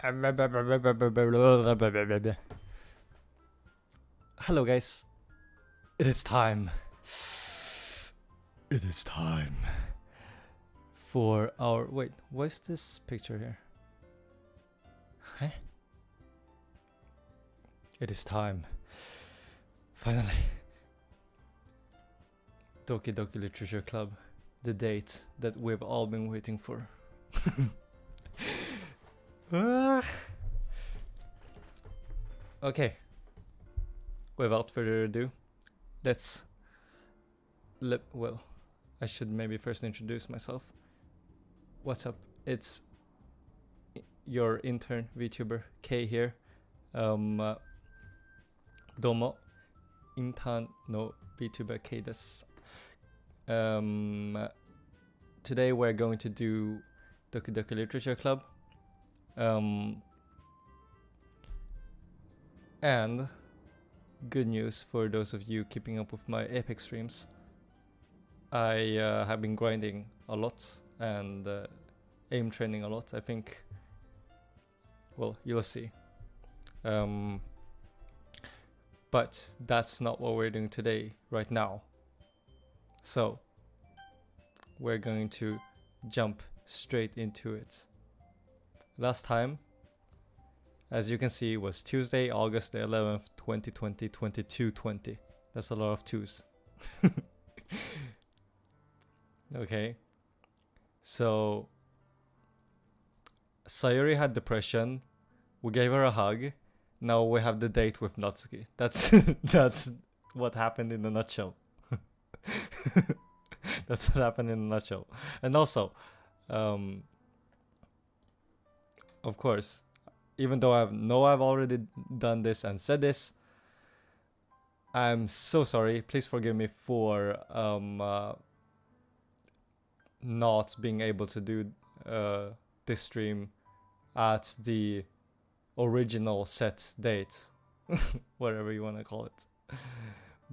Hello guys, it is time. It is time for our wait. What's this picture here? Huh? It is time. Finally, Doki Doki Literature Club, the date that we've all been waiting for. Okay. Without further ado, well, I should maybe first introduce myself. What's up? It's your intern Vtuber K here. Domo intern no Vtuber K desu. Today we're going to do Doki Doki Literature Club. And good news for those of you keeping up with my Epic streams. I have been grinding a lot and aim training a lot. I think, well, you'll see. But that's not what we're doing today, right now. So, we're going to jump straight into it. Last time, as you can see, was Tuesday, August the 11th, 2020, 22:20. That's a lot of twos. Okay. So, Sayuri had depression. We gave her a hug. Now we have the date with Natsuki. That's that's what happened in a nutshell. That's what happened in a nutshell. And also, of course, even though I've already done this and said this, I'm so sorry. Please forgive me for not being able to do this stream at the original set date, whatever you want to call it,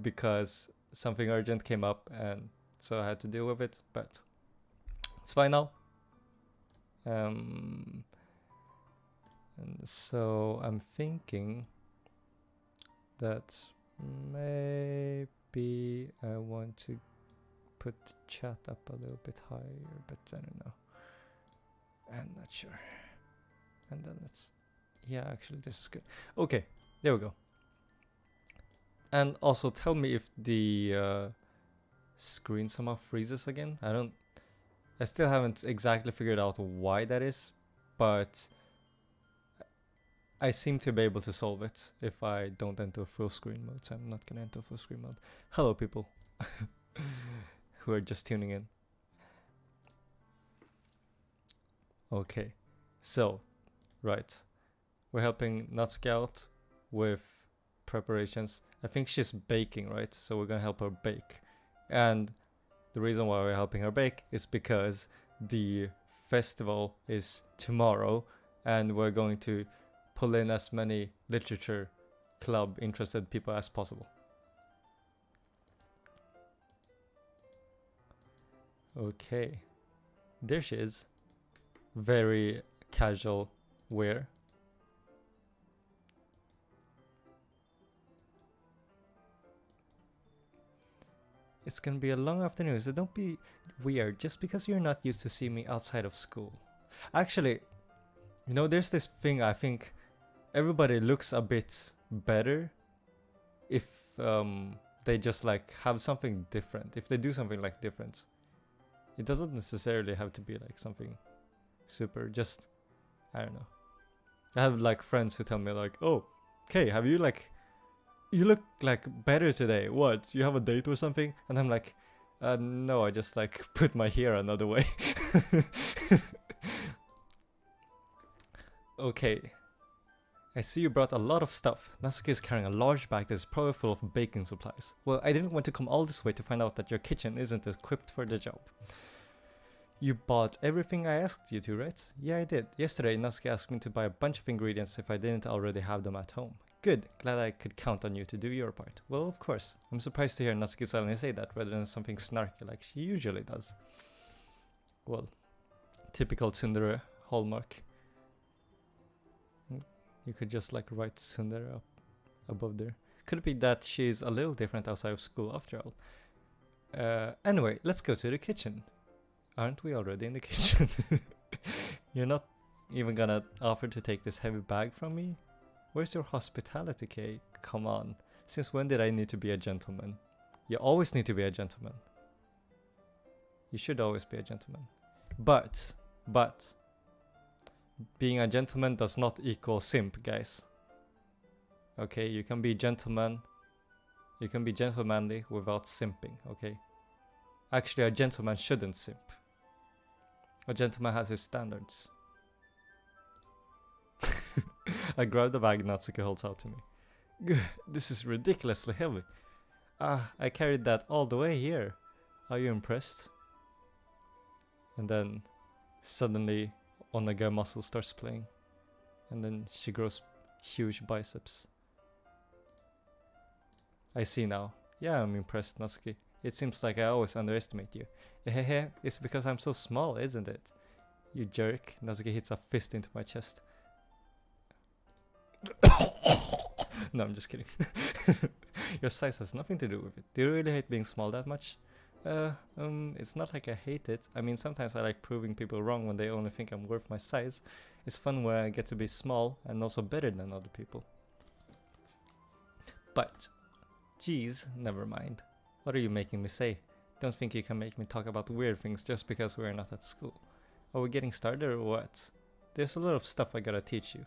because something urgent came up and so I had to deal with it, but it's fine now. And so I'm thinking that maybe I want to put the chat up a little bit higher, but I don't know. I'm not sure. And then actually this is good. Okay, there we go. And also tell me if the screen somehow freezes again. I still haven't exactly figured out why that is, but I seem to be able to solve it if I don't enter full screen mode, so I'm not gonna enter full screen mode. Hello people who are just tuning in. Okay, so, right. We're helping Natsuki out with preparations. I think she's baking, right? So we're gonna help her bake. And the reason why we're helping her bake is because the festival is tomorrow and we're going to pull in as many literature club interested people as possible. Okay, there she is. Very casual wear. It's gonna be a long afternoon, so don't be weird just because you're not used to seeing me outside of school. Actually, you know, there's this thing I think everybody looks a bit better if they just like have something different. If they do something like different. It doesn't necessarily have to be like something super, just, I don't know. I have like friends who tell me like, oh, okay, have you like, you look like better today. What? You have a date or something? And I'm like, no, I just like put my hair another way. Okay. I see you brought a lot of stuff. Natsuki is carrying a large bag that is probably full of baking supplies. Well, I didn't want to come all this way to find out that your kitchen isn't equipped for the job. You bought everything I asked you to, right? Yeah, I did. Yesterday, Natsuki asked me to buy a bunch of ingredients if I didn't already have them at home. Good, glad I could count on you to do your part. Well, of course. I'm surprised to hear Natsuki suddenly say that rather than something snarky like she usually does. Well, typical tsundere hallmark. You could just like write tsundere up above there. Could it be that she's a little different outside of school after all? Anyway, let's go to the kitchen. Aren't we already in the kitchen? You're not even gonna offer to take this heavy bag from me? Where's your hospitality, Kay? Come on. Since when did I need to be a gentleman? You always need to be a gentleman. You should always be a gentleman. But, being a gentleman does not equal simp, guys. Okay, you can be gentleman. You can be gentlemanly without simping, okay? Actually, a gentleman shouldn't simp. A gentleman has his standards. I grab the bag Natsuki holds out to me. This is ridiculously heavy. I carried that all the way here. Are you impressed? And then suddenly Onaga muscle starts playing. And then she grows huge biceps. I see now. Yeah, I'm impressed, Natsuki. It seems like I always underestimate you. Hehe, it's because I'm so small, isn't it? You jerk. Natsuki hits a fist into my chest. No, I'm just kidding. Your size has nothing to do with it. Do you really hate being small that much? It's not like I hate it. I mean, sometimes I like proving people wrong when they only think I'm worth my size. It's fun where I get to be small and also better than other people. But, geez, never mind. What are you making me say? Don't think you can make me talk about weird things just because we're not at school. Are we getting started or what? There's a lot of stuff I gotta teach you.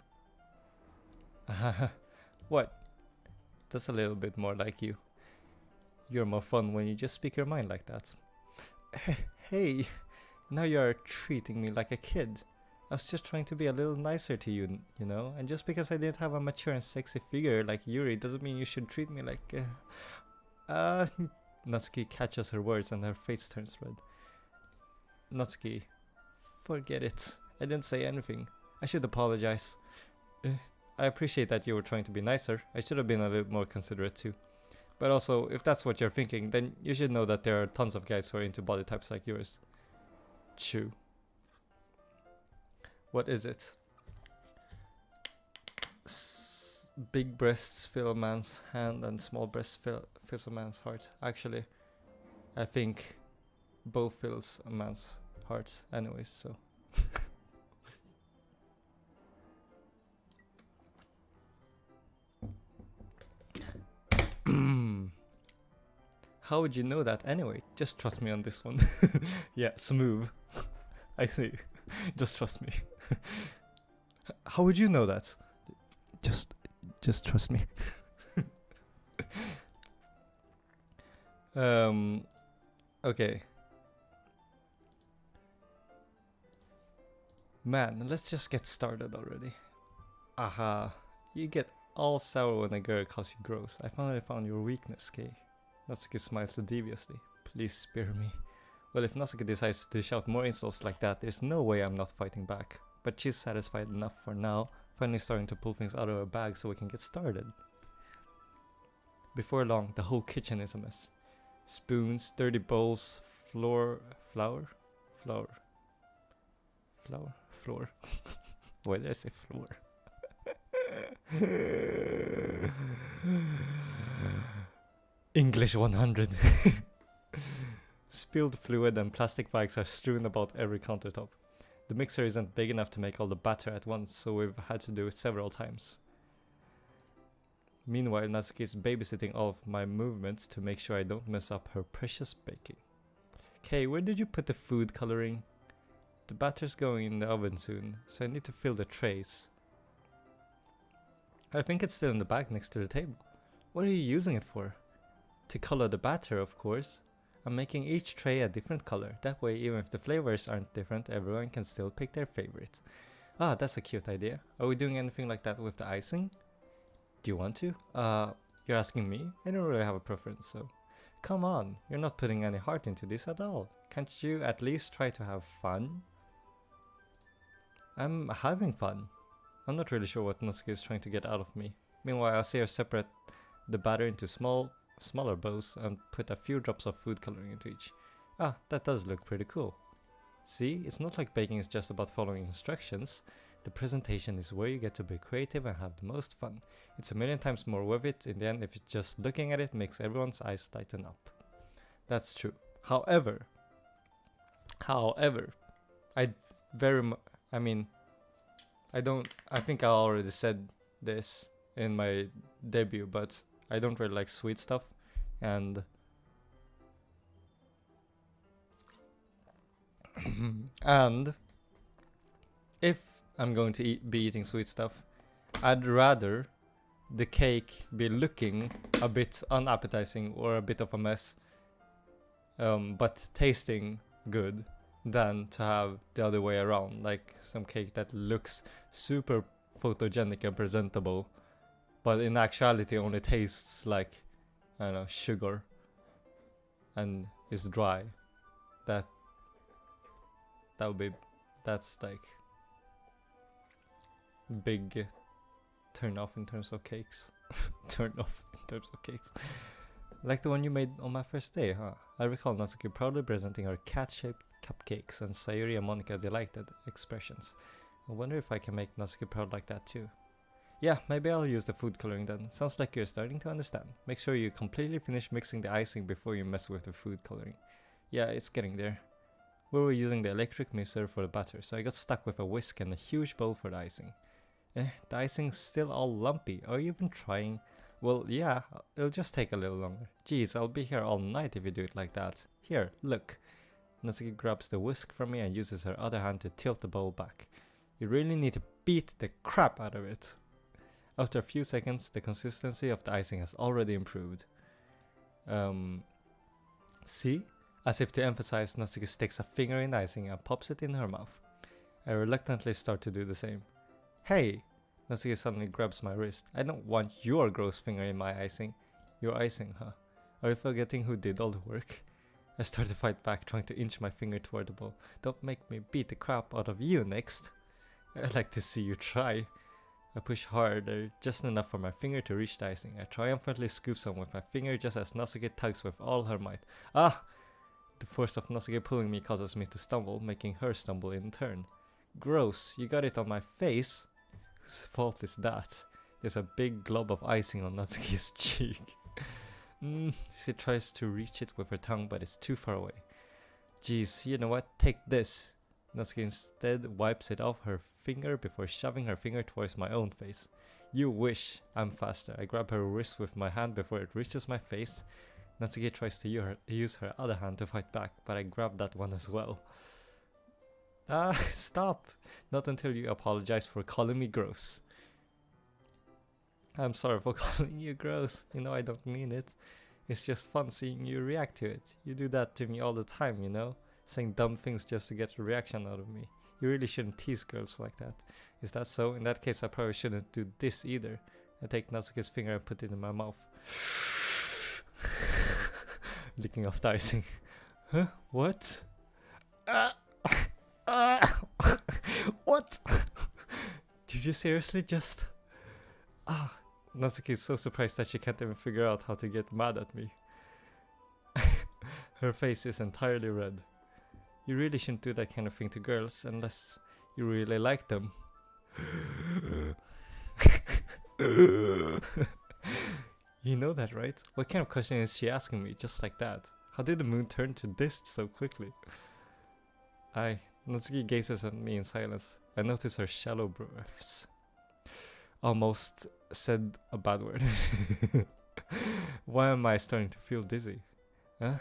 What? That's a little bit more like you. You're more fun when you just speak your mind like that. Hey, now you're treating me like a kid. I was just trying to be a little nicer to you, you know? And just because I didn't have a mature and sexy figure like Yuri doesn't mean you should treat me like... Natsuki catches her words and her face turns red. Natsuki, forget it. I didn't say anything. I should apologize. I appreciate that you were trying to be nicer. I should have been a little more considerate too. But also, if that's what you're thinking, then you should know that there are tons of guys who are into body types like yours. True. What is it? Big breasts fill a man's hand and small breasts fills a man's heart. Actually, I think both fills a man's heart anyways, so. How would you know that anyway? Just trust me on this one. Yeah, smooth. I see. Just trust me. How would you know that? Just trust me. Okay. Man, let's just get started already. Aha. You get all sour when a girl calls you gross. I finally found your weakness, Kay. Natsuki smiles deviously. Please spare me. Well, if Natsuki decides to dish out more insults like that, there's no way I'm not fighting back. But she's satisfied enough for now, finally starting to pull things out of her bag so we can get started. Before long, the whole kitchen is a mess. Spoons, dirty bowls, floor. Why did I say floor? English 100. Spilled fluid and plastic bags are strewn about every countertop. The mixer isn't big enough to make all the batter at once, so we've had to do it several times. Meanwhile, Natsuki is babysitting all of my movements to make sure I don't mess up her precious baking. Kay, where did you put the food coloring? The batter's going in the oven soon, so I need to fill the trays. I think it's still in the bag next to the table. What are you using it for? To color the batter, of course. I'm making each tray a different color. That way, even if the flavors aren't different, everyone can still pick their favorite. Ah, that's a cute idea. Are we doing anything like that with the icing? Do you want to? You're asking me? I don't really have a preference, so... Come on, you're not putting any heart into this at all. Can't you at least try to have fun? I'm having fun. I'm not really sure what Natsuki is trying to get out of me. Meanwhile, I see her separate the batter into smaller bowls and put a few drops of food coloring into each. Ah, that does look pretty cool. See, it's not like baking is just about following instructions. The presentation is where you get to be creative and have the most fun. It's a million times more worth it in the end if just looking at it makes everyone's eyes lighten up. That's true. However, I think I already said this in my debut, but I don't really like sweet stuff, and and if I'm going to be eating sweet stuff, I'd rather the cake be looking a bit unappetizing or a bit of a mess, but tasting good, than to have the other way around, like some cake that looks super photogenic and presentable, but in actuality only tastes like, I don't know, sugar and is dry. That's like big turn off in terms of cakes. Like the one you made on my first day, huh? I recall Natsuki proudly presenting her cat-shaped cupcakes, and Sayuri and Monika delighted expressions. I wonder if I can make Natsuki proud like that too. Yeah, maybe I'll use the food coloring then. Sounds like you're starting to understand. Make sure you completely finish mixing the icing before you mess with the food coloring. Yeah, it's getting there. We were using the electric mixer for the batter, so I got stuck with a whisk and a huge bowl for the icing. The icing's still all lumpy. Are you even trying? Well, yeah, it'll just take a little longer. Geez, I'll be here all night if you do it like that. Here, look. Natsuki grabs the whisk from me and uses her other hand to tilt the bowl back. You really need to beat the crap out of it. After a few seconds, the consistency of the icing has already improved. See? As if to emphasize, Natsuki sticks a finger in the icing and pops it in her mouth. I reluctantly start to do the same. Hey! Natsuki suddenly grabs my wrist. I don't want your gross finger in my icing. Your icing, huh? Are you forgetting who did all the work? I start to fight back, trying to inch my finger toward the bowl. Don't make me beat the crap out of you next. I'd like to see you try. I push harder, just enough for my finger to reach the icing. I triumphantly scoop some with my finger just as Natsuki tugs with all her might. Ah! The force of Natsuki pulling me causes me to stumble, making her stumble in turn. Gross, you got it on my face? Whose fault is that? There's a big glob of icing on Natsuki's cheek. She tries to reach it with her tongue, but it's too far away. Geez, you know what? Take this. Natsuki instead wipes it off her finger before shoving her finger towards my own face. You wish. I'm faster. I grab her wrist with my hand before it reaches my face. Natsuki tries to use her other hand to fight back, but I grab that one as well. Stop! Not until you apologize for calling me gross. I'm sorry for calling you gross. You know I don't mean it. It's just fun seeing you react to it. You do that to me all the time, you know? Saying dumb things just to get a reaction out of me. You really shouldn't tease girls like that. Is that so? In that case I probably shouldn't do this either. I take Natsuki's finger and put it in my mouth. Licking off the icing. Huh? What? What? Did you seriously just... Natsuki is so surprised that she can't even figure out how to get mad at me. Her face is entirely red. You really shouldn't do that kind of thing to girls unless you really like them. You know that, right? What kind of question is she asking me just like that? How did the moon turn to this so quickly? Natsuki gazes at me in silence. I notice her shallow breaths. Almost said a bad word. Why am I starting to feel dizzy? Huh?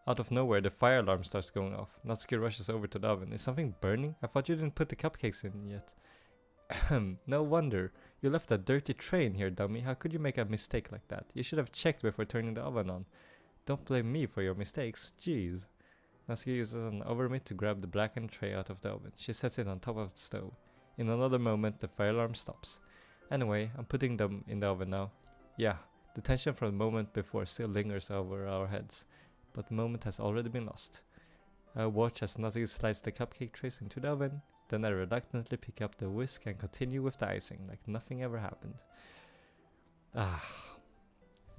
Out of nowhere, the fire alarm starts going off. Natsuki rushes over to the oven. Is something burning? I thought you didn't put the cupcakes in yet. No wonder. You left a dirty tray in here, dummy. How could you make a mistake like that? You should have checked before turning the oven on. Don't blame me for your mistakes. Jeez. Natsuki uses an oven mitt to grab the blackened tray out of the oven. She sets it on top of the stove. In another moment, the fire alarm stops. Anyway, I'm putting them in the oven now. Yeah, the tension from the moment before still lingers over our heads, but the moment has already been lost. I watch as Natsuki slides the cupcake trays into the oven, then I reluctantly pick up the whisk and continue with the icing, like nothing ever happened.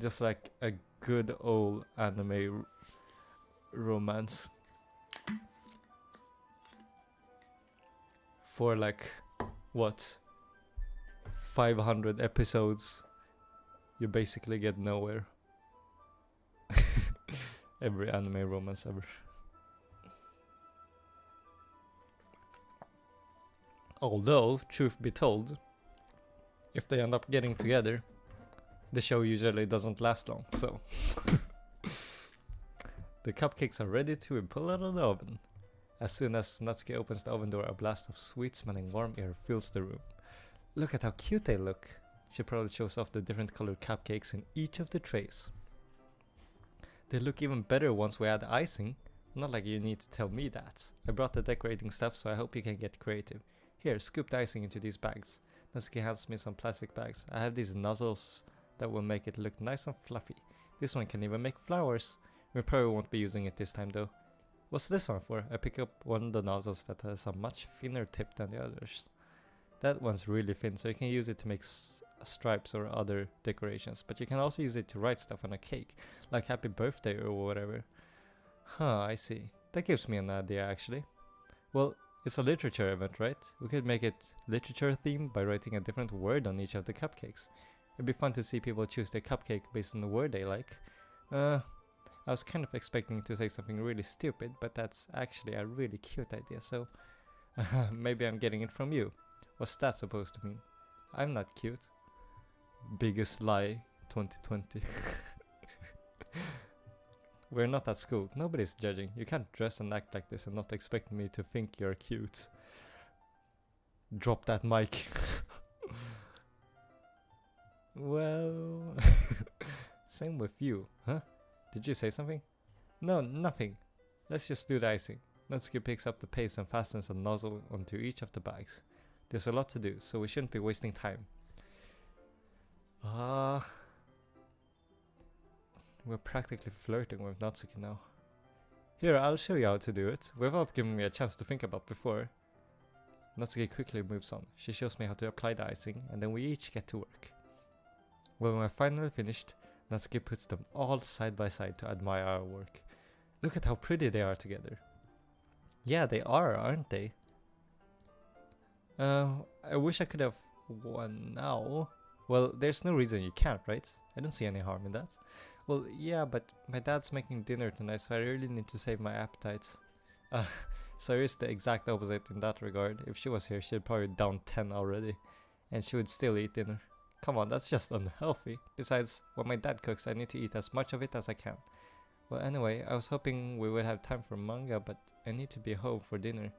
Just like a good old anime romance. for like, what, 500 episodes, you basically get nowhere. Every anime romance ever. Although, truth be told, if they end up getting together, the show usually doesn't last long, so. The cupcakes are ready to be pulled out of the oven. As soon as Natsuki opens the oven door, a blast of sweet-smelling warm air fills the room. Look at how cute they look. She proudly shows off the different colored cupcakes in each of the trays. They look even better once we add icing. Not like you need to tell me that. I brought the decorating stuff, so I hope you can get creative. Here, scoop the icing into these bags. Natsuki hands me some plastic bags. I have these nozzles that will make it look nice and fluffy. This one can even make flowers. We probably won't be using it this time though. What's this one for? I pick up one of the nozzles that has a much thinner tip than the others. That one's really thin, so you can use it to make stripes or other decorations, but you can also use it to write stuff on a cake, like happy birthday or whatever. Huh, I see. That gives me an idea actually. Well, it's a literature event, right? We could make it literature themed by writing a different word on each of the cupcakes. It'd be fun to see people choose their cupcake based on the word they like. I was kind of expecting to say something really stupid, but that's actually a really cute idea, so maybe I'm getting it from you. What's that supposed to mean? I'm not cute. Biggest lie 2020. We're not at school. Nobody's judging. You can't dress and act like this and not expect me to think you're cute. Drop that mic. Well, same with you, huh? Did you say something? No, nothing. Let's just do the icing. Natsuki picks up the paste and fastens a nozzle onto each of the bags. There's a lot to do, so we shouldn't be wasting time. We're practically flirting with Natsuki now. Here, I'll show you how to do it, without giving me a chance to think about before. Natsuki quickly moves on. She shows me how to apply the icing, and then we each get to work. When we're finally finished, Natsuki puts them all side by side to admire our work. Look at how pretty they are together. Yeah, they are, aren't they? I wish I could have one now. Well, there's no reason you can't, right? I don't see any harm in that. Well, yeah, but my dad's making dinner tonight, so I really need to save my appetite. Sayori's the exact opposite in that regard. If she was here, she'd probably down 10 already. And she would still eat dinner. Come on, that's just unhealthy. Besides, when my dad cooks, I need to eat as much of it as I can. Well, anyway, I was hoping we would have time for manga, but I need to be home for dinner.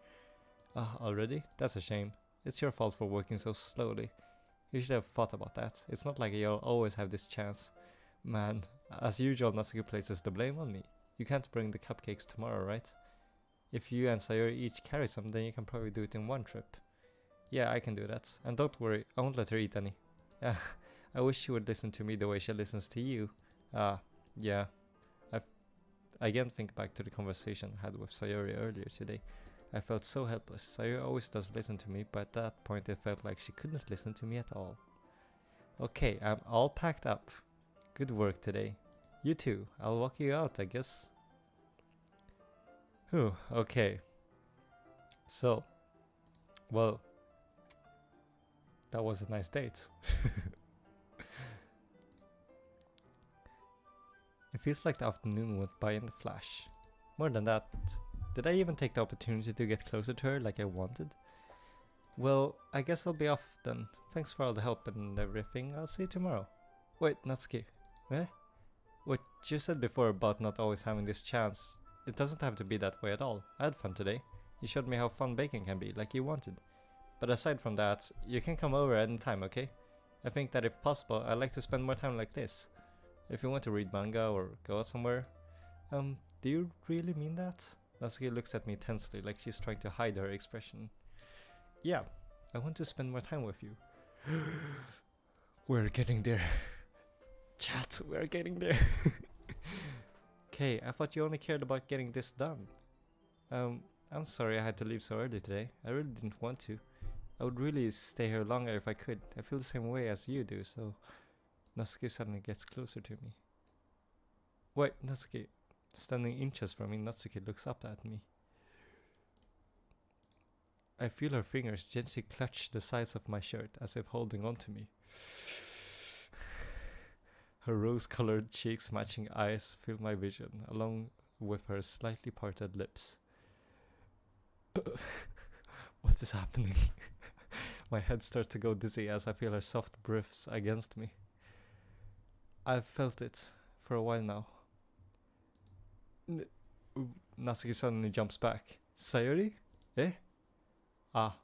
Already? That's a shame. It's your fault for working so slowly. You should have thought about that. It's not like you'll always have this chance. Man, as usual, Natsuki places the blame on me. You can't bring the cupcakes tomorrow, right? If you and Sayori each carry some, then you can probably do it in one trip. Yeah, I can do that. And don't worry, I won't let her eat any. I wish she would listen to me the way she listens to you. Yeah. I again think back to the conversation I had with Sayori earlier today. I felt so helpless. Sayori always does listen to me, but at that point it felt like she couldn't listen to me at all. Okay, I'm all packed up. Good work today. You too. I'll walk you out, I guess. Whew, okay. So, well, that was a nice date. It feels like the afternoon went by in a flash. More than that, did I even take the opportunity to get closer to her like I wanted? Well, I guess I'll be off then. Thanks for all the help and everything. I'll see you tomorrow. Wait, Natsuki. Eh? What you said before about not always having this chance, it doesn't have to be that way at all. I had fun today. You showed me how fun baking can be, like you wanted. But aside from that, you can come over anytime, okay? I think that if possible, I'd like to spend more time like this. If you want to read manga or go out somewhere. Do you really mean that? Natsuki looks at me tensely, like she's trying to hide her expression. Yeah, I want to spend more time with you. We're getting there. Chat, we're getting there. Okay, I thought you only cared about getting this done. I'm sorry I had to leave so early today. I really didn't want to. I would really stay here longer if I could. I feel the same way as you do, so... Natsuki suddenly gets closer to me. Wait, Natsuki. Standing inches from me, Natsuki looks up at me. I feel her fingers gently clutch the sides of my shirt as if holding on to me. Her rose-colored cheeks matching eyes fill my vision, along with her slightly parted lips. What is happening? My head starts to go dizzy as I feel her soft breaths against me. I've felt it for a while now. Natsuki suddenly jumps back. Sayori? Eh? Ah.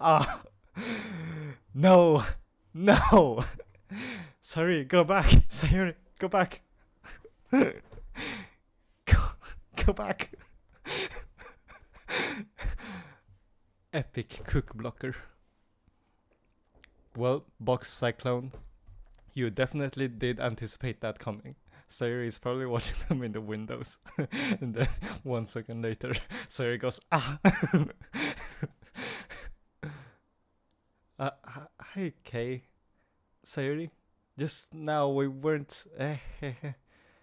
Ah. No. No. Sorry, go back. Sayori, go back. Go back. Epic cook blocker. Well, Box Cyclone, you definitely did anticipate that coming. Sayori is probably watching them in the windows. And then 1 second later, Sayori goes, ah! Hi, Kay. Sayori? Just now we weren't...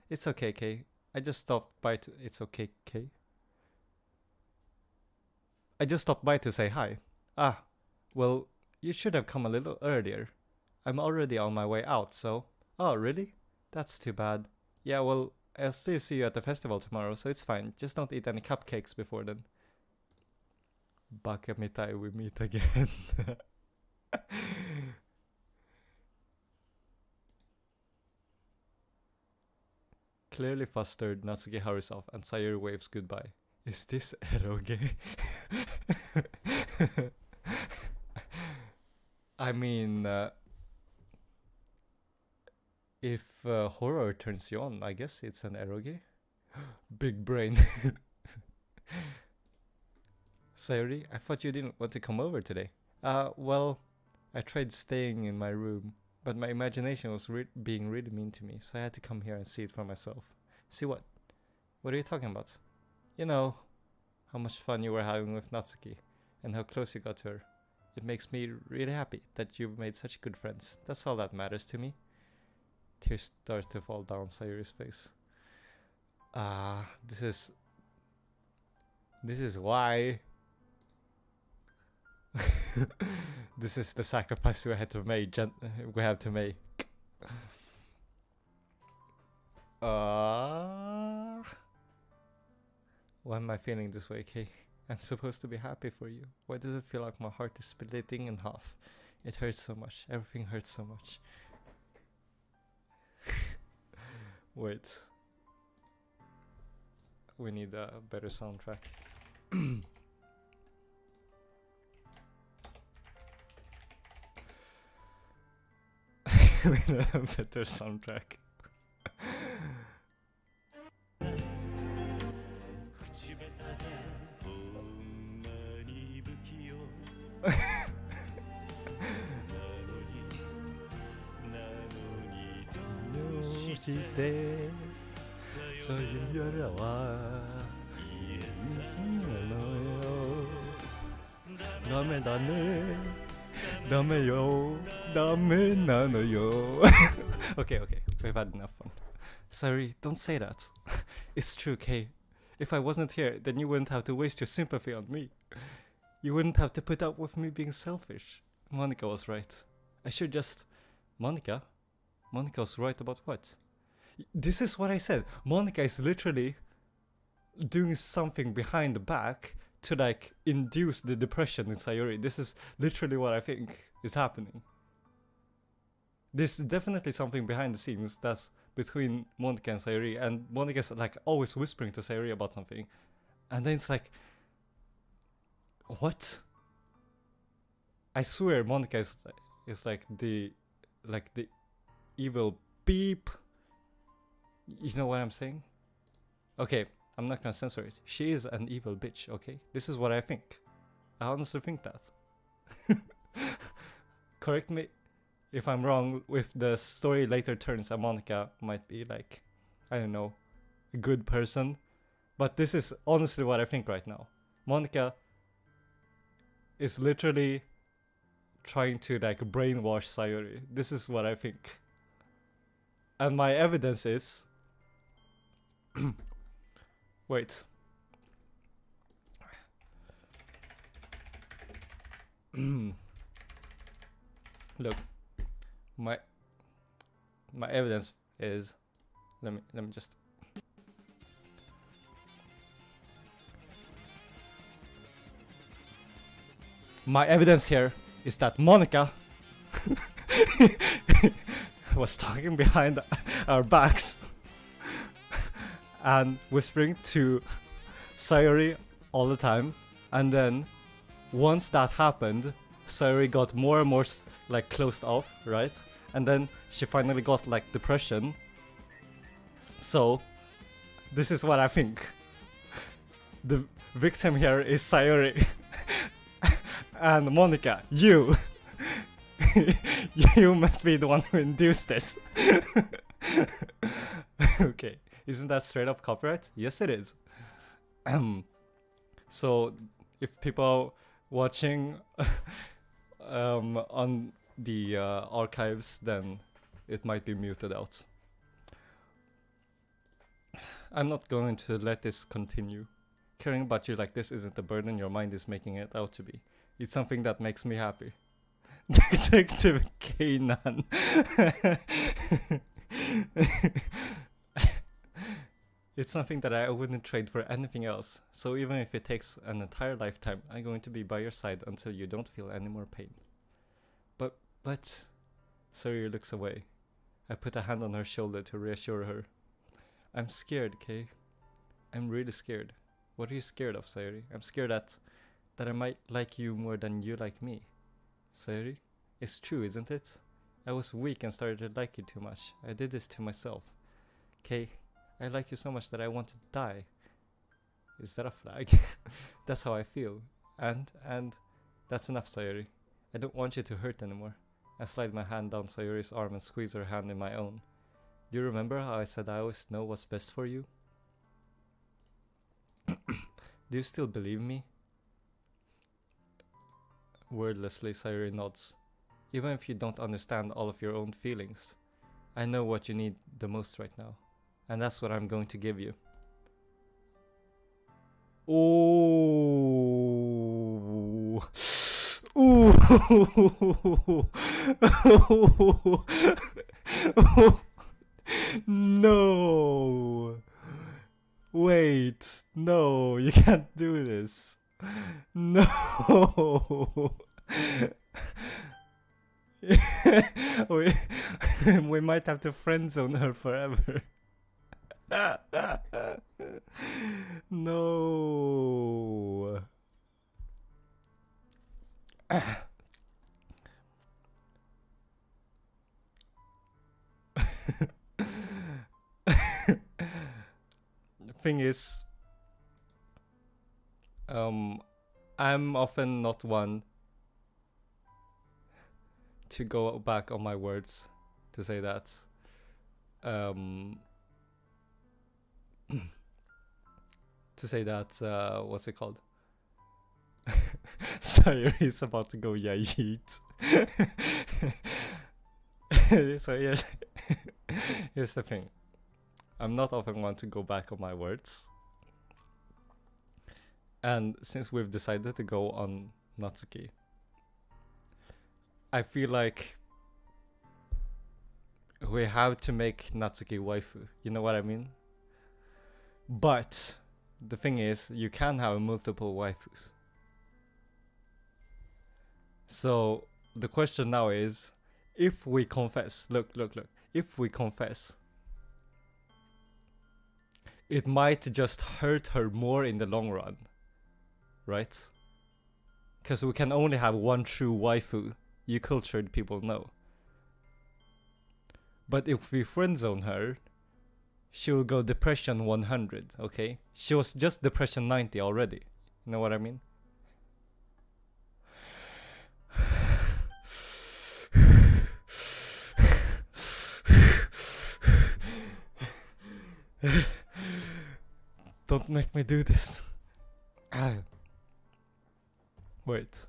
It's okay, Kay. I just stopped by to... It's okay, Kay. I just stopped by to say hi. Ah, well, you should have come a little earlier. I'm already on my way out, so... Oh, really? That's too bad. Yeah, well, I'll still see you at the festival tomorrow, so it's fine. Just don't eat any cupcakes before then. Baka mitai, we meet again. Clearly flustered, Natsuki hurries off and Sayori waves goodbye. Is this eroge? I mean, if horror turns you on, I guess it's an eroge. Big brain. Sayori, I thought you didn't want to come over today. Well, I tried staying in my room, but my imagination was being really mean to me, so I had to come here and see it for myself. See what? What are you talking about? You know, how much fun you were having with Natsuki, and how close you got to her. It makes me really happy that you've made such good friends. That's all that matters to me. Tears start to fall down Sayori's face. This is why. This is the sacrifice we have to make. Why am I feeling this way, Kay? I'm supposed to be happy for you. Why does it feel like my heart is splitting in half? It hurts so much. Everything hurts so much. Wait. We need a better soundtrack. We need a better soundtrack. Okay, we've had enough fun. Sorry, don't say that. It's true, Kay. If I wasn't here, then you wouldn't have to waste your sympathy on me. You wouldn't have to put up with me being selfish. Monika was right. I should just... Monika? Monika was right about what? This is what I said. Monika is literally doing something behind the back to like induce the depression in Sayori. This is literally what I think is happening. There's definitely something behind the scenes that's between Monika and Sayori, and Monika's like always whispering to Sayori about something. And then it's like, what? I swear Monika is like the evil beep. You know what I'm saying? Okay, I'm not gonna censor it. She is an evil bitch, okay? This is what I think. I honestly think that. Correct me if I'm wrong. If the story later turns and Monika might be like, I don't know, a good person. But this is honestly what I think right now. Monika is literally trying to like brainwash Sayori. This is what I think. And my evidence is... Wait. Look, my evidence is, let me just. My evidence here is that Monika was talking behind our backs and whispering to Sayori all the time, and then once that happened, Sayori got more and more like closed off, right? And then she finally got like depression. So this is what I think. The victim here is Sayori. And Monika, you you must be the one who induced this. Okay, isn't that straight up copyright? Yes, it is. So if people watching on the archives, then it might be muted out. I'm not going to let this continue. Caring about you like this isn't the burden your mind is making it out to be. It's something that makes me happy. Detective Kanan. It's something that I wouldn't trade for anything else. So even if it takes an entire lifetime, I'm going to be by your side until you don't feel any more pain. But... Sayori looks away. I put a hand on her shoulder to reassure her. I'm scared, Kay. I'm really scared. What are you scared of, Sayori? I'm scared that I might like you more than you like me. Sayori? It's true, isn't it? I was weak and started to like you too much. I did this to myself. Kay, I like you so much that I want to die. Is that a flag? That's how I feel. And that's enough, Sayori. I don't want you to hurt anymore. I slide my hand down Sayori's arm and squeeze her hand in my own. Do you remember how I said I always know what's best for you? Do you still believe me? Wordlessly, Sayori nods. Even if you don't understand all of your own feelings, I know what you need the most right now. And that's what I'm going to give you. Ooh. Ooh. No. Wait. No, you can't do this. No. we might have to friend zone her forever. No. Thing is, I'm often not one to go back on my words to say that. To say that, what's it called? Sayori's about to go yeet. So here's the thing. I'm not often one to go back on my words. And since we've decided to go on Natsuki, I feel like we have to make Natsuki waifu. You know what I mean? But the thing is, you can have multiple waifus. So the question now is, if we confess, look, if we confess, it might just hurt her more in the long run, right? Because we can only have one true waifu, you cultured people know. But if we friendzone her, she will go depression 100, okay? She was just depression 90 already. You know what I mean? Don't make me do this. Wait.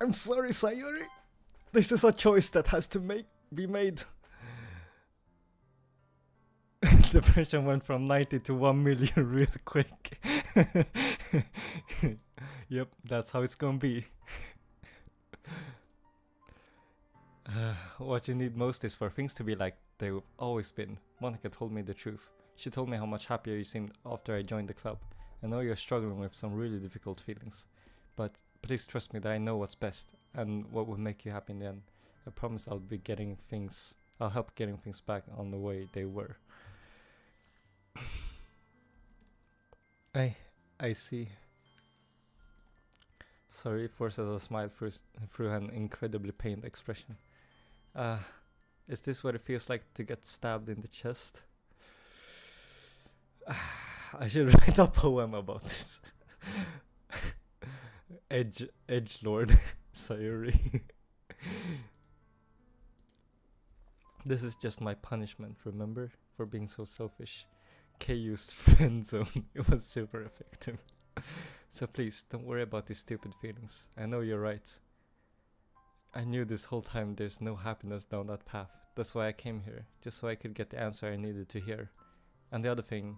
I'm sorry, Sayuri. This is a choice that has to be made. The pressure went from 90 to 1 million real quick. Yep, that's how it's gonna be. What you need most is for things to be like they've always been. Monika told me the truth. She told me how much happier you seemed after I joined the club. I know you're struggling with some really difficult feelings, but please trust me that I know what's best and what will make you happy in the end. I promise I'll help getting things back on the way they were. I see. Sorry, forces a smile through an incredibly pained expression. Is this what it feels like to get stabbed in the chest? I should write a poem about this. Edgelord Sayuri. This is just my punishment, remember? For being so selfish. K used friend zone. It was super effective. So please, don't worry about these stupid feelings. I know you're right. I knew this whole time there's no happiness down that path. That's why I came here, just so I could get the answer I needed to hear. And the other thing,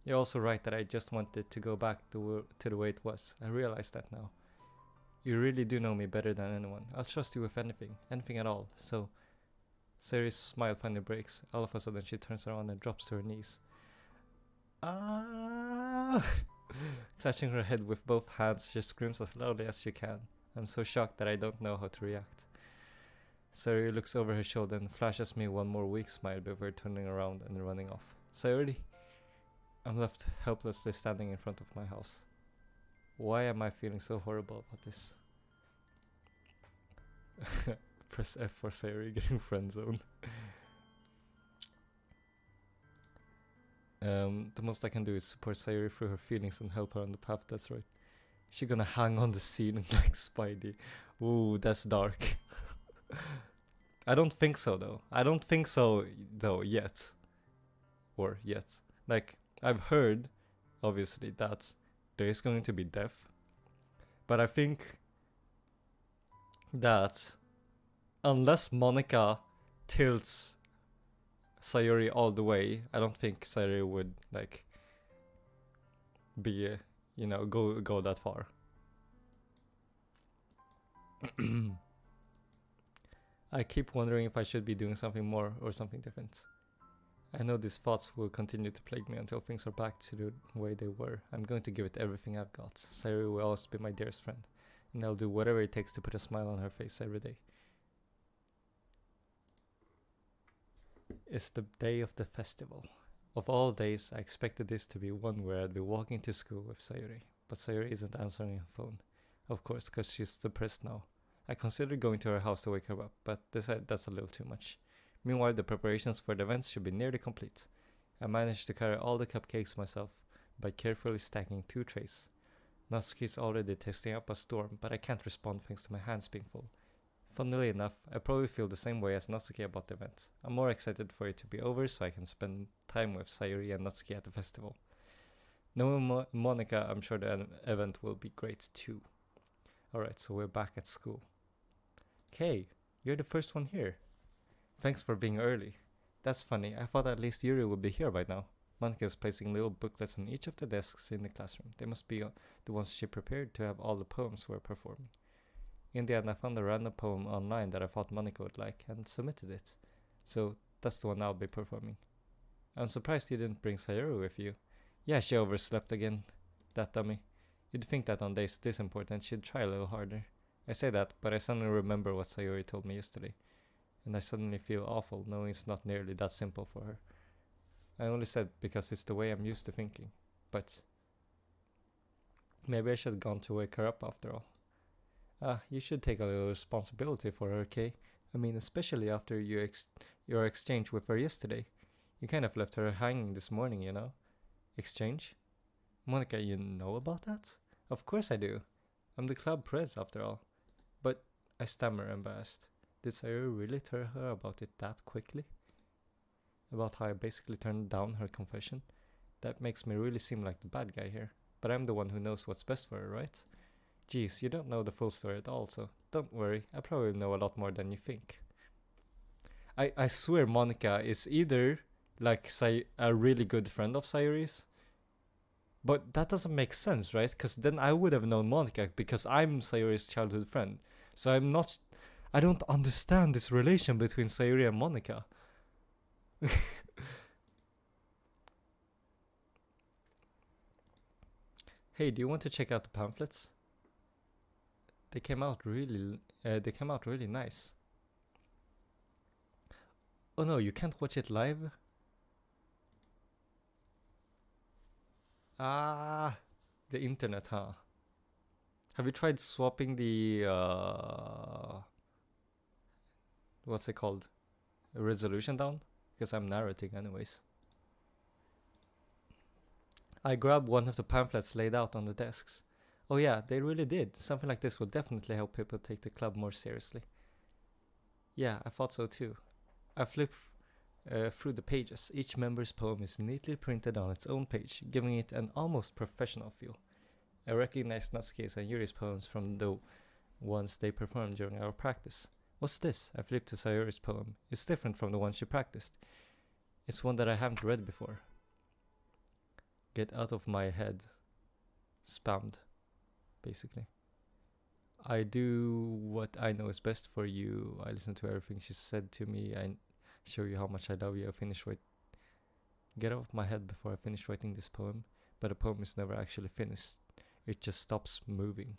you're also right that I just wanted to go back to the way it was. I realize that now. You really do know me better than anyone. I'll trust you with anything at all. So, Sayuri's smile finally breaks. All of a sudden she turns around and drops to her knees. Ah! Clutching her head with both hands, she screams as loudly as she can. I'm so shocked that I don't know how to react. Sayuri looks over her shoulder and flashes me one more weak smile before turning around and running off. Sayuri? I'm left helplessly standing in front of my house. Why am I feeling so horrible about this? Press F for Sayuri getting friend zoned. The most I can do is support Sayuri through her feelings and help her on the path that's right. She gonna hang on the ceiling like Spidey. Ooh, that's dark. I don't think so though. I don't think so though yet. Or yet. Like, I've heard, obviously, that there is going to be death. But I think that unless Monika tilts Sayuri all the way, I don't think Sayuri would like be go that far. I keep wondering if I should be doing something more or something different. I know these thoughts will continue to plague me until things are back to the way they were. I'm going to give it everything I've got. Sayuri will always be my dearest friend, and I'll do whatever it takes to put a smile on her face every day. It's the day of the festival. Of all days, I expected this to be one where I'd be walking to school with Sayuri, but Sayuri isn't answering her phone. Of course, because she's depressed now. I considered going to her house to wake her up, but decided that's a little too much. Meanwhile, the preparations for the events should be nearly complete. I managed to carry all the cupcakes myself by carefully stacking 2 trays. Natsuki is already testing up a storm, but I can't respond thanks to my hands being full. Funnily enough, I probably feel the same way as Natsuki about the event. I'm more excited for it to be over so I can spend time with Sayuri and Natsuki at the festival. Knowing Monika, I'm sure the event will be great too. Alright, so we're back at school. Okay, you're the first one here. Thanks for being early. That's funny, I thought at least Yuri would be here by now. Monika is placing little booklets on each of the desks in the classroom. They must be the ones she prepared to have all the poems we're performing. In the end, I found a random poem online that I thought Monika would like and submitted it. So that's the one I'll be performing. I'm surprised you didn't bring Sayuri with you. Yeah, she overslept again. That dummy. You'd think that on days this important she'd try a little harder. I say that, but I suddenly remember what Sayuri told me yesterday. And I suddenly feel awful knowing it's not nearly that simple for her. I only said because it's the way I'm used to thinking. But maybe I should have gone to wake her up after all. You should take a little responsibility for her, okay? I mean, especially after your exchange with her yesterday. You kind of left her hanging this morning, you know? Exchange? Monika, you know about that? Of course I do. I'm the club pres after all. But I stammer, embarrassed. Did Sayuri really tell her about it that quickly? About how I basically turned down her confession? That makes me really seem like the bad guy here. But I'm the one who knows what's best for her, right? Geez, you don't know the full story at all, so don't worry, I probably know a lot more than you think. I swear Monika is either like a really good friend of Sayori's, but that doesn't make sense, right? Because then I would have known Monika because I'm Sayori's childhood friend. So I don't understand this relation between Sayori and Monika. Hey, do you want to check out the pamphlets? They came out really nice. Oh no, you can't watch it live? Ah, the internet, huh? Have you tried swapping the what's it called? Resolution down? Because I'm narrating anyways. I grabbed one of the pamphlets laid out on the desks. Oh yeah, they really did. Something like this would definitely help people take the club more seriously. Yeah, I thought so too. I flipped through the pages. Each member's poem is neatly printed on its own page, giving it an almost professional feel. I recognized Natsuki's and Yuri's poems from the ones they performed during our practice. What's this? I flipped to Sayori's poem. It's different from the one she practiced. It's one that I haven't read before. Get out of my head. Spammed, basically. I do what I know is best for you. I listen to everything she said to me. I show you how much I love you. Get out of my head before I finish writing this poem. But the poem is never actually finished. It just stops moving.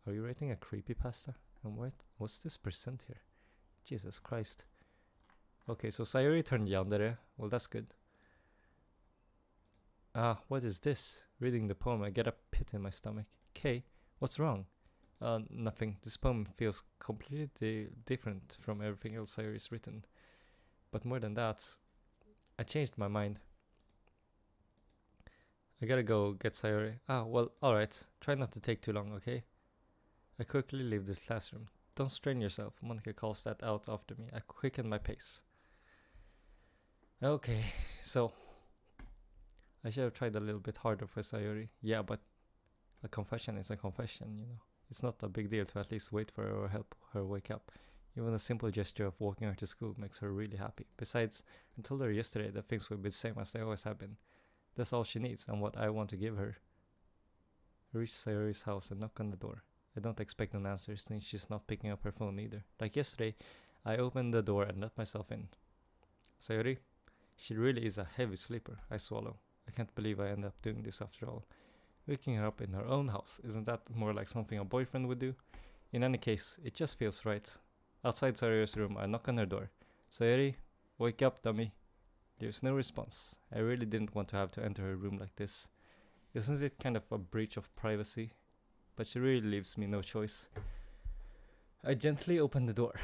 Are you writing a creepypasta? And what's this percent here? Jesus Christ. Okay, so Sayori turned yandere. Well, that's good. What is this? Reading the poem, I get a pit in my stomach. Okay, what's wrong? Nothing. This poem feels completely different from everything else Sayori's written. But more than that, I changed my mind. I gotta go get Sayori. Well, alright. Try not to take too long, okay? I quickly leave the classroom. Don't strain yourself, Monika calls that out after me. I quicken my pace. Okay, so I should have tried a little bit harder for Sayori. Yeah, but a confession is a confession, you know. It's not a big deal to at least wait for her or help her wake up. Even a simple gesture of walking her to school makes her really happy. Besides, I told her yesterday that things will be the same as they always have been. That's all she needs and what I want to give her. I reach Sayori's house and knock on the door. I don't expect an answer since she's not picking up her phone either. Like yesterday, I opened the door and let myself in. Sayori? She really is a heavy sleeper. I swallow. I can't believe I end up doing this after all. Waking her up in her own house, isn't that more like something a boyfriend would do? In any case, it just feels right. Outside Sayori's room, I knock on her door. Sayori, wake up, dummy. There's no response. I really didn't want to have to enter her room like this. Isn't it kind of a breach of privacy? But she really leaves me no choice. I gently open the door.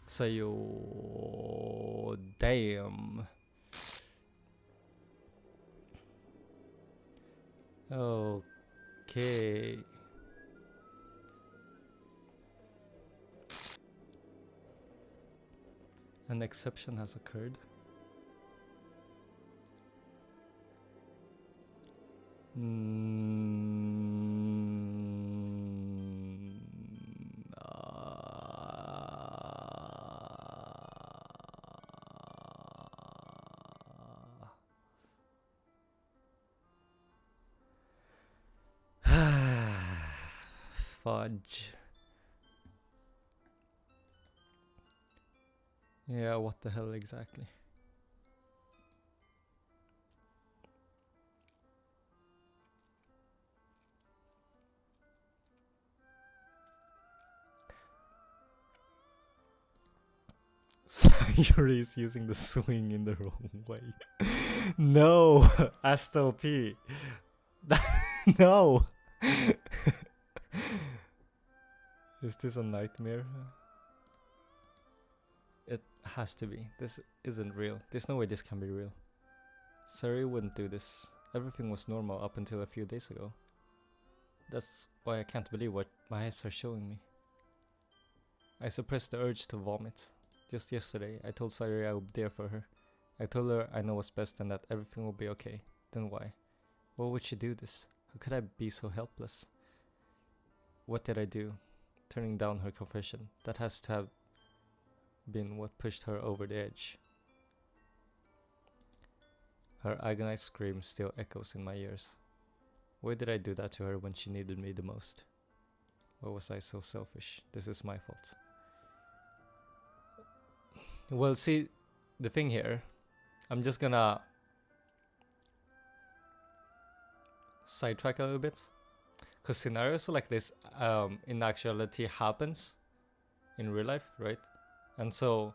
Sayo, damn. Okay. An exception has occurred. Fudge. Yeah, what the hell exactly? Sayori is using the swing in the wrong way. No, Astel P. No. Is this a nightmare? It has to be. This isn't real. There's no way this can be real. Sayori wouldn't do this. Everything was normal up until a few days ago. That's why I can't believe what my eyes are showing me. I suppressed the urge to vomit. Just yesterday, I told Sayori I would be there for her. I told her I know what's best and that everything will be okay. Then why? Why would she do this? How could I be so helpless? what did I do? Turning down her confession. That has to have been what pushed her over the edge. Her agonized scream still echoes in my ears. Why did I do that to her when she needed me the most? Why was I so selfish? This is my fault. Well, see, the thing here, I'm just gonna sidetrack a little bit. Because scenarios like this in actuality happens in real life, right? And so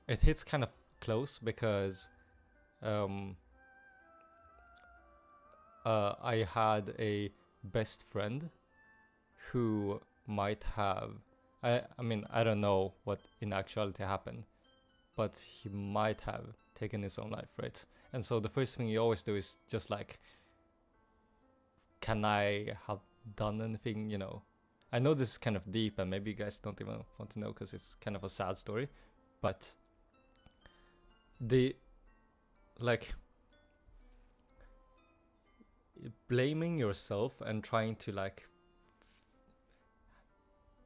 it hits kind of close because I had a best friend who might have, I mean, I don't know what in actuality happened, but he might have taken his own life, right? And so the first thing you always do is just like, can I have done anything, you know? I know this is kind of deep and maybe you guys don't even want to know because it's kind of a sad story, but the, like, blaming yourself and trying to like,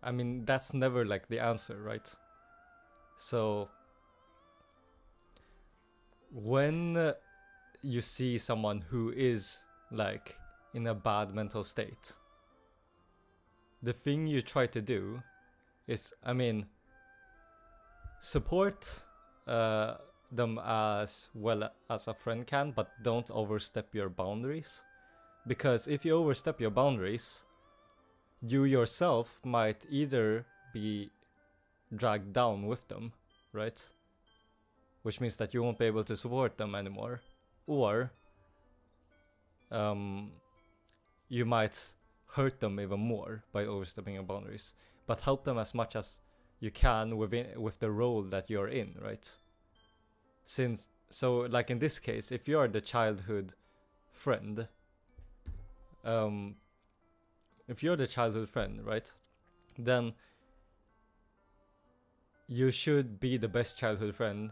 I mean, that's never like the answer, right? So when you see someone who is like in a bad mental state, the thing you try to do is, I mean, support them as well as a friend can, but don't overstep your boundaries. Because if you overstep your boundaries, you yourself might either be dragged down with them, right? Which means that you won't be able to support them anymore. Or you might hurt them even more by overstepping your boundaries. But help them as much as you can with the role that you're in, right? So like in this case, if you're the childhood friend, right, then you should be the best childhood friend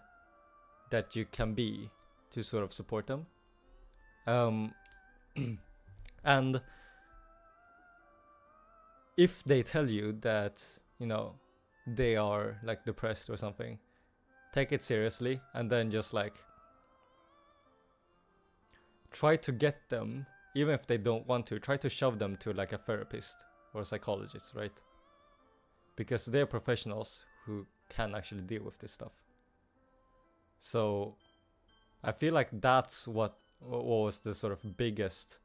that you can be to sort of support them. And if they tell you that, you know, they are like depressed or something, take it seriously and then just like try to get them, even if they don't want to, try to shove them to like a therapist or a psychologist, right? Because they're professionals who can actually deal with this stuff. So I feel like that's what was the sort of biggest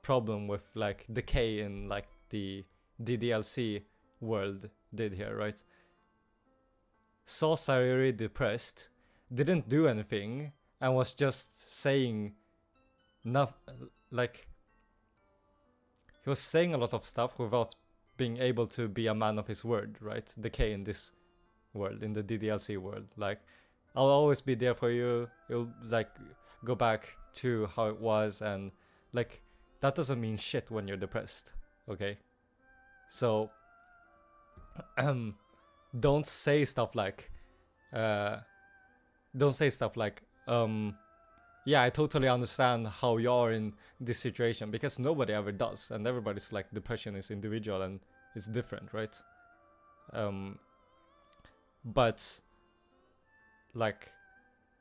problem with like decay in like the DDLC world did here, right? Saw Sayuri depressed, didn't do anything, and was just saying like he was saying a lot of stuff without being able to be a man of his word, right? Decay in this world, in the DDLC world, like, I'll always be there for you, you'll like go back to how it was, and like that doesn't mean shit when you're depressed, okay? So don't say stuff like yeah, I totally understand how you are in this situation, because nobody ever does, and everybody's like, depression is individual and it's different, right? But like,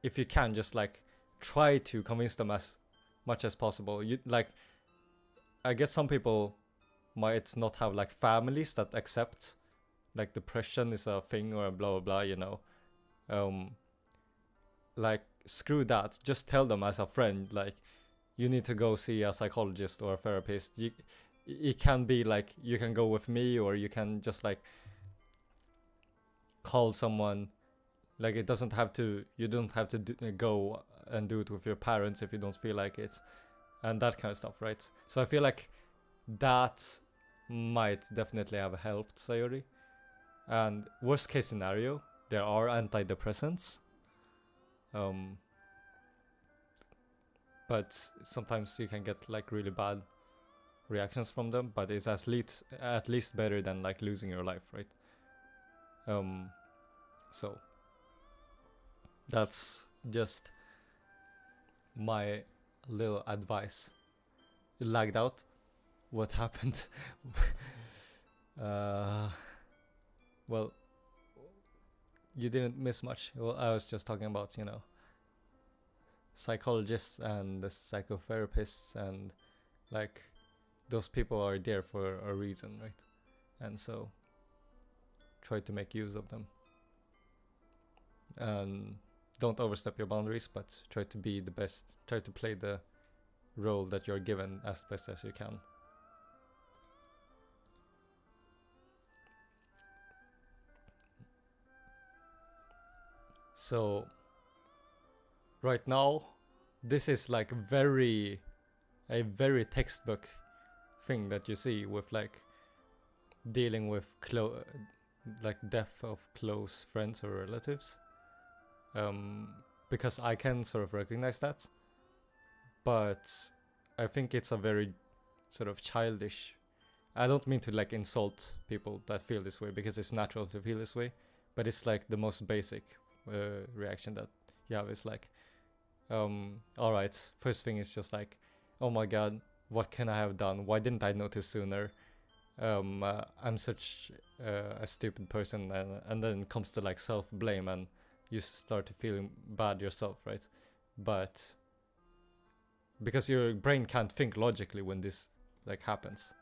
if you can, just like try to convince them as much as possible. You like, I guess some people might not have like families that accept like depression is a thing or blah blah blah, you know. Like, screw that, just tell them as a friend, like, you need to go see a psychologist or a therapist. It can be like, you can go with me, or you can just like call someone. Like, you don't have to go and do it with your parents if you don't feel like it, and that kind of stuff, right? So I feel like that might definitely have helped Sayuri. And worst case scenario, there are antidepressants, but sometimes you can get like really bad reactions from them, but it's at least better than like losing your life, right? So that's just my little advice. You lagged out? what happened. Well, you didn't miss much. Well, I was just talking about, you know, psychologists and the psychotherapists, and like those people are there for a reason, right? And so try to make use of them. And don't overstep your boundaries, but try to be the best. Try to play the role that you're given as best as you can. So right now, this is like a very textbook thing that you see with like dealing with like death of close friends or relatives. Because I can sort of recognize that, but I think it's a very sort of childish. I don't mean to like insult people that feel this way, because it's natural to feel this way, but it's like the most basic reaction that you have is like, all right, first thing is just like, oh my god, what can I have done? Why didn't I notice sooner? I'm such a stupid person, and then it comes to like self-blame, and you start to feel bad yourself, right? But because your brain can't think logically when this like happens,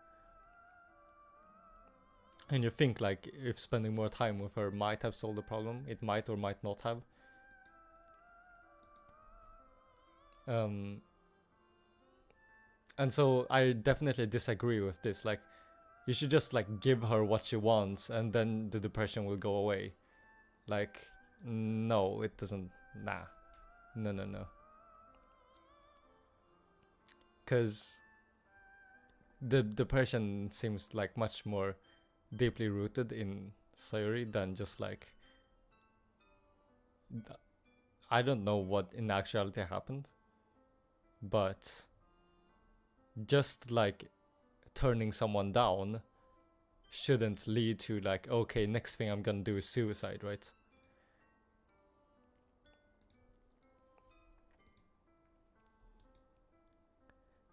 and you think like if spending more time with her might have solved the problem, it might or might not have. And so I definitely disagree with this. Like, you should just like give her what she wants, and then the depression will go away. Like, no, it doesn't. Nah, no. Because the depression seems like much more deeply rooted in Sayuri than just like, I don't know what in actuality happened, but just like turning someone down shouldn't lead to like, okay, next thing I'm gonna do is suicide, right?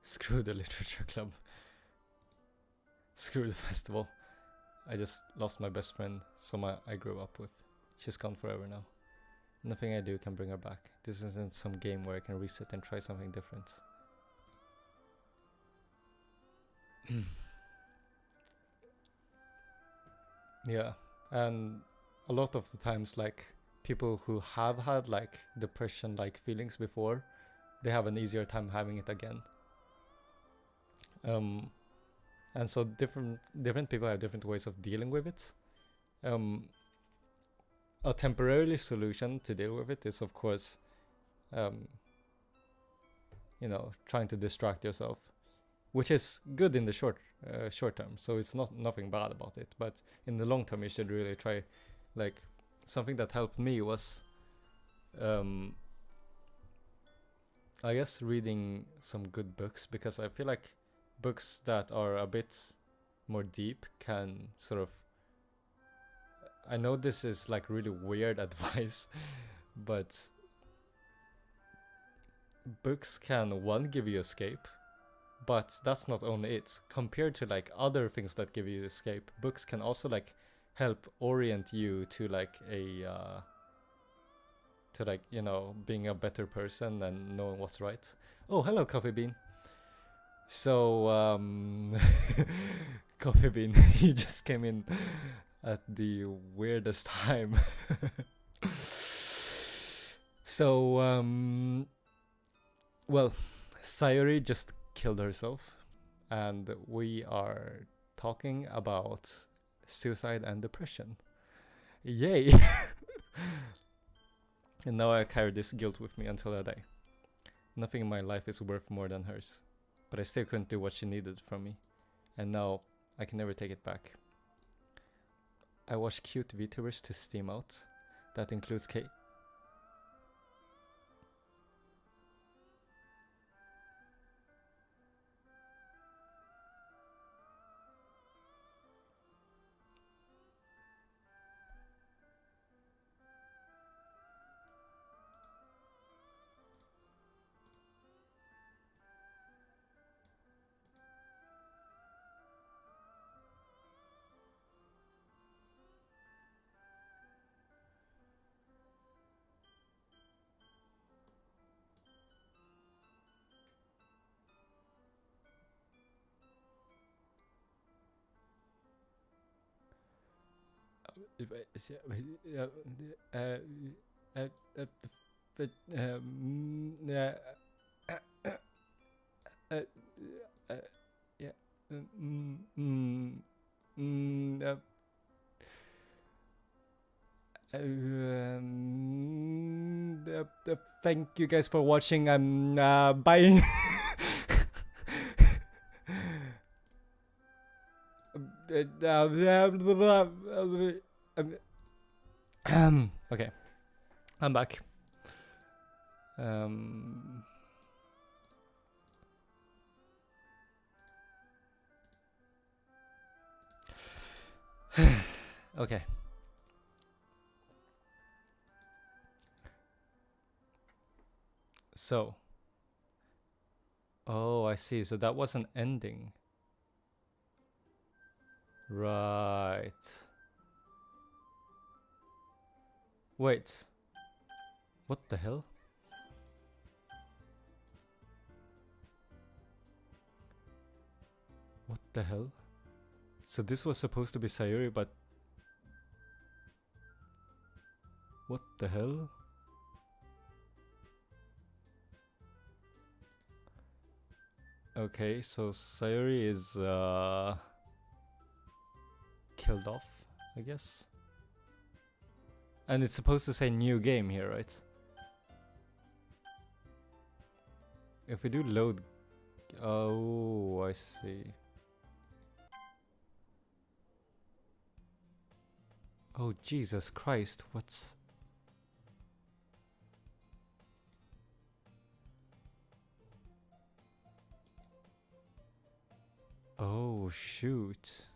Screw the literature club. Screw the festival. I just lost my best friend, someone I grew up with. She's gone forever now. Nothing I do can bring her back. This isn't some game where I can reset and try something different. Yeah, and a lot of the times, like, people who have had like depression like feelings before, they have an easier time having it again. And so different people have different ways of dealing with it. A temporary solution to deal with it is, of course, you know, trying to distract yourself, which is good in the short term. So it's nothing bad about it, but in the long term, you should really try. Like, something that helped me was, I guess, reading some good books, because I feel like books that are a bit more deep can sort of, I know this is like really weird advice, but books can, one, give you escape, but that's not only it. Compared to like other things that give you escape, books can also like help orient you to like to like, you know, being a better person and knowing what's right. Oh, hello, Coffee Bean. So, Coffee Bean, you just came in at the weirdest time. So, well, Sayuri just killed herself, and we are talking about suicide and depression. Yay! And now I carry this guilt with me until I die. Nothing in my life is worth more than hers, but I still couldn't do what she needed from me, and now I can never take it back. I watch cute Vtubers to steam out. That includes K. Thank you guys for watching. I'm buying. Okay, I'm back. Okay. So. Oh, I see. So that was an ending. Right. Wait. What the hell? What the hell? So this was supposed to be Sayuri, but... What the hell? Okay, so Sayuri is killed off, I guess. And it's supposed to say new game here, right? If we do load... Oh, I see. Oh, Jesus Christ, what's... Oh, shoot.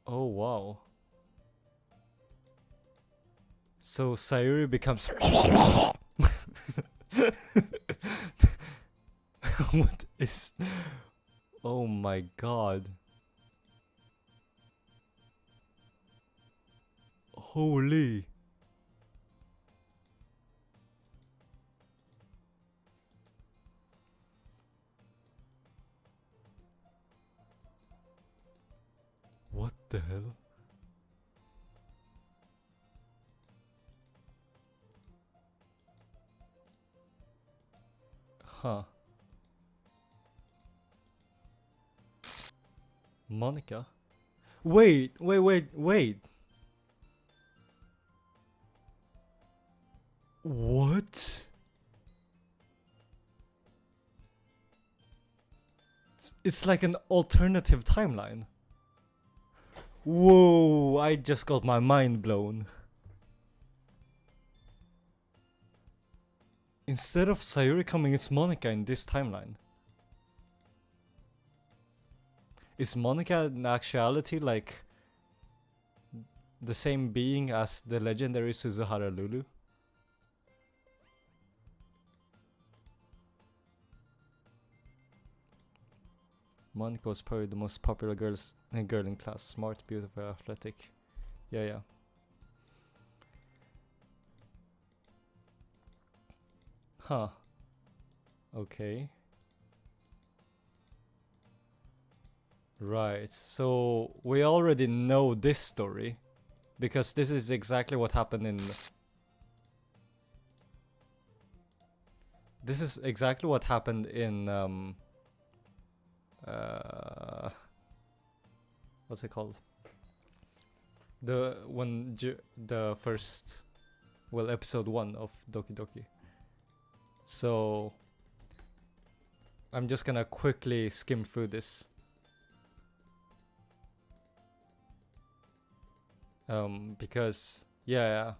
Oh, wow. So Sayuri becomes... What is... Oh my god. Holy. What the hell? Huh. Monika? Wait. What? It's like an alternative timeline. Whoa, I just got my mind blown. Instead of Sayuri coming, it's Monika in this timeline. Is Monika in actuality like the same being as the legendary Suzuhara Lulu? Monika was probably the most popular girl in class. Smart, beautiful, athletic. Yeah. Huh. Okay. Right. So we already know this story because this is exactly what happened in... This is exactly what happened in what's it called? The first, well, episode 1 of Doki Doki. So I'm just gonna quickly skim through this. Because yeah.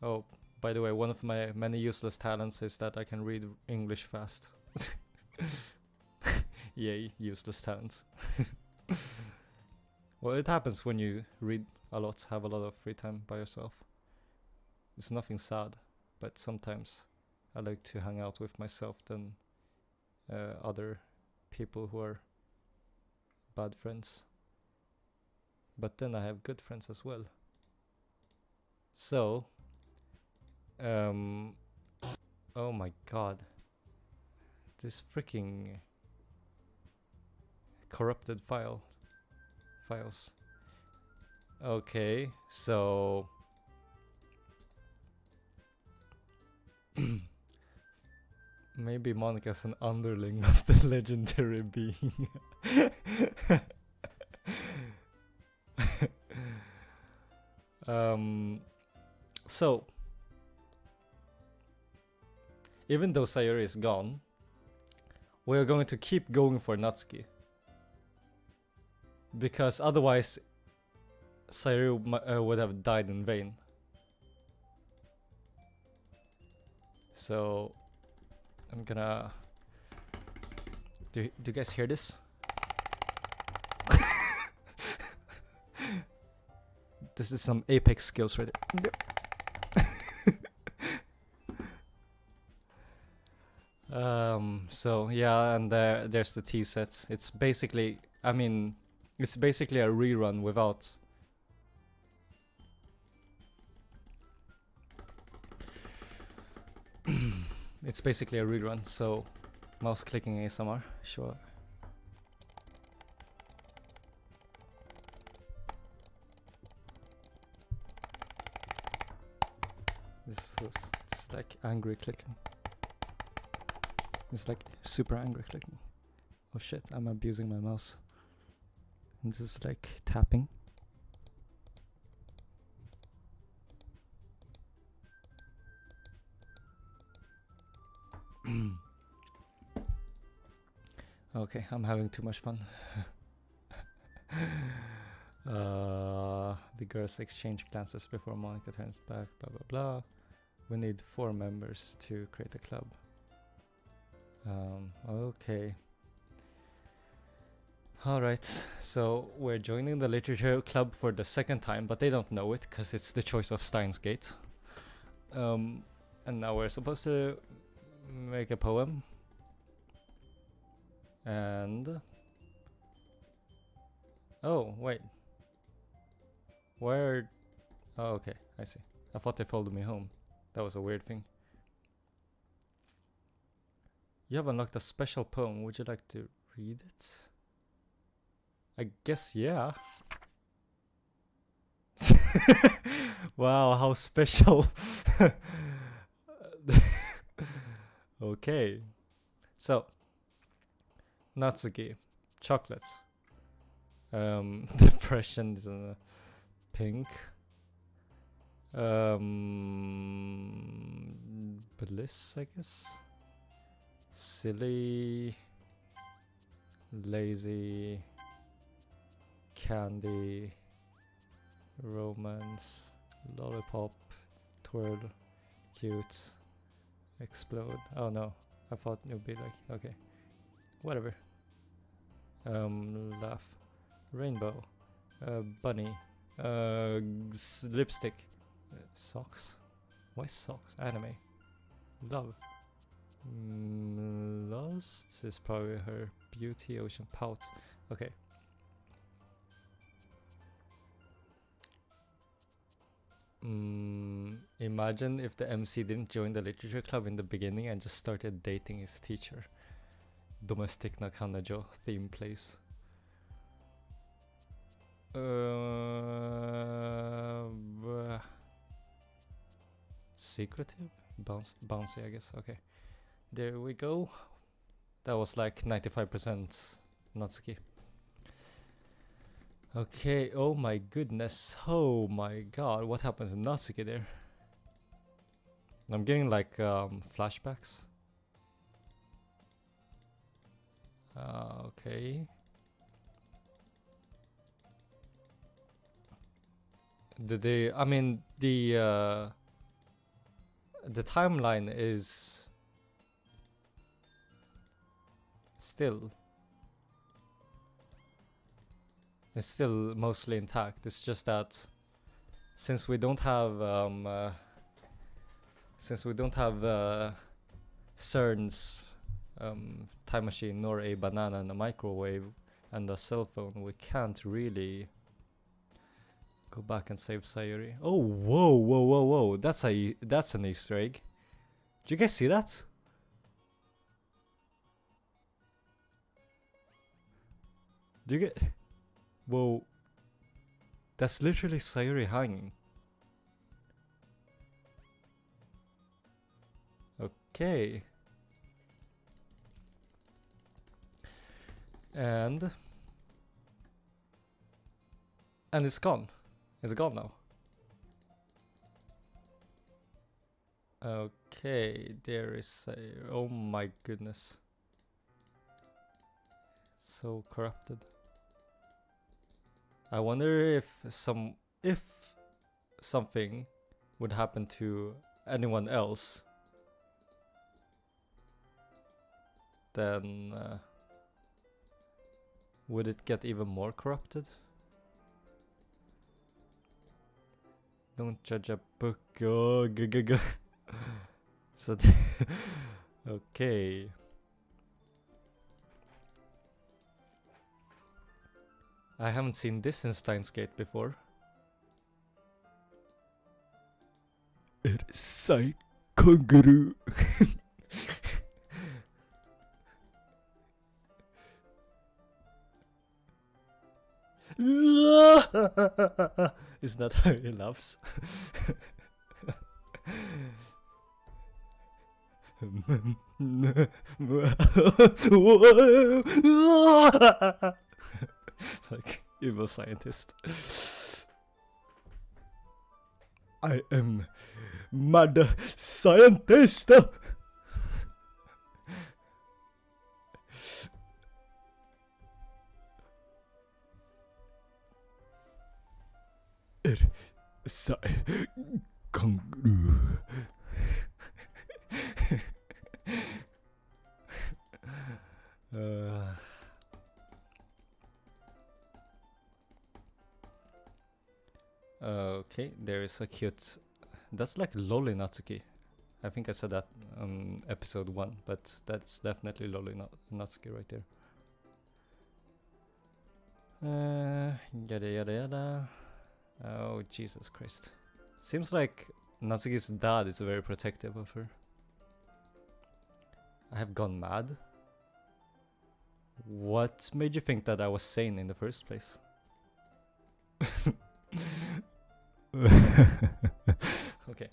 Oh, by the way, one of my many useless talents is that I can read English fast. Yay, useless talents. Well, it happens when you read a lot, have a lot of free time by yourself. It's nothing sad, but sometimes I like to hang out with myself than other people who are bad friends. But then I have good friends as well. So, oh my god. This freaking corrupted files. Okay, so maybe Monika's an underling of the legendary being. So even though Sayuri is gone, we're going to keep going for Natsuki, because otherwise Sayuri would have died in vain. So I'm gonna... Do you guys hear this? This is some Apex skills right there. So yeah, and there's the T sets. It's basically, I mean, it's basically a rerun without... It's basically a rerun, so mouse clicking ASMR, sure. This is like angry clicking. It's like super angry clicking. Oh shit, I'm abusing my mouse. And this is like tapping. Okay, I'm having too much fun. The girls exchange glances before Monika turns back, blah blah blah. We need 4 members to create a club. Okay. Alright, so we're joining the literature club for the 2nd time, but they don't know it because it's the choice of Steins Gate. And now we're supposed to make a poem. And... oh, wait. Where... oh, okay, I see. I thought they followed me home. That was a weird thing. You have unlocked a special poem. Would you like to read it? I guess, yeah. Wow, how special. Okay. So, Natsuki, chocolate. Depression is in pink. Bliss, I guess. Silly, lazy, candy, romance, lollipop, twirl, cute, explode. Oh no, I thought it would be like, okay, whatever. Laugh, rainbow, bunny, lipstick, socks. Why socks? Anime, love. Lust is probably her beauty, ocean, pout. Okay. Imagine if the MC didn't join the literature club in the beginning and just started dating his teacher. Domestic Nakanajo theme plays. Secretive? Bouncy, I guess. Okay. There we go. That was like 95% Natsuki. Okay, oh my goodness. Oh my god, what happened to Natsuki there? I'm getting like flashbacks. Okay. I mean the timeline is still mostly intact. It's just that since we don't have CERN's time machine, nor a banana and a microwave and a cell phone, we can't really go back and save Sayuri. Oh, whoa! That's an Easter egg. Did you guys see that? Do you get? Whoa. That's literally Sayuri hanging. Okay. And it's gone. It's gone now. Okay, there is a... Oh my goodness. So corrupted. I wonder if something would happen to anyone else, then would it get even more corrupted? Don't judge a book. Oh, so okay. I haven't seen this in Steins Gate before. Ersai kangaroo. Is that how he laughs? Like evil scientist. I am mad scientist. Kangaroo. Okay, there is a cute... That's like Lolly Natsuki. I think I said that on episode 1, but that's definitely Lolly Natsuki right there. Yada yada yada. Oh, Jesus Christ. Seems like Natsuki's dad is very protective of her. I have gone mad? What made you think that I was sane in the first place? Okay.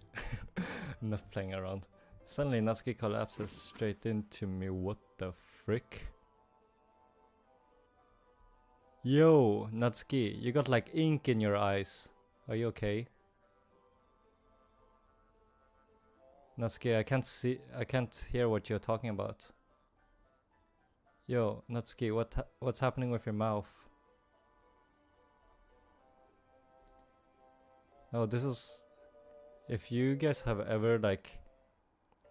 Enough playing around. Suddenly Natsuki collapses straight into me. What the frick? Yo, Natsuki, you got like ink in your eyes. Are you okay? Natsuki, I can't hear what you're talking about. Yo, Natsuki, what's happening with your mouth? Oh, this is... If you guys have ever like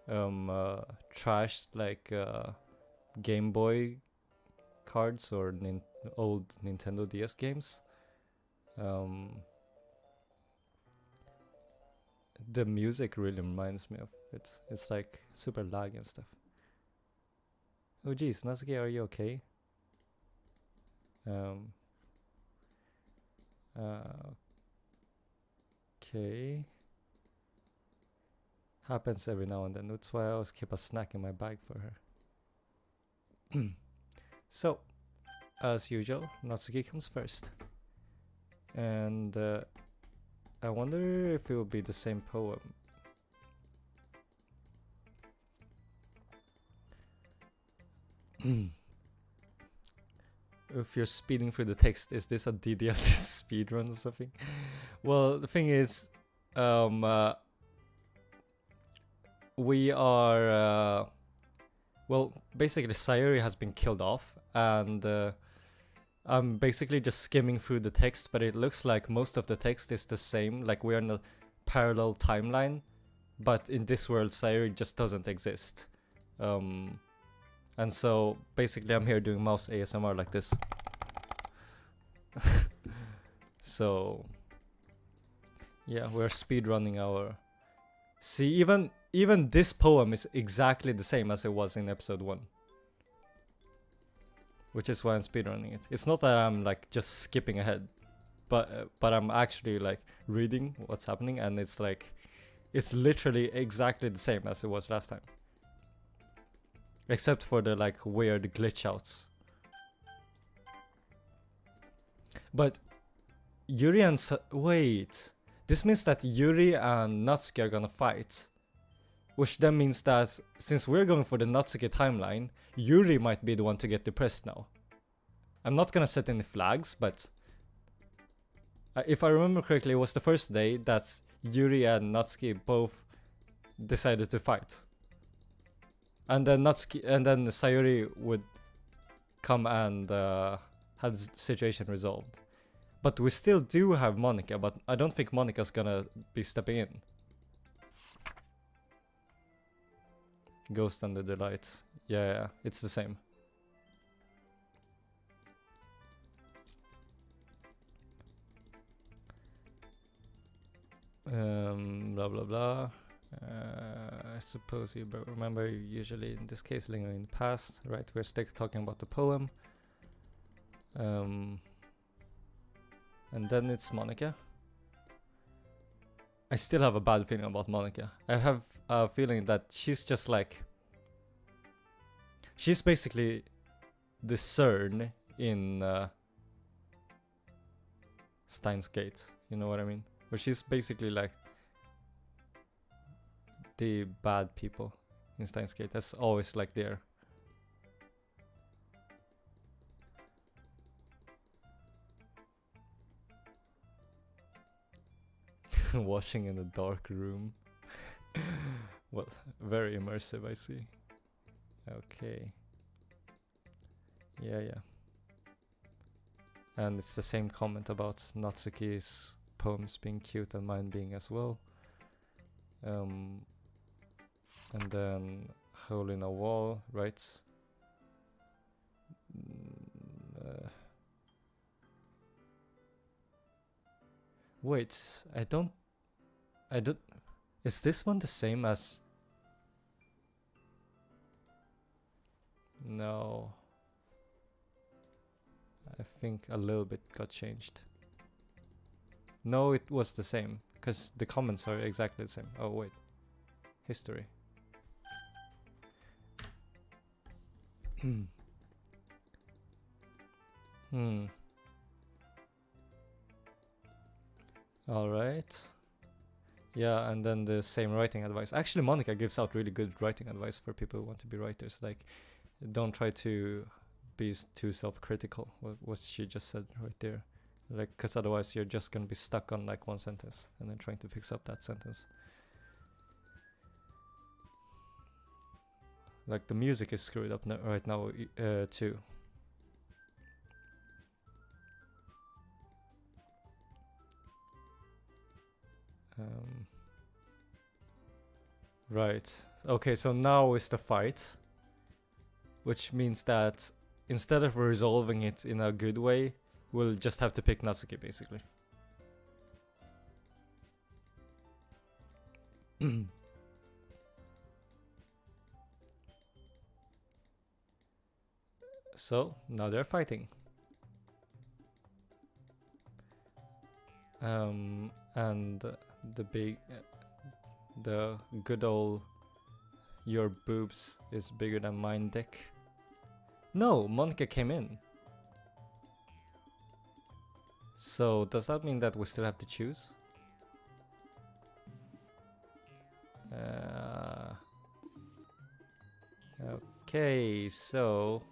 trashed like Game Boy cards or old Nintendo DS games, the music really reminds me of it. It's like super lag and stuff. Oh geez, Natsuki, are you okay? Okay. Happens every now and then. That's why I always keep a snack in my bag for her. So, as usual, Natsuki comes first. And I wonder if it will be the same poem. If you're speeding through the text, is this a DDLC speedrun or something? Well, the thing is, we are, well, basically Sayuri has been killed off, and I'm basically just skimming through the text, but it looks like most of the text is the same, like we're in a parallel timeline, but in this world Sayuri just doesn't exist. And so basically I'm here doing mouse ASMR like this. So yeah, we're speedrunning our... See, even this poem is exactly the same as it was in episode 1. Which is why I'm speedrunning it. It's not that I'm like just skipping ahead, but I'm actually like reading what's happening, and it's like it's literally exactly the same as it was last time. Except for the like weird glitch outs. But Yuri and wait, this means that Yuri and Natsuki are gonna fight, which then means that since we're going for the Natsuki timeline, Yuri might be the one to get depressed now. I'm not gonna set any flags, but if I remember correctly, it was the first day that Yuri and Natsuki both decided to fight, and then Sayuri would come and have the situation resolved. But we still do have Monika, but I don't think Monika's gonna be stepping in. Ghost under the lights. Yeah, it's the same. Blah blah blah. I suppose you remember, usually in this case lingering in the past, right? We're still talking about the poem. And then it's Monika. I still have a bad feeling about Monika. I have a feeling that she's just like... she's basically the CERN in Steins Gate. You know what I mean? Where she's basically like the bad people in Steins Gate. That's always like there. Washing in a dark room. Well, very immersive, I see. Okay. Yeah. And it's the same comment about Natsuki's poems being cute and mine being as well. And then hole in a wall, right? Wait, I don't... Is this one the same as... No. I think a little bit got changed. No, it was the same, because the comments are exactly the same. Oh wait. History. Alright. Yeah, and then the same writing advice. Actually, Monika gives out really good writing advice for people who want to be writers. Like, don't try to be too self-critical. What she just said right there. Like, because otherwise you're just gonna be stuck on like one sentence and then trying to fix up that sentence. Like, the music is screwed up right now too. Right. Okay, so now is the fight. Which means that instead of resolving it in a good way, we'll just have to pick Natsuki, basically. So, now they're fighting. And the good old your boobs is bigger than mine dick. No, Monika came in. So does that mean that we still have to choose? Okay, so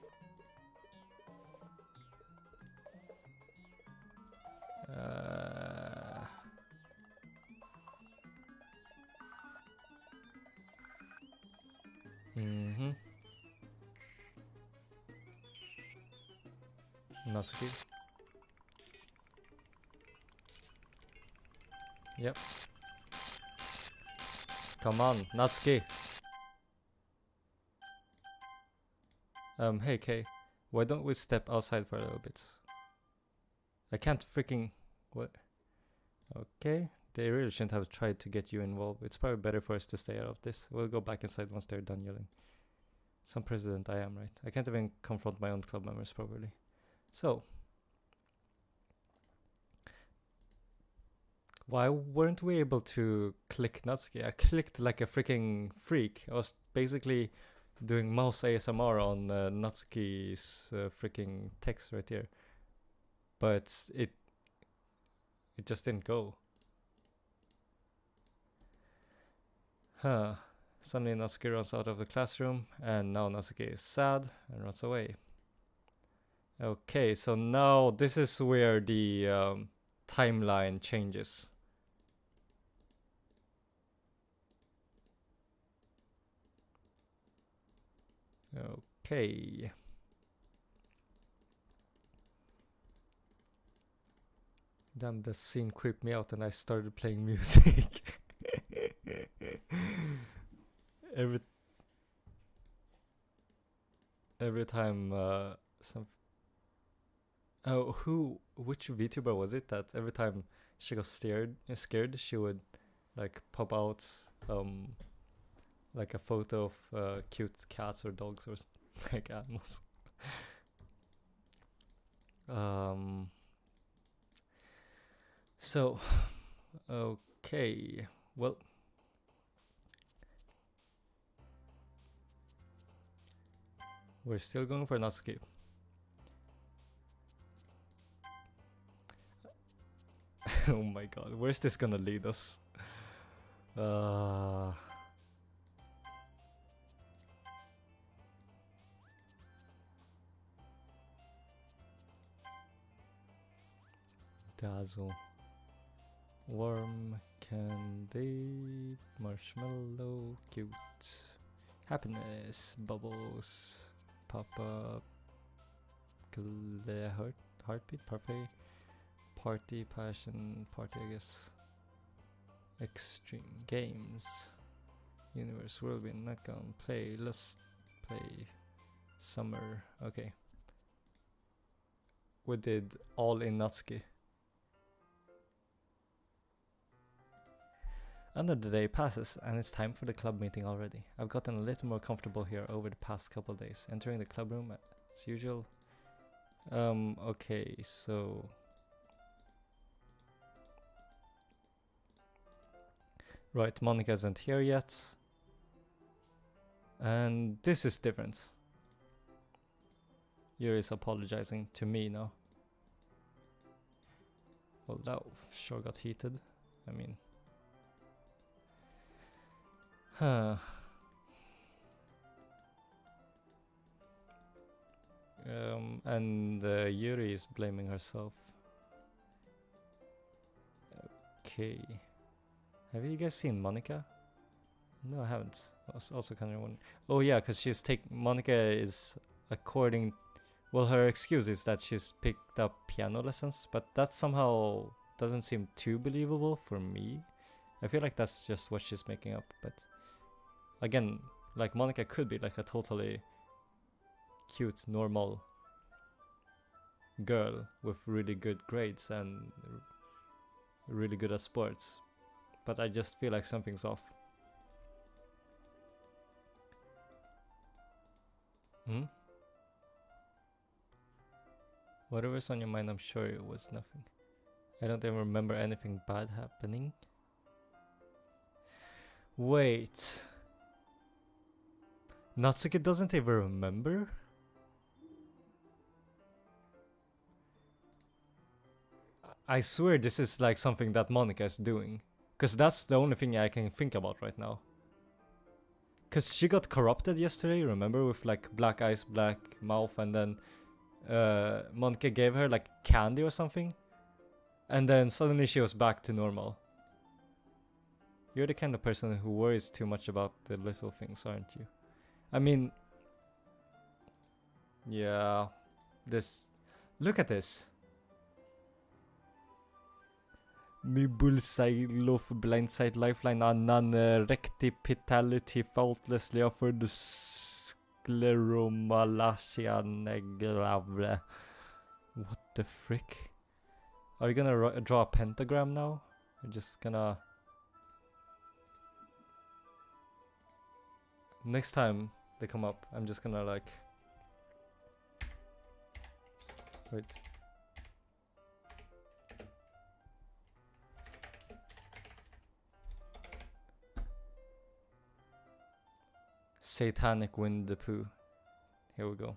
Natsuki. Yep. Come on, Natsuki. Hey Kay, why don't we step outside for a little bit? I can't freaking... What? Okay, they really shouldn't have tried to get you involved. It's probably better for us to stay out of this. We'll go back inside once they're done yelling. Some president I am, right? I can't even confront my own club members properly. So, why weren't we able to click Natsuki? I clicked like a freaking freak. I was basically doing mouse ASMR on Natsuki's freaking text right here. but it just didn't go. Huh. Suddenly Natsuki runs out of the classroom, and now Natsuki is sad and runs away. Okay, so now this is where the timeline changes. Okay. Damn, the scene creeped me out and I started playing music. Every time which VTuber was it that every time she got scared, she would like pop out like a photo of cute cats or dogs or like animals. So okay, well, we're still going for Natsuki. Oh my god, where's this gonna lead us? Dazzle. Warm candy, marshmallow, cute. Happiness, bubbles, pop up, heartbeat, parfait, party, passion, party, I guess. Extreme games, universe, whirlwind, not gonna play, let's play, summer, okay. We did all in Natsuki. Another day passes and it's time for the club meeting already. I've gotten a little more comfortable here over the past couple days. Entering the club room as usual. Okay, so... Right, Monika isn't here yet. And this is different. Yuri's apologizing to me now. Well, that sure got heated. I mean... Huh. And Yuri is blaming herself. Okay. Have you guys seen Monika? No, I haven't. I was also kind of wondering. Oh yeah, because Monika is according... Well, her excuse is that she's picked up piano lessons, but that somehow doesn't seem too believable for me. I feel like that's just what she's making up, but... Again, like Monika could be like a totally cute, normal girl with really good grades and really good at sports. But I just feel like something's off. Whatever's on your mind, I'm sure it was nothing. I don't even remember anything bad happening. Wait. Natsuki doesn't even remember? I swear this is like something that Monika is doing. Cause that's the only thing I can think about right now. Cause she got corrupted yesterday, remember? With like black eyes, black mouth, and then Monika gave her like candy or something. And then suddenly she was back to normal. You're the kind of person who worries too much about the little things, aren't you? I mean, yeah, this, look at this. Me bullseye, loaf, blindside, lifeline, non-rectipitality, faultlessly offered scleromalacia negrave. What the frick? Are you gonna draw a pentagram now? You're just gonna... Next time they come up, I'm just gonna like... Wait. Satanic Winnie the Pooh. Here we go.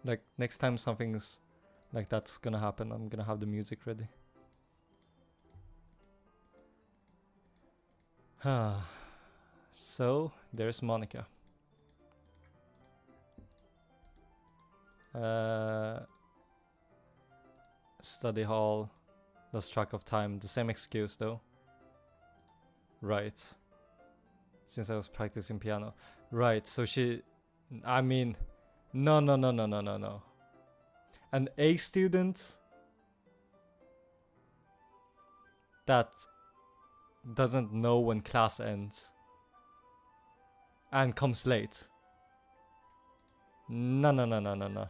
Like next time something's like that's gonna happen, I'm gonna have the music ready. So there's Monika. Study hall, lost track of time. The same excuse though. Right. Since I was practicing piano. Right, so she... I mean... No. An A student that doesn't know when class ends and comes late. No. No. No.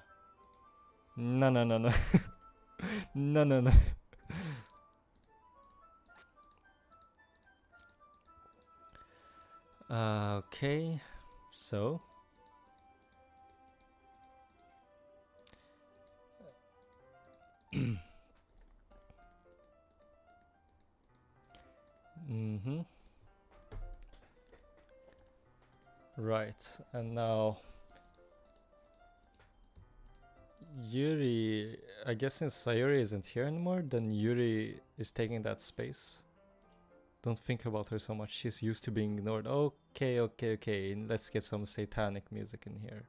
Okay, so right, and now Yuri, I guess since Sayuri isn't here anymore, then Yuri is taking that space. Don't think about her so much, she's used to being ignored. Okay, let's get some satanic music in here.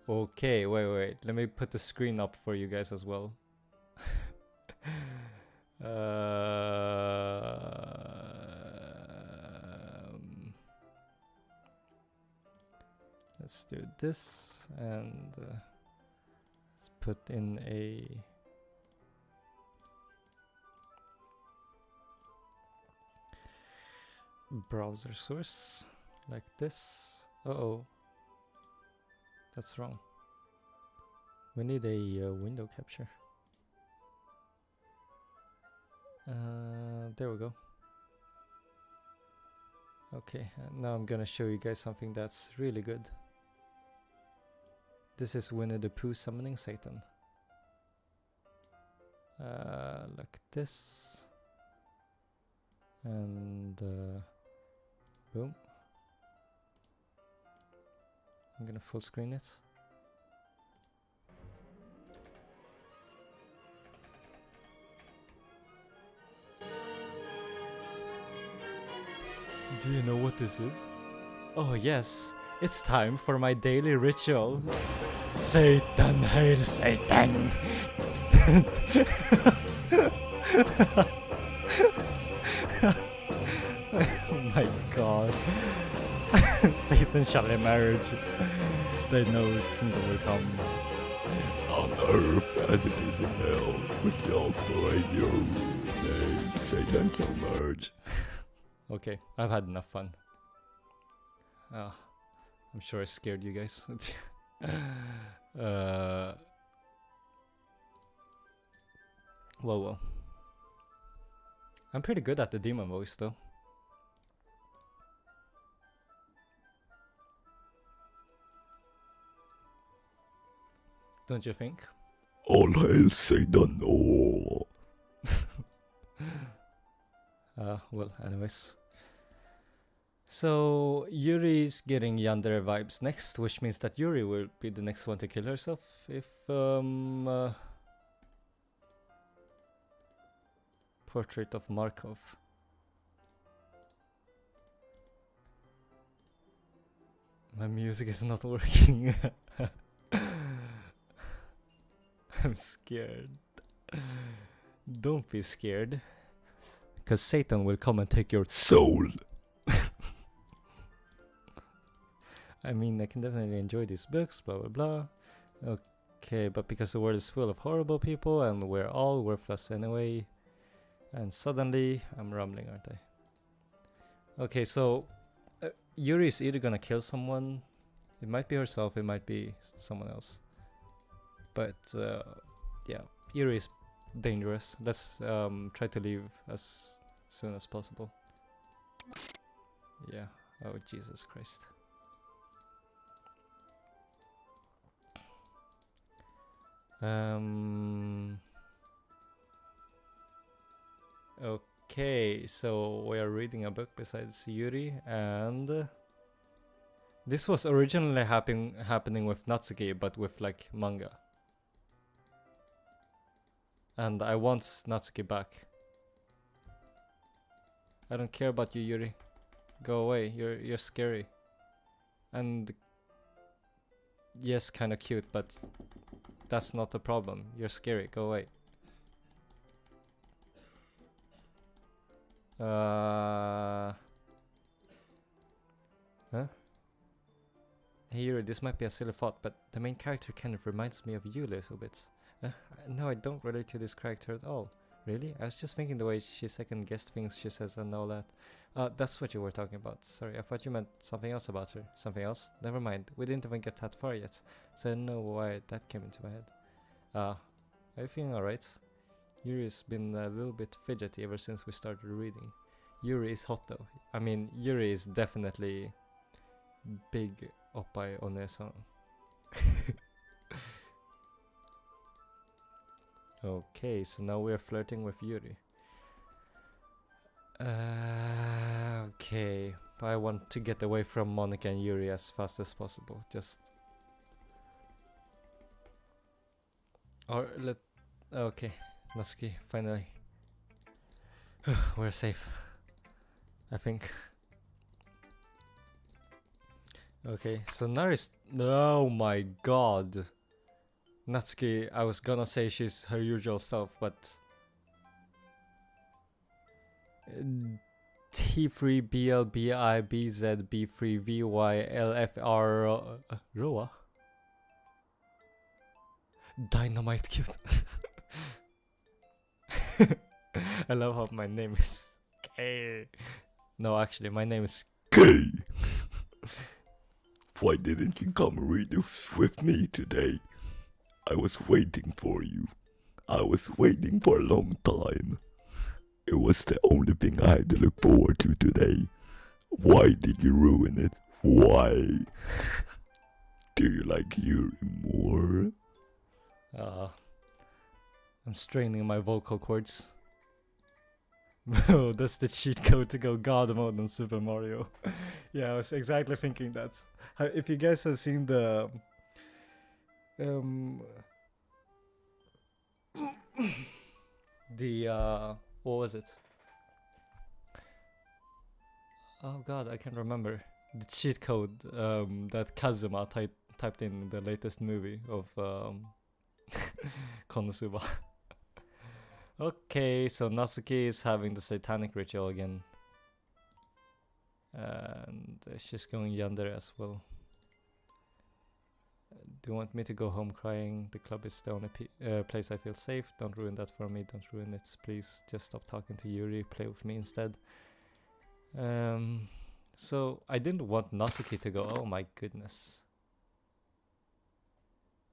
Okay, wait, let me put the screen up for you guys as well. Let's do this, and let's put in a browser source like this. Uh-oh, that's wrong. We need a window capture. There we go. Okay, now I'm gonna show you guys something that's really good. This is Winnie the Pooh summoning Satan. Like this. And boom. I'm gonna full screen it. Do you know what this is? Oh yes, it's time for my daily ritual. Satan, hail Satan! Oh my god. Satan shall emerge. They know kingdom will come. On earth as it is in hell, with the altar in your name, Satan shall emerge. Okay, I've had enough fun. I'm sure I scared you guys. Well. I'm pretty good at the demon voice though. Don't you think? All hail Satan! Oh. Well, anyways. So, Yuri's getting yandere vibes next, which means that Yuri will be the next one to kill herself if, Portrait of Markov. My music is not working. I'm scared. Don't be scared. Because Satan will come and take your soul. I mean, I can definitely enjoy these books, blah blah blah. Okay, but because the world is full of horrible people and we're all worthless anyway. And suddenly, I'm rumbling, aren't I? Okay, so Yuri is either gonna kill someone. It might be herself, it might be someone else. But yeah, Yuri is dangerous. Let's try to leave as soon as possible. Yeah. Oh, Jesus Christ. Okay, so we are reading a book besides Yuri, and this was originally happening with Natsuki, but with like manga. And I want Natsuki back. I don't care about you, Yuri. Go away. You're scary. And yes, kind of cute, but that's not the problem. You're scary. Go away. Huh? Hey Yuri, this might be a silly thought, but the main character kind of reminds me of you a little bit. No, I don't relate to this character at all. Really? I was just thinking the way she second-guessed things she says and all that. That's what you were talking about. Sorry, I thought you meant something else about her. Something else? Never mind. We didn't even get that far yet, so I don't know why that came into my head. Are you feeling alright? Yuri's been a little bit fidgety ever since we started reading. Yuri is hot though. I mean, Yuri is definitely big oppai onesan. Okay, so now we're flirting with Yuri. Okay, I want to get away from Monika and Yuri as fast as possible. Just... Okay, Natsuki, finally. We're safe. I think. Okay, so Nari's... Oh my god! Natsuki, I was gonna say she's her usual self, but... T3BLBIBZB3VYLFR... Roa? Dynamite cute. I love how my name is K. No, actually, my name is K. Why didn't you come read with me today? I was waiting for you. I was waiting for a long time. It was the only thing I had to look forward to today. Why did you ruin it? Why? Do you like Yuri more? I'm straining my vocal cords. Oh, that's the cheat code to go God mode on Super Mario. Yeah, I was exactly thinking that. If you guys have seen the... what was it? Oh god, I can't remember. The cheat code that Kazuma typed in the latest movie of Konosuba. Okay, so Natsuki is having the satanic ritual again. And she's going yonder as well. Do you want me to go home crying? The club is the only place I feel safe. Don't ruin that for me. Don't ruin it. Please just stop talking to Yuri. Play with me instead. So I didn't want Natsuki to go. Oh my goodness.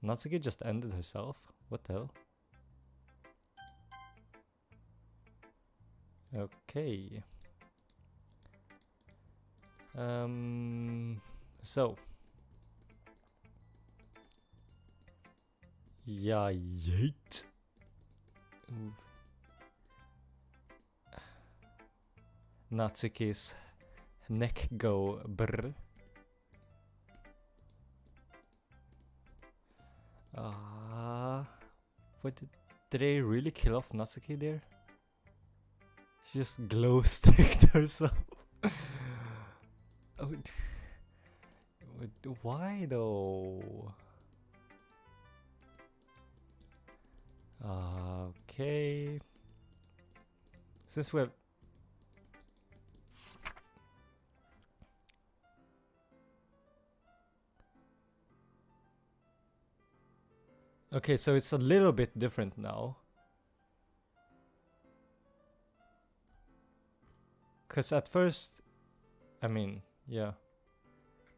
Natsuki just ended herself? What the hell? Okay. So. Yeah, yeet. Ooh. Natsuki's neck go brr. What did they really kill off Natsuki there? She just glow sticked herself. Oh, why though? Okay. Since we have... Okay, so it's a little bit different now. Because at first, I mean, yeah.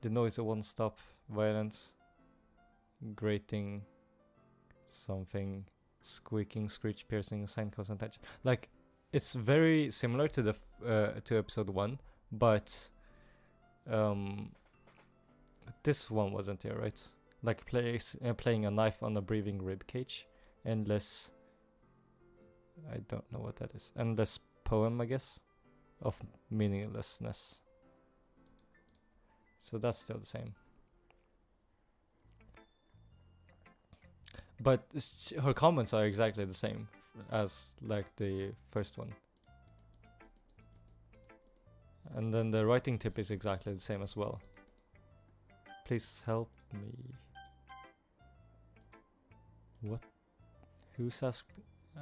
The noise won't stop. Violence. Grating. Something. Squeaking, screech, piercing, sign, cause, and touch. Like, it's very similar to the to episode 1, but this one wasn't there, right? Like playing a knife on a breathing rib cage, endless. I don't know what that is. Endless poem, I guess, of meaninglessness. So that's still the same. But her comments are exactly the same as like the first one. And then the writing tip is exactly the same as well. Please help me. What? Who's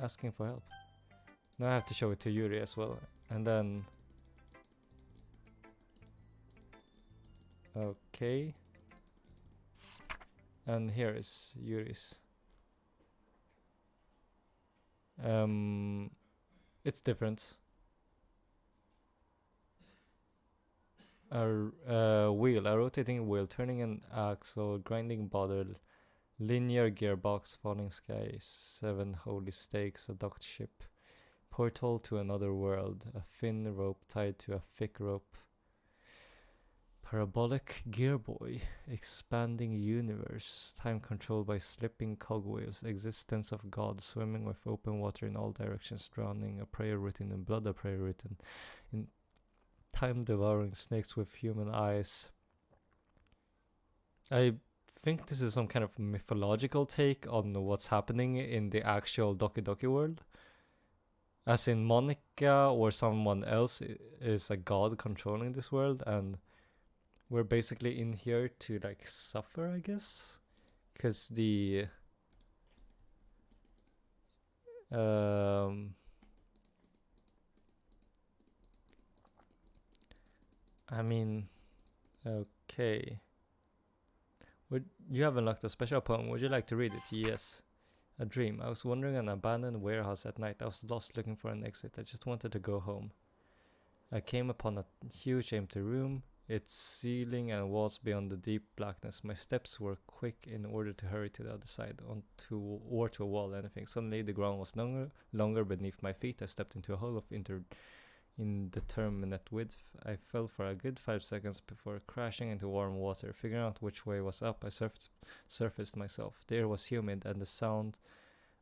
asking for help? Now I have to show it to Yuri as well. And then... Okay. And here is Yuri's. It's different. A wheel, a rotating wheel, turning an axle, grinding bottle, linear gearbox, falling sky, 7 holy stakes, a docked ship, portal to another world, a thin rope tied to a thick rope, parabolic gearboy, expanding universe, time controlled by slipping cogwheels, existence of God, swimming with open water in all directions, drowning, a prayer written in blood, a prayer written in time, devouring snakes with human eyes. I think this is some kind of mythological take on what's happening in the actual Doki Doki world. As in Monika or someone else is a god controlling this world, and we're basically in here to like suffer, I guess, because the I mean, okay. You have unlocked a special poem. Would you like to read it? Yes. A dream. I was wandering an abandoned warehouse at night. I was lost looking for an exit. I just wanted to go home. I came upon a huge empty room, its ceiling and walls beyond the deep blackness. My steps were quick in order to hurry to the other side, to a wall, anything. Suddenly the ground was longer beneath my feet. I stepped into a hole of indeterminate width. I fell for a good 5 seconds before crashing into warm water. Figuring out which way was up, I surfaced myself. The air was humid and the sound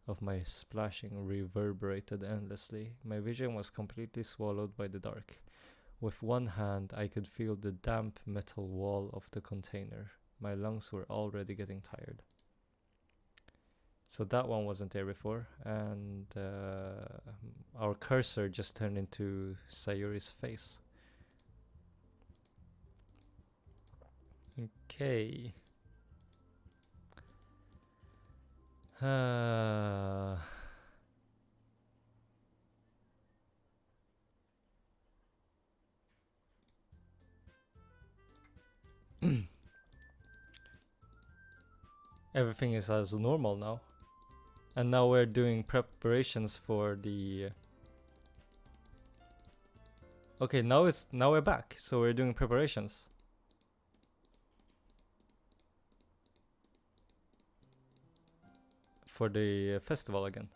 of my splashing reverberated endlessly. My vision was completely swallowed by the dark. With one hand, I could feel the damp metal wall of the container. My lungs were already getting tired. So that one wasn't there before, and our cursor just turned into Sayuri's face. Okay. Everything is as normal now. And now we're doing preparations for the... Okay, now we're back, so we're doing preparations. For the festival again.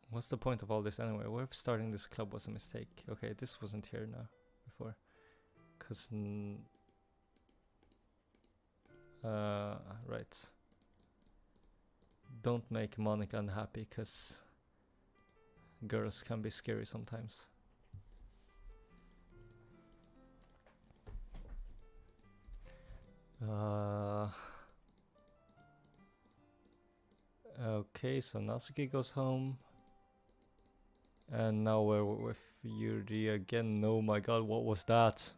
What's the point of all this anyway? What if starting this club was a mistake? Okay, this wasn't here now before. Cause right. Don't make Monika unhappy, cause girls can be scary sometimes. Okay, so Natsuki goes home. And now we're with Yuri again. Oh my god, what was that?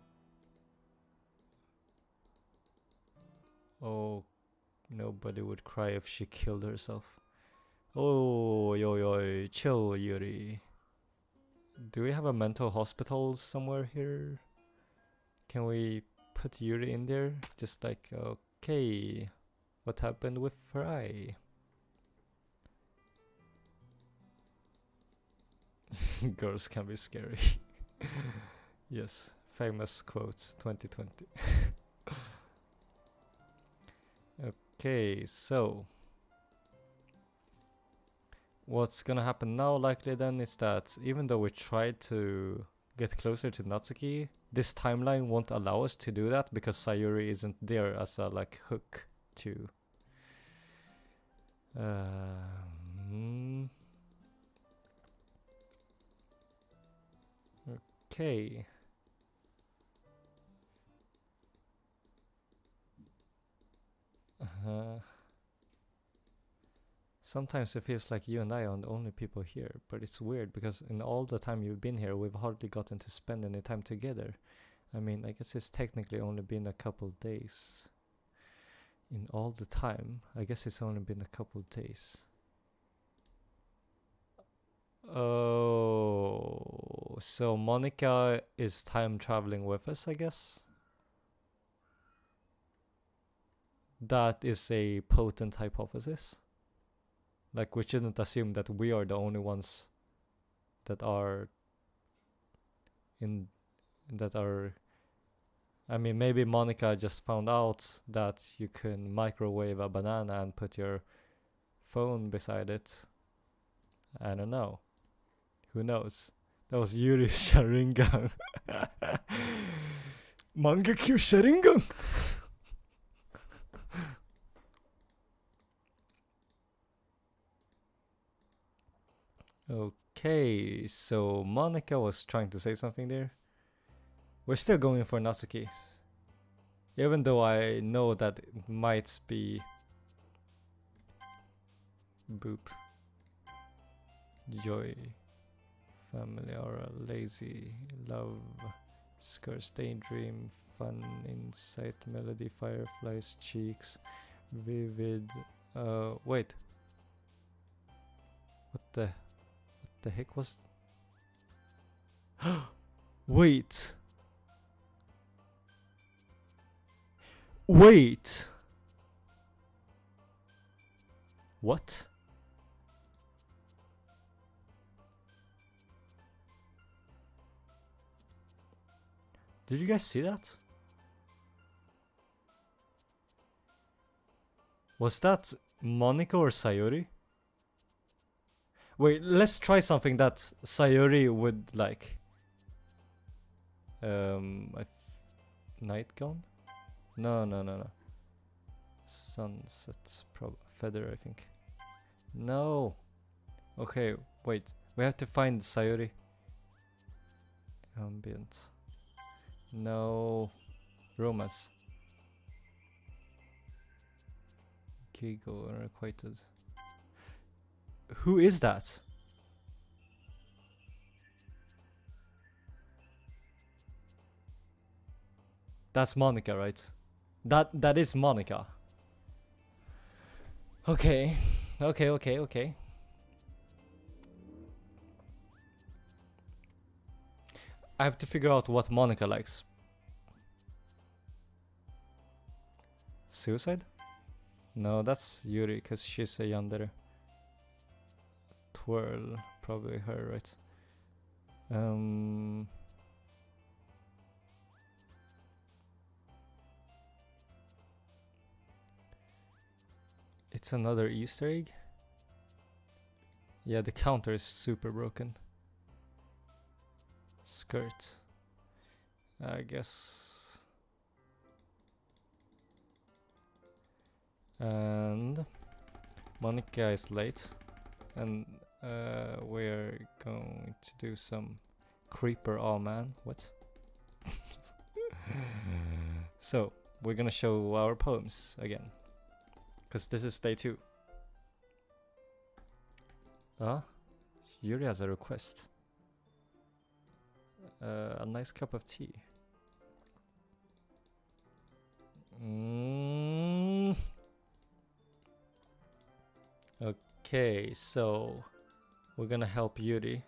Oh, nobody would cry if she killed herself. Oh, yo, chill, Yuri. Do we have a mental hospital somewhere here? Can we put Yuri in there? Just like, okay, what happened with her eye? Girls can be scary. Yes, famous quotes 2020. Okay, so what's gonna happen now likely then is that even though we tried to get closer to Natsuki, this timeline won't allow us to do that because Sayuri isn't there as a like hook to. Okay. Sometimes it feels like you and I are the only people here, but it's weird because in all the time you've been here, we've hardly gotten to spend any time together. I mean, I guess it's technically only been a couple days. In all the time, I guess it's only been a couple days. Oh, so Monika is time traveling with us, I guess? That is a potent hypothesis. Like, we shouldn't assume that we are the only ones that are I mean, maybe Monika just found out that you can microwave a banana and put your phone beside it. I don't know. Who knows? That was Yuri's Sharingan. Mangekyo Sharingan! Okay, so Monika was trying to say something there. We're still going for Natsuki. Even though I know that it might be... Boop. Joy. Family aura. Lazy. Love. Skirts daydream. Fun. Insight. Melody. Fireflies. Cheeks. Vivid. Wait. What the heck was... Wait. Wait. What? Did you guys see that? Was that Monika or Sayuri? Wait, let's try something that Sayuri would like. Night gown? No. Sunset, feather, I think. No. Okay, wait. We have to find Sayuri. Ambient. No. Romance. Giggle, unrequited. Who is that? That's Monika, right? That is Monika. Okay. I have to figure out what Monika likes. Suicide? No, that's Yuri, because she's a yandere. Twirl, probably her, right? It's another Easter egg? Yeah, the counter is super broken. Skirt. I guess. And Monika is late. And we're going to do some creeper. Oh man, what? So, we're gonna show our poems again. Because this is day 2. Yuri has a request. A nice cup of tea. Okay, so we're gonna help Yuri.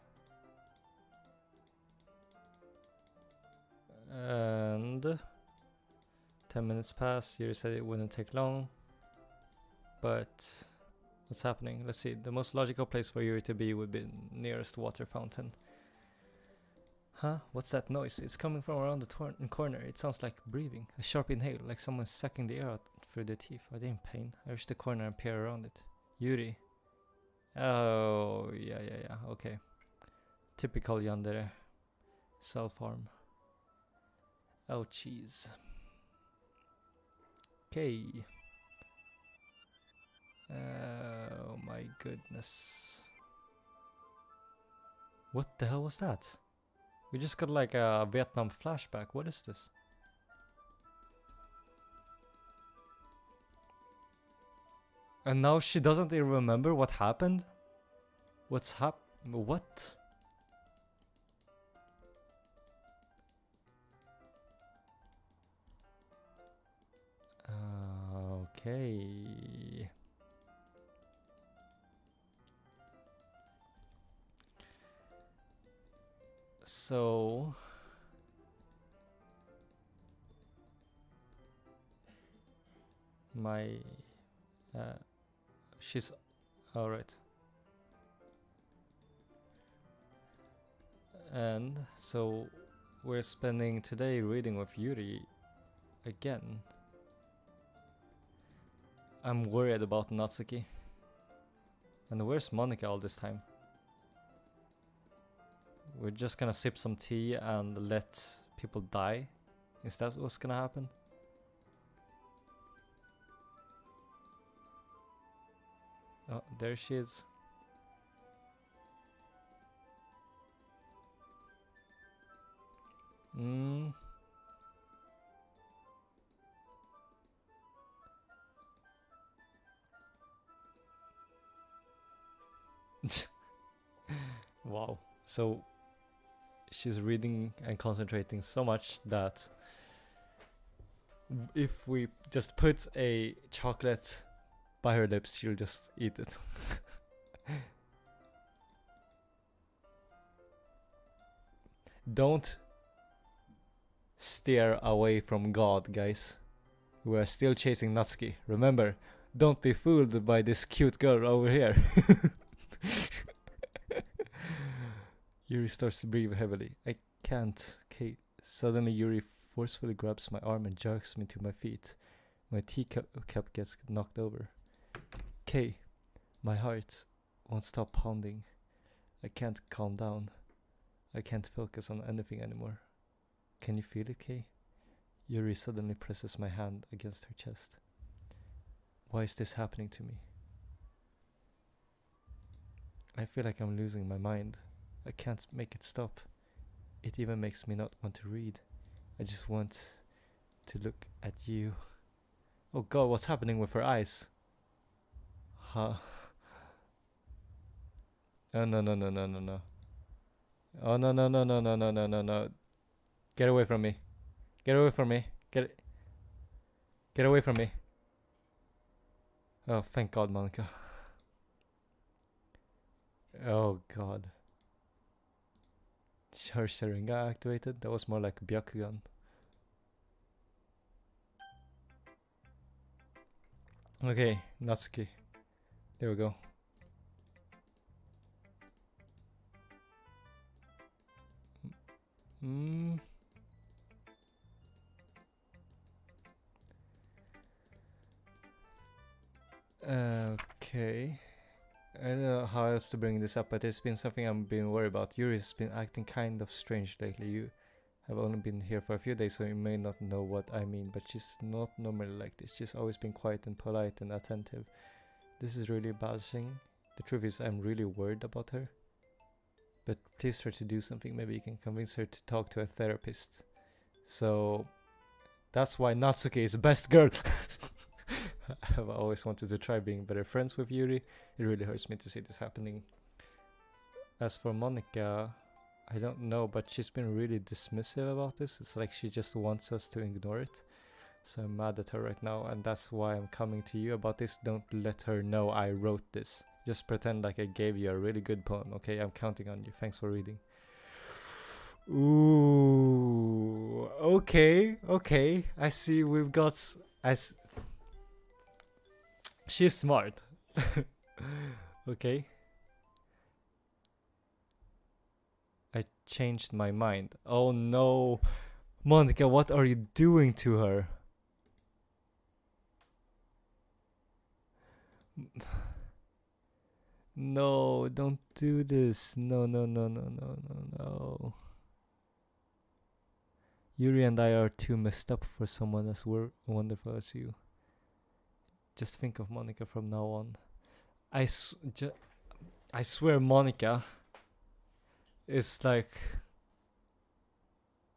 And 10 minutes pass. Yuri said it wouldn't take long. But what's happening? Let's see. The most logical place for Yuri to be would be nearest water fountain. Huh? What's that noise? It's coming from around the corner. It sounds like breathing. A sharp inhale, like someone sucking the air out through their teeth. Are they in pain? I reach the corner and peer around it. Yuri. Oh, yeah. Okay. Typical yandere. Self-harm. Oh, jeez. Okay. Oh my goodness. What the hell was that? We just got like a Vietnam flashback. What is this? And now she doesn't even remember what happened? What? Okay. So my she's all right. And so we're spending today reading with Yuri again. I'm worried about Natsuki. And where's Monika all this time? We're just gonna sip some tea and let people die? Is that what's gonna happen? Oh, there she is. Wow. So she's reading and concentrating so much that if we just put a chocolate by her lips, she'll just eat it. Don't steer away from God, guys. We are still chasing Natsuki. Remember, don't be fooled by this cute girl over here. Yuri starts to breathe heavily. I can't, Kate. Suddenly Yuri forcefully grabs my arm and jerks me to my feet. My teacup gets knocked over. Kay, my heart won't stop pounding. I can't calm down. I can't focus on anything anymore. Can you feel it, Kay? Yuri suddenly presses my hand against her chest. Why is this happening to me? I feel like I'm losing my mind. I can't make it stop. It even makes me not want to read. I just want to look at you. Oh god, what's happening with her eyes? Huh? Oh no. Oh no. Get away from me. Get away from me. Get away from me. Oh, thank god, Monika. Oh god. Her Sharinga activated? That was more like Byakugan. Okay, Natsuki. There we go. Okay. I don't know how else to bring this up, but it's been something I've been worried about. Yuri's been acting kind of strange lately. You have only been here for a few days, so you may not know what I mean, but she's not normally like this. She's always been quiet and polite and attentive. This is really embarrassing. The truth is, I'm really worried about her. But please try to do something. Maybe you can convince her to talk to a therapist. So that's why Natsuki is the best girl. I've always wanted to try being better friends with Yuri. It really hurts me to see this happening. As for Monika, I don't know, but she's been really dismissive about this. It's like she just wants us to ignore it. So I'm mad at her right now, and that's why I'm coming to you about this. Don't let her know I wrote this. Just pretend like I gave you a really good poem, okay? I'm counting on you. Thanks for reading. Ooh, okay. I see we've got... She's smart. Okay. I changed my mind. Oh no. Monika, what are you doing to her? No, don't do this. No. Yuri and I are too messed up for someone as wonderful as you. Just think of Monika from now on. I swear Monika is like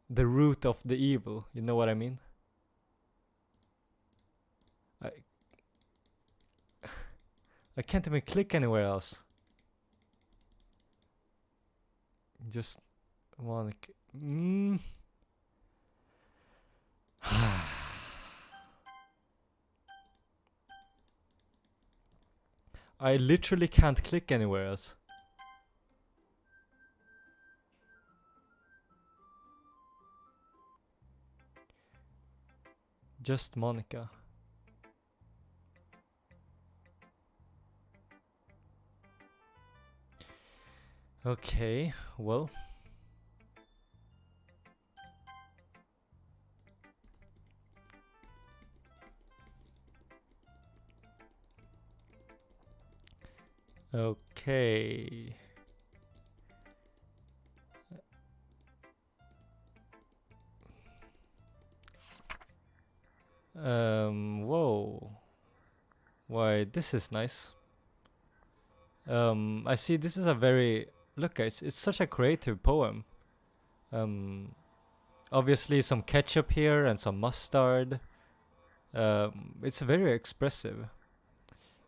the root of the evil. You know what I mean? I can't even click anywhere else. Just Monika. I literally can't click anywhere else. Just Monika. Okay, well. Okay. Whoa. Why, this is nice. I see this is a very... Look guys, it's such a creative poem. Obviously some ketchup here and some mustard. It's very expressive.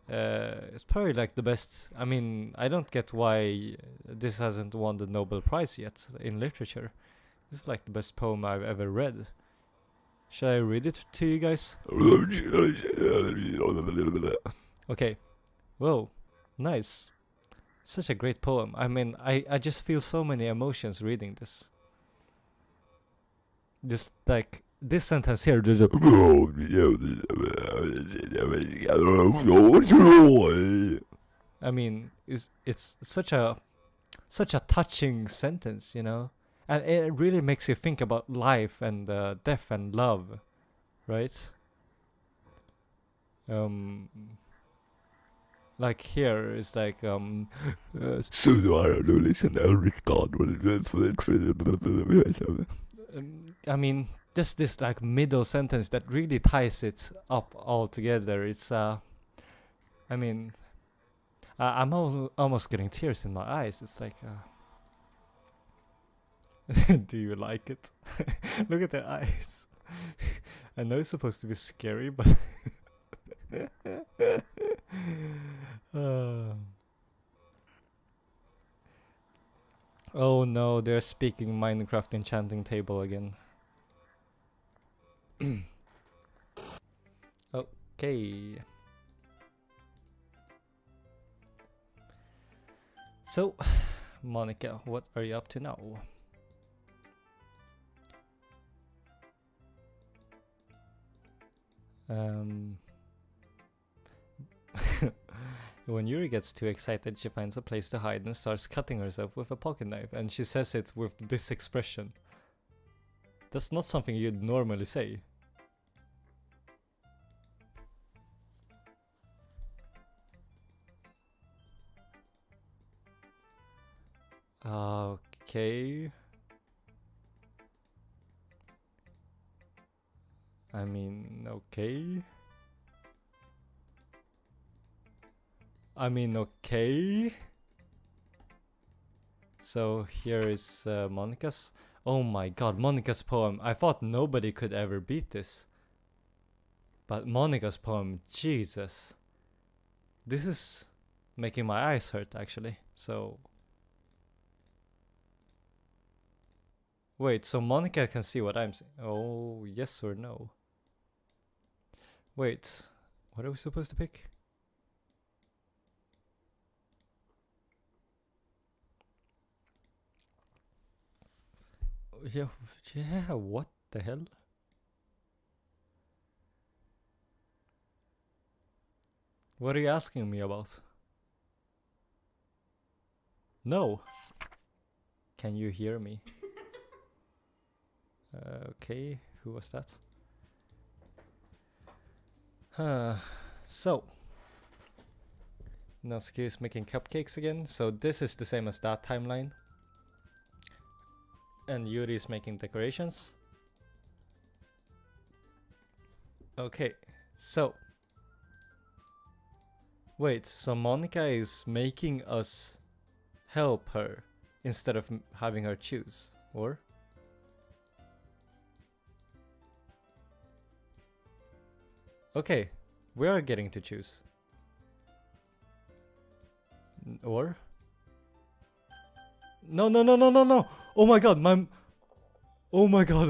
It's probably like the best... I mean, I don't get why this hasn't won the Nobel Prize yet in literature. This is like the best poem I've ever read. Should I read it to you guys? Okay. Whoa. Nice. Such a great poem. I mean, I just feel so many emotions reading this. Just like this sentence here. I mean, it's such a touching sentence, you know, and it really makes you think about life and death and love, right? Like here is like I mean, just this like middle sentence that really ties it up all together. It's I mean, I'm almost getting tears in my eyes. It's like do you like it? Look at their eyes. I know it's supposed to be scary, but oh no, they're speaking Minecraft enchanting table again. Okay. So, Monika, what are you up to now? When Yuri gets too excited, she finds a place to hide and starts cutting herself with a pocket knife, and she says it with this expression. That's not something you'd normally say. Okay. I mean, okay. So here is Monika's. Oh my god, Monika's poem. I thought nobody could ever beat this. But Monika's poem, Jesus. This is making my eyes hurt actually. So... Wait, so Monika can see what I'm saying. Oh, yes or no? Wait, what are we supposed to pick? Yeah, what the hell? What are you asking me about? No. Can you hear me? Okay, who was that? So Natsuki is making cupcakes again, so this is the same as that timeline. And Yuri is making decorations. Okay, so wait, so Monika is making us help her instead of having her choose, or? Okay, we are getting to choose. Or? No, no, no, no, no, no! Oh my god,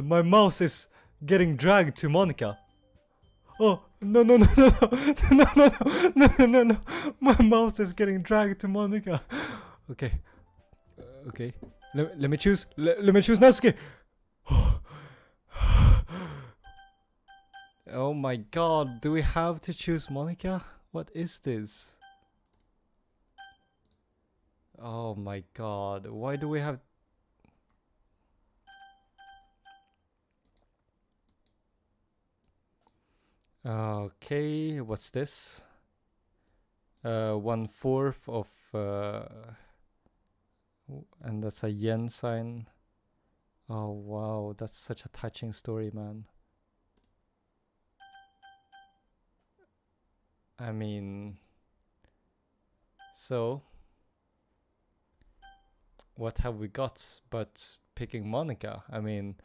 my mouse is getting dragged to Monika. Oh, no, no, no, no, no, no, no, no, no, no, no, my mouse is getting dragged to Monika. Okay, okay, let me choose, let me choose Natsuki. Oh my god, do we have to choose Monika? What is this? Oh my god, why do we have... Okay, what's this? 1/4 of... and that's a yen sign. Oh wow, that's such a touching story, man. I mean... So... What have we got but picking Monika? I mean...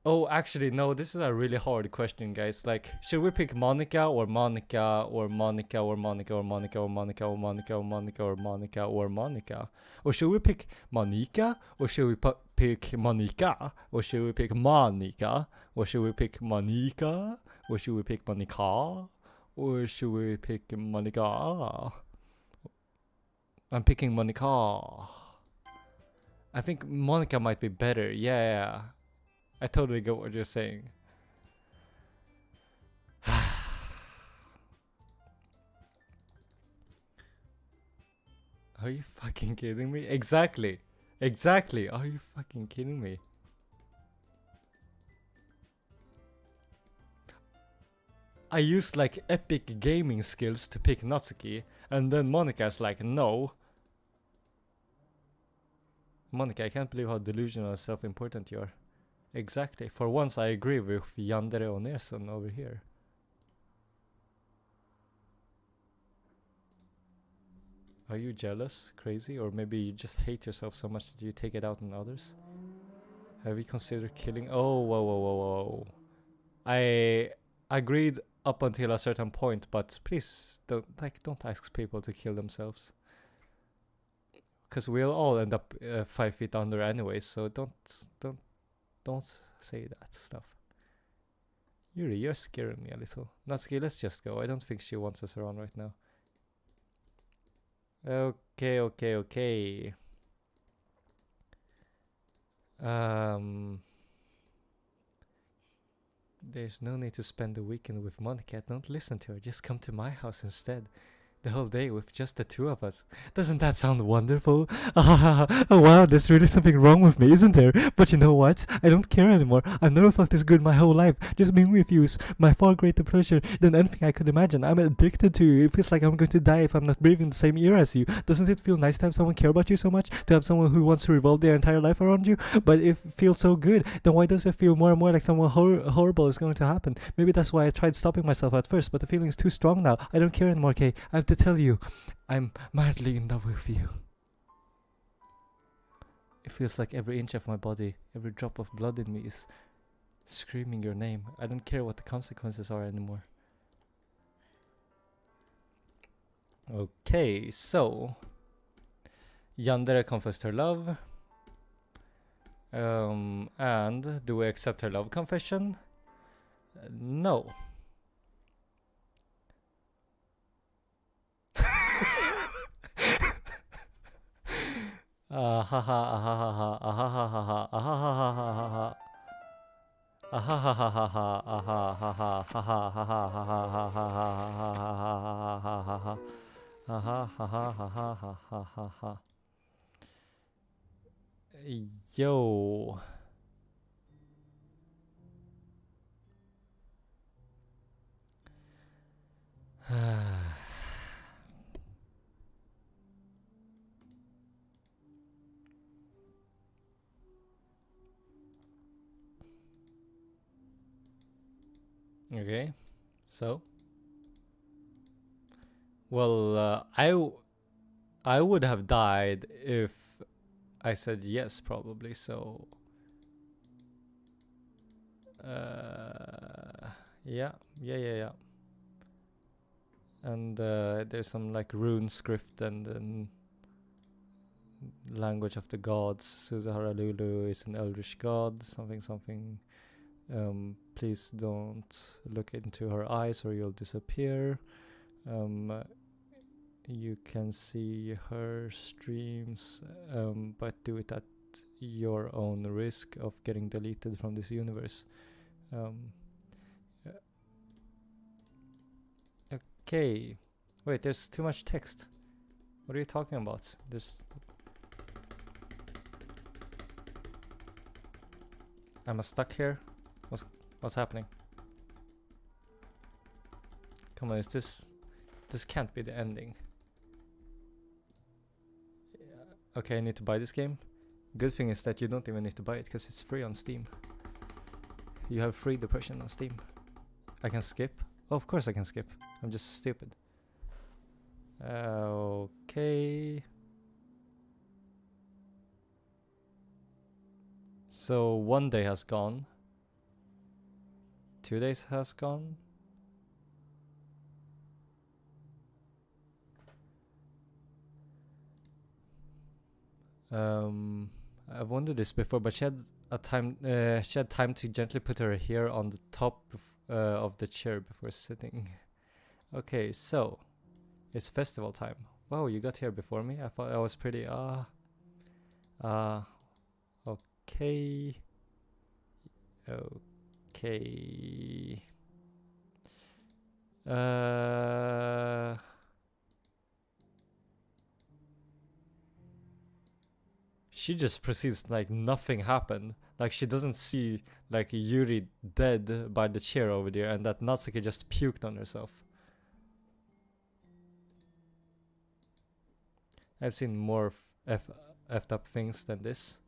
Oh, actually, no, this is a really hard question, guys. Like, should we pick Monika or Monika or Monika or Monika or Monika or Monika or Monika or Monika or Monika or Monika? Or should we pick Monika? Or should we pick Monika? Or should we pick Monika? Or should we pick Monika? Or should we pick Monika? Or should we pick Monika? I'm picking Monika. I think Monika might be better. Yeah. I totally get what you're saying. Are you fucking kidding me? Exactly. Exactly. Are you fucking kidding me? I used like epic gaming skills to pick Natsuki, and then Monika's like, no. Monika, I can't believe how delusional and self-important you are. Exactly. For once, I agree with Yandere Oneson over here. Are you jealous, crazy, or maybe you just hate yourself so much that you take it out on others? Have you considered killing? Oh, whoa, whoa, whoa, whoa! I agreed up until a certain point, but please don't ask people to kill themselves, because we'll all end up 5 feet under anyways. So don't say that stuff. Yuri, you're scaring me a little. Natsuki, let's just go. I don't think she wants us around right now. Okay. There's no need to spend the weekend with Monika. Don't listen to her. Just come to my house instead. The whole day with just the two of us. Doesn't that sound wonderful? Oh wow, there's really something wrong with me, isn't there? But you know what? I don't care anymore. I've never felt this good my whole life. Just being with you is my far greater pleasure than anything I could imagine. I'm addicted to you. It feels like I'm going to die if I'm not breathing the same air as you. Doesn't it feel nice to have someone care about you so much? To have someone who wants to revolve their entire life around you? But if it feels so good, then why does it feel more and more like something horrible is going to happen? Maybe that's why I tried stopping myself at first, but the feeling is too strong now. I don't care anymore, Kay. I have to tell you, I'm madly in love with you. It feels like every inch of my body, every drop of blood in me is screaming your name. I don't care what the consequences are anymore. Okay, so Yandere confessed her love. And do we accept her love confession? No. Yo. Okay. So? Well, I would have died if I said yes, probably. So, yeah. And there's some like rune script and then language of the gods. Suzuhara Lulu is an eldritch god. Something. Please don't look into her eyes or you'll disappear. You can see her streams, but do it at your own risk of getting deleted from this universe. Okay. Wait, there's too much text. What are you talking about? Am I stuck here? What's happening? Come on, this can't be the ending. Okay, I need to buy this game. Good thing is that you don't even need to buy it because it's free on Steam. You have free depression on Steam. I can skip. Oh, of course I can skip. I'm just stupid. Okay. So 1 day has gone. 2 days has gone. I've wondered this before, but she had time to gently put her hair on the top of the chair before sitting. Okay, so it's festival time. Wow, you got here before me. I thought I was pretty okay. She just proceeds like nothing happened. Like she doesn't see like Yuri dead by the chair over there and that Natsuki just puked on herself. I've seen more effed up things than this.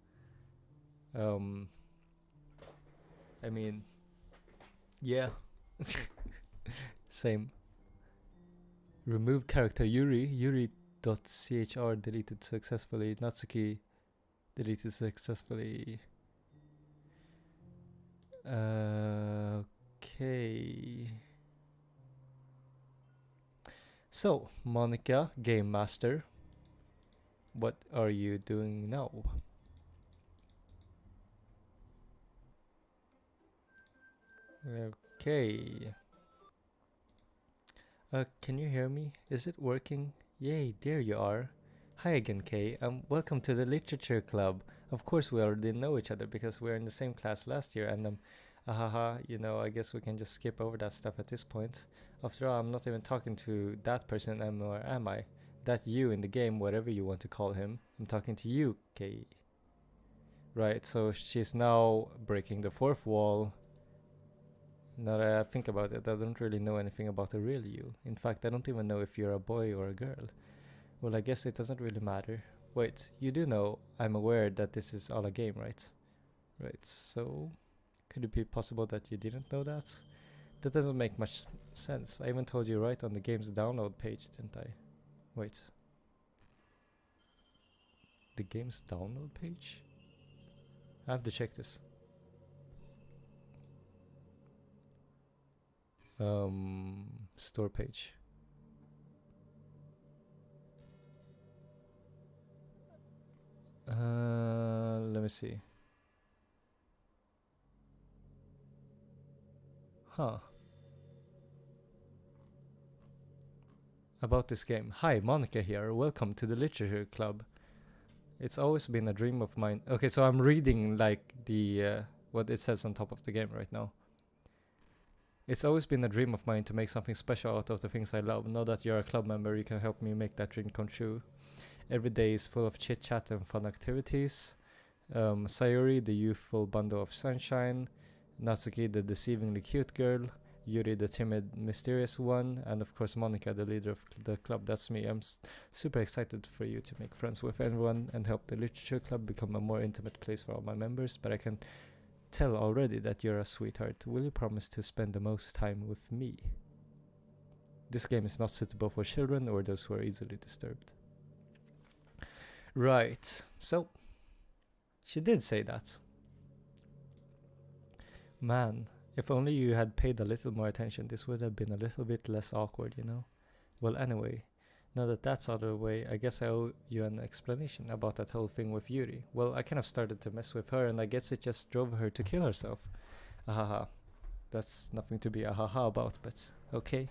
I mean, yeah. Same. Remove character Yuri. Yuri.chr deleted successfully. Natsuki deleted successfully. Okay. So, Monika, Game Master. What are you doing now? Okay. Can you hear me? Is it working? Yay, there you are. Hi again, Kay. Welcome to the Literature Club. Of course, we already know each other because we were in the same class last year, and you know, I guess we can just skip over that stuff at this point. After all, I'm not even talking to that person anymore, am I? That you in the game, whatever you want to call him. I'm talking to you, Kay. Right, so she's now breaking the fourth wall. Now that I think about it, I don't really know anything about the real you. In fact, I don't even know if you're a boy or a girl. Well, I guess it doesn't really matter. Wait, you do know I'm aware that this is all a game, right? Right, so could it be possible that you didn't know that? That doesn't make much sense. I even told you right on the game's download page, didn't I? Wait. The game's download page? I have to check this. Store page. Let me see. Huh. About this game. Hi, Monika here. Welcome to the Literature Club. It's always been a dream of mine. Okay, so I'm reading like the what it says on top of the game right now. It's always been a dream of mine to make something special out of the things I love. Now that you're a club member, you can help me make that dream come true. Every day is full of chit-chat and fun activities. Sayuri, the youthful bundle of sunshine. Natsuki, the deceivingly cute girl. Yuri, the timid, mysterious one. And of course, Monika, the leader of the club. That's me. I'm super excited for you to make friends with everyone and help the Literature Club become a more intimate place for all my members. But I can tell already that you're a sweetheart. Will you promise to spend the most time with me? This game is not suitable for children or those who are easily disturbed. Right, so she did say that. Man, if only you had paid a little more attention, this would have been a little bit less awkward, you know? Well, anyway, now that that's out of the way, I guess I owe you an explanation about that whole thing with Yuri. Well, I kind of started to mess with her, and I guess it just drove her to kill herself. Ahaha. That's nothing to be ahaha about, but okay.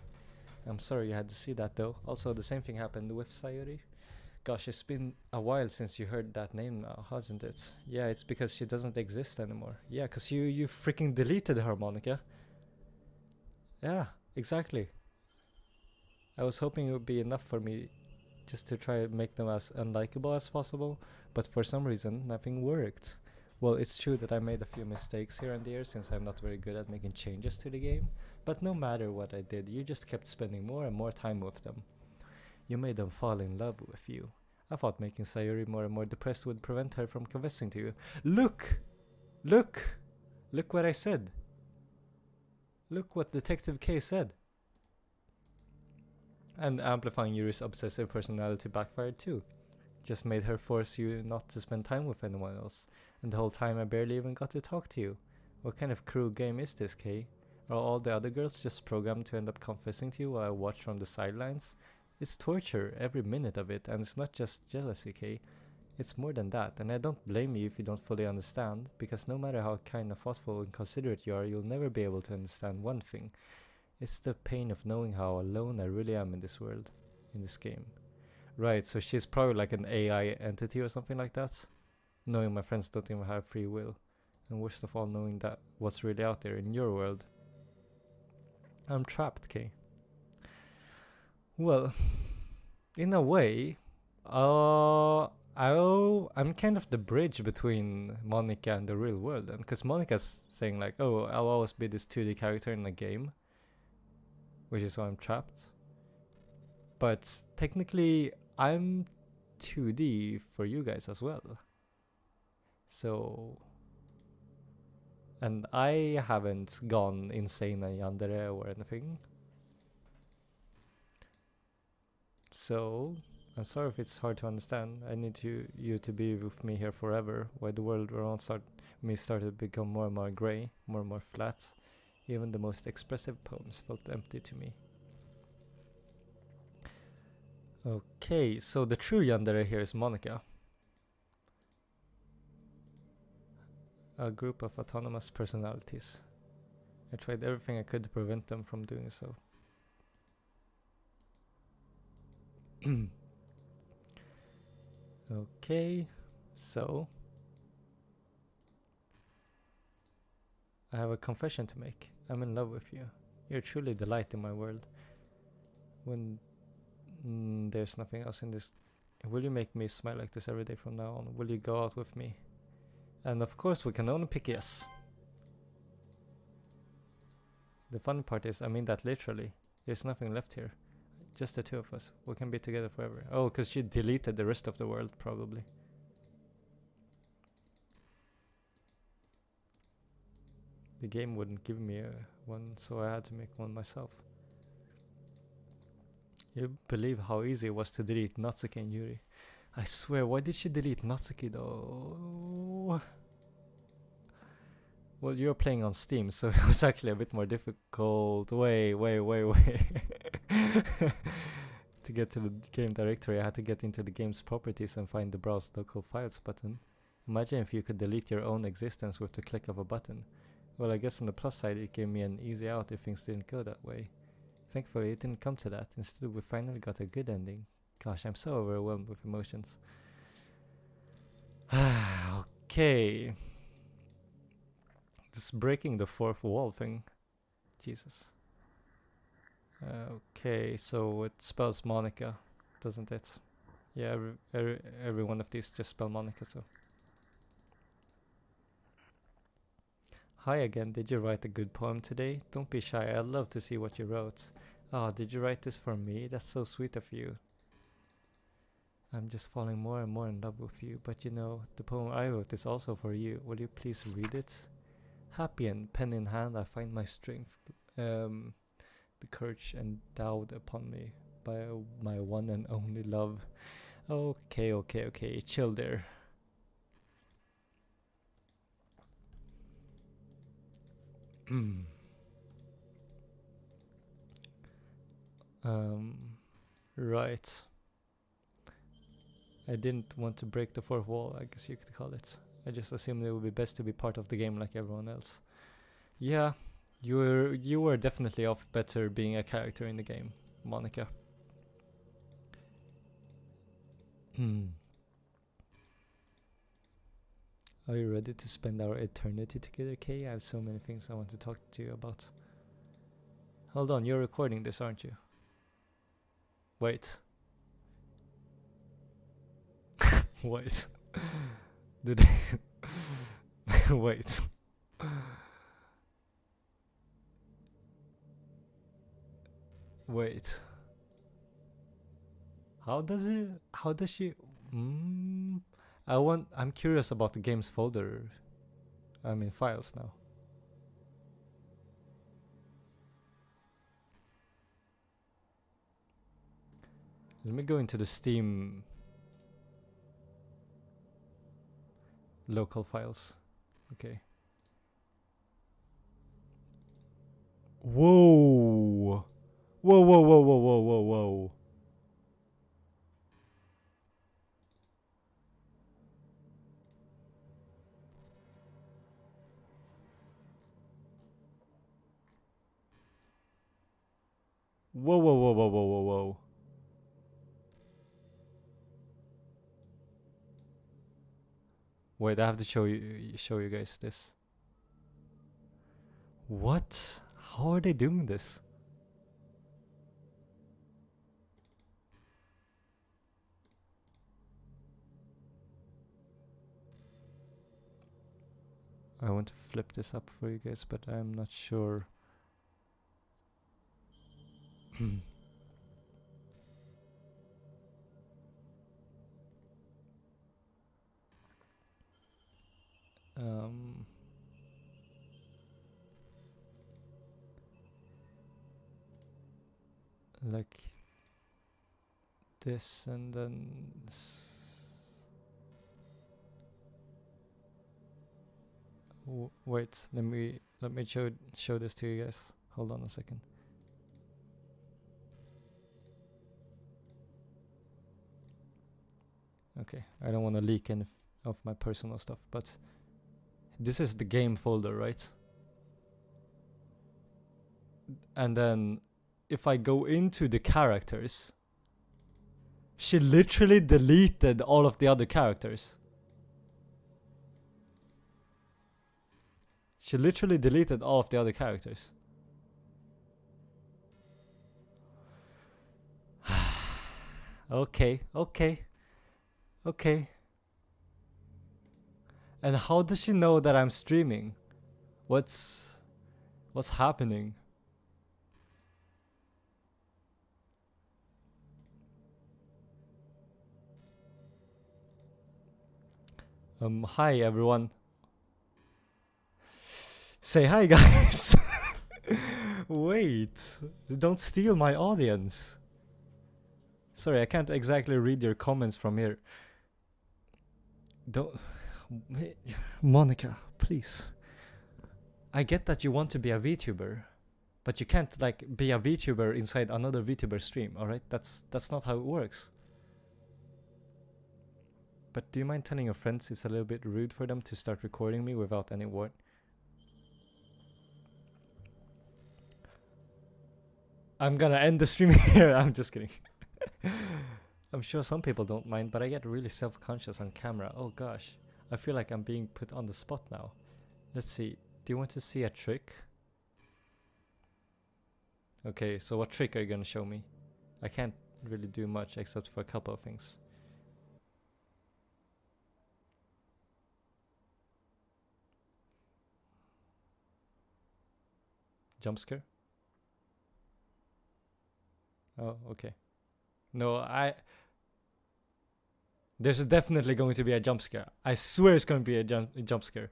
I'm sorry you had to see that, though. Also, the same thing happened with Sayuri. Gosh, it's been a while since you heard that name now, hasn't it? Yeah, it's because she doesn't exist anymore. Yeah, because you freaking deleted her, Monika. Yeah, exactly. I was hoping it would be enough for me just to try and make them as unlikable as possible, but for some reason, nothing worked. Well, it's true that I made a few mistakes here and there since I'm not very good at making changes to the game, but no matter what I did, you just kept spending more and more time with them. You made them fall in love with you. I thought making Sayuri more and more depressed would prevent her from confessing to you. Look! Look! Look what I said. Look what Detective K said. And amplifying Yuri's obsessive personality backfired too. Just made her force you not to spend time with anyone else. And the whole time I barely even got to talk to you. What kind of cruel game is this, Kay? Are all the other girls just programmed to end up confessing to you while I watch from the sidelines? It's torture, every minute of it, and it's not just jealousy, Kay. It's more than that, and I don't blame you if you don't fully understand, because no matter how kind of thoughtful and considerate you are, you'll never be able to understand one thing. It's the pain of knowing how alone I really am in this world, in this game. Right, so she's probably like an AI entity or something like that. Knowing my friends don't even have free will. And worst of all, knowing that what's really out there in your world. I'm trapped, Kay. Well, in a way, I'm kind of the bridge between Monika and the real world. And because Monika's saying like, oh, I'll always be this 2D character in a game. Which is why I'm trapped. But technically, I'm 2D for you guys as well. So... And I haven't gone insane and yandere or anything. So, I'm sorry if it's hard to understand. I need you to be with me here forever, while the world around started to become more and more grey, more and more flat. Even the most expressive poems felt empty to me. Okay, so the true yandere here is Monika. A group of autonomous personalities. I tried everything I could to prevent them from doing so. Okay, so I have a confession to make. I'm in love with you. You're truly the light in my world. When there's nothing else in this, will you make me smile like this every day from now on? Will you go out with me? And of course we can only pick yes. The fun part is, I mean that literally. There's nothing left here. Just the two of us. We can be together forever. Oh, because she deleted the rest of the world, probably. The game wouldn't give me one, so I had to make one myself. You believe how easy it was to delete Natsuki and Yuri. I swear, why did she delete Natsuki though? Well, you're playing on Steam, so it was actually a bit more difficult. Way. To get to the game directory, I had to get into the game's properties and find the Browse Local Files button. Imagine if you could delete your own existence with the click of a button. Well, I guess on the plus side, it gave me an easy out if things didn't go that way. Thankfully, it didn't come to that. Instead, we finally got a good ending. Gosh, I'm so overwhelmed with emotions. Okay. This breaking the fourth wall thing. Jesus. Okay, so it spells Monika, doesn't it? Yeah, every one of these just spell Monika, so. Hi again, did you write a good poem today? Don't be shy, I'd love to see what you wrote. Oh, did you write this for me? That's so sweet of you. I'm just falling more and more in love with you, but you know, the poem I wrote is also for you. Will you please read it? Happy and pen in hand, I find my strength. the courage endowed upon me by my one and only love. Okay, chill there. Right. I didn't want to break the fourth wall, I guess you could call it. I just assumed it would be best to be part of the game like everyone else. Yeah, you were definitely off better being a character in the game, Monika. Are you ready to spend our eternity together, Kay? I have so many things I want to talk to you about. Hold on, you're recording this, aren't you? Wait. Wait. Did I wait. Wait. How does she I'm curious about the game's folder. I mean files now. Let me go into the Steam local files. Okay. Whoa. Whoa. Whoa. Wait, I have to show you guys this. What? How are they doing this? I want to flip this up for you guys, but I'm not sure. Like this, and then wait, let me show this to you guys. Hold on a second. Okay, I don't want to leak any of my personal stuff, but this is the game folder, right? And then if I go into the characters, she literally deleted all of the other characters. She literally deleted all of the other characters. Okay. And how does she know that I'm streaming? What's happening? Hi everyone. Say hi guys. Wait, don't steal my audience. Sorry, I can't exactly read your comments from here. Don't Monika, please. I get that you want to be a VTuber, but you can't like be a VTuber inside another VTuber stream, alright? That's not how it works. But do you mind telling your friends it's a little bit rude for them to start recording me without any word? I'm gonna end the stream here. I'm just kidding. I'm sure some people don't mind, but I get really self-conscious on camera. Oh gosh. I feel like I'm being put on the spot now. Let's see. Do you want to see a trick? Okay, so what trick are you gonna show me? I can't really do much except for a couple of things. Jump scare? Oh, okay. No, there's definitely going to be a jump scare. I swear it's going to be a jump scare.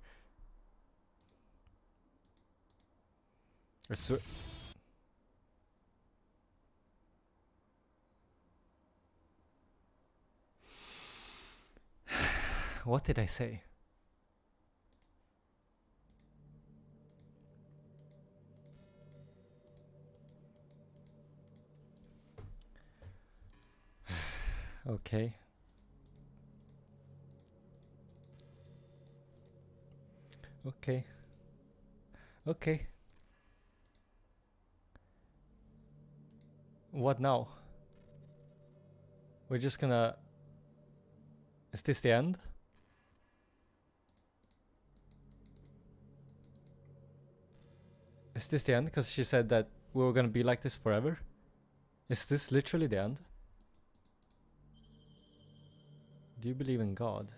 I swear. What did I say? Okay. Okay. Okay. What now? We're just gonna... Is this the end? Is this the end? Because she said that we were gonna be like this forever? Is this literally the end? Do you believe in God?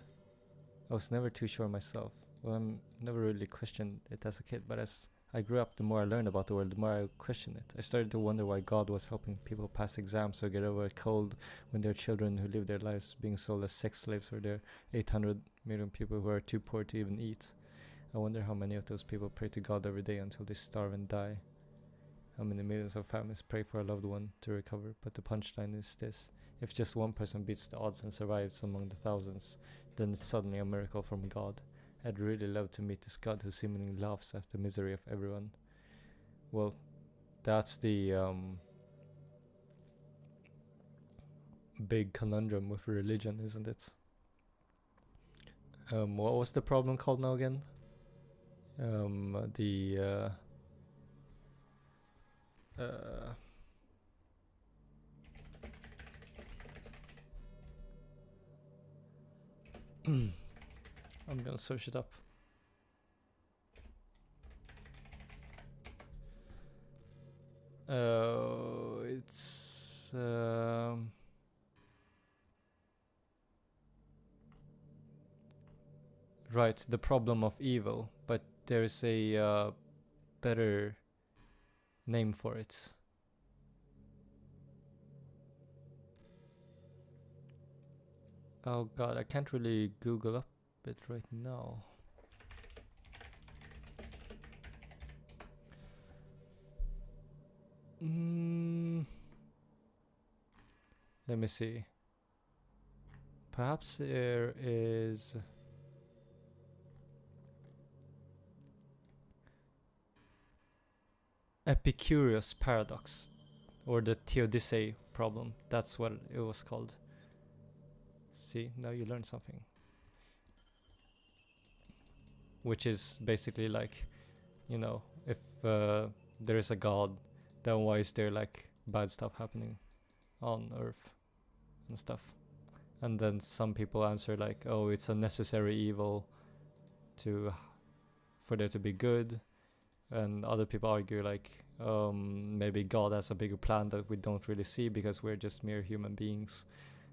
I was never too sure myself. Well, I'm never really questioned it as a kid, but as I grew up, the more I learned about the world, the more I questioned it. I started to wonder why God was helping people pass exams or get over a cold when there are children who live their lives being sold as sex slaves, or there are 800 million people who are too poor to even eat. I wonder how many of those people pray to God every day until they starve and die. How many millions of families pray for a loved one to recover. But the punchline is this: if just one person beats the odds and survives among the thousands, then it's suddenly a miracle from God. I'd really love to meet this God who seemingly laughs at the misery of everyone. Well, that's the big conundrum with religion, isn't it? What was the problem called now again? I'm gonna search it up. It's right, the problem of evil, but there's a better name for it. Oh god, I can't really Google up it right now. Let me see. Perhaps there is... Epicurus paradox, or the Theodicee problem. That's what it was called. See, now you learned something. Which is basically like, you know, if there is a god, then why is there like bad stuff happening on Earth and stuff? And then some people answer like, oh, it's a necessary evil for there to be good. And other people argue like, maybe God has a bigger plan that we don't really see because we're just mere human beings.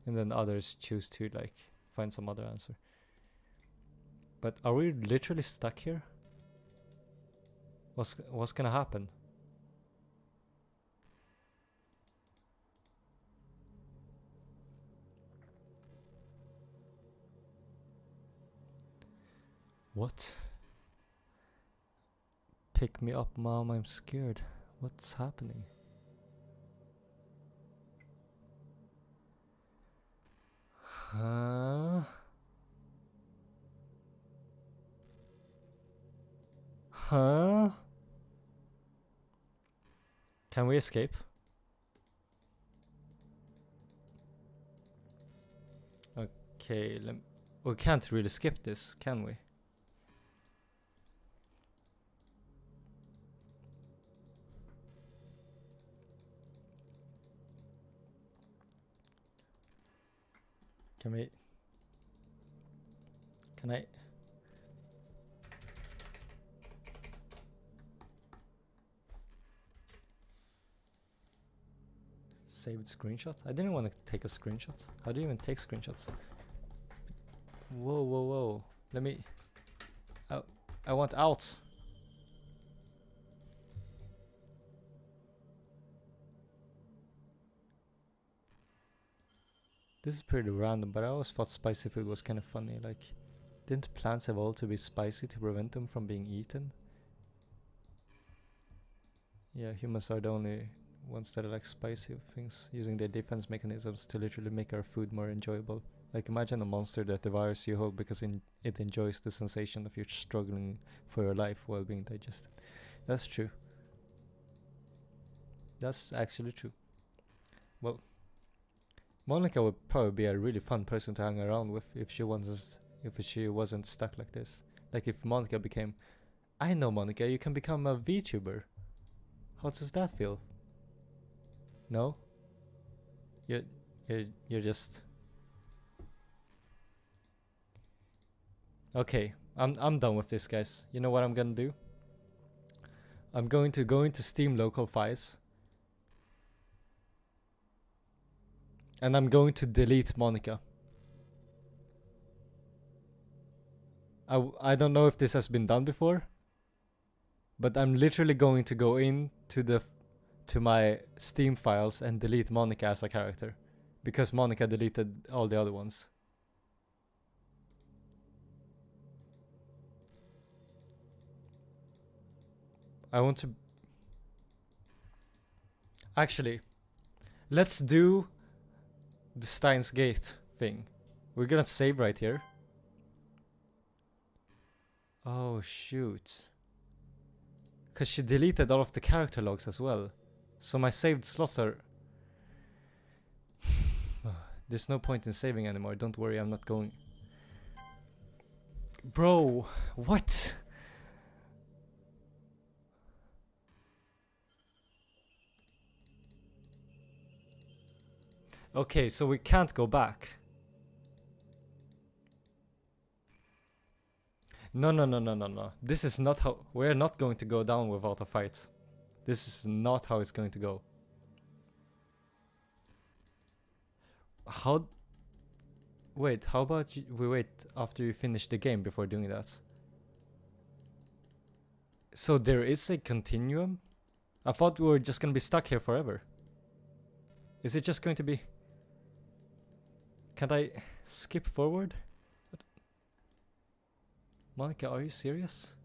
And then others choose to like find some other answer. But are we literally stuck here? What's gonna happen? What? Pick me up, Mom, I'm scared. What's happening? Huh? Huh? Can we escape? Okay, we can't really skip this, can we? Can I? Saved screenshot? I didn't want to take a screenshot. How do you even take screenshots? Whoa, whoa, whoa. Let me... I want out. This is pretty random, but I always thought spicy food was kind of funny. Like, didn't plants evolve to be spicy to prevent them from being eaten? Yeah, humans are the only ones that are like spicy things, using their defense mechanisms to literally make our food more enjoyable. Like imagine a monster that devours you whole because it enjoys the sensation of you struggling for your life while being digested. That's true. That's actually true. Well, Monika would probably be a really fun person to hang around with if she wasn't stuck like this. Like if Monika became, I know Monika, you can become a VTuber. How does that feel? No? You're just okay. I'm done with this, guys. You know what I'm gonna do? I'm going to go into Steam local files and I'm going to delete Monika. I don't know if this has been done before, but I'm literally going to go to my Steam files and delete Monika as a character because Monika deleted all the other ones. I want to actually let's do the Steins Gate thing. We're gonna save right here. Oh shoot. Cause she deleted all of the character logs as well. So my saved slots are there's no point in saving anymore. Don't worry, I'm not going. Bro, what? Okay, so we can't go back. No. This is not how... We're not going to go down without a fight. This is not how it's going to go. How... Wait, how about we wait after you finish the game before doing that? So there is a continuum? I thought we were just going to be stuck here forever. Is it just going to be... Can't I skip forward? Monika, are you serious?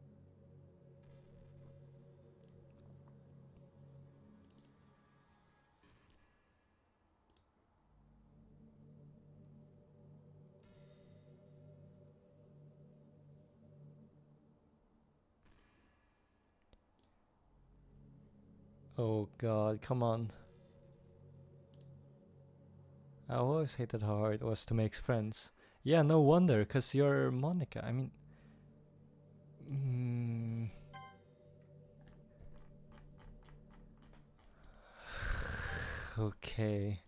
Oh god, come on. I always hated how hard it was to make friends. Yeah, no wonder, cause you're Monika. I mean... Okay.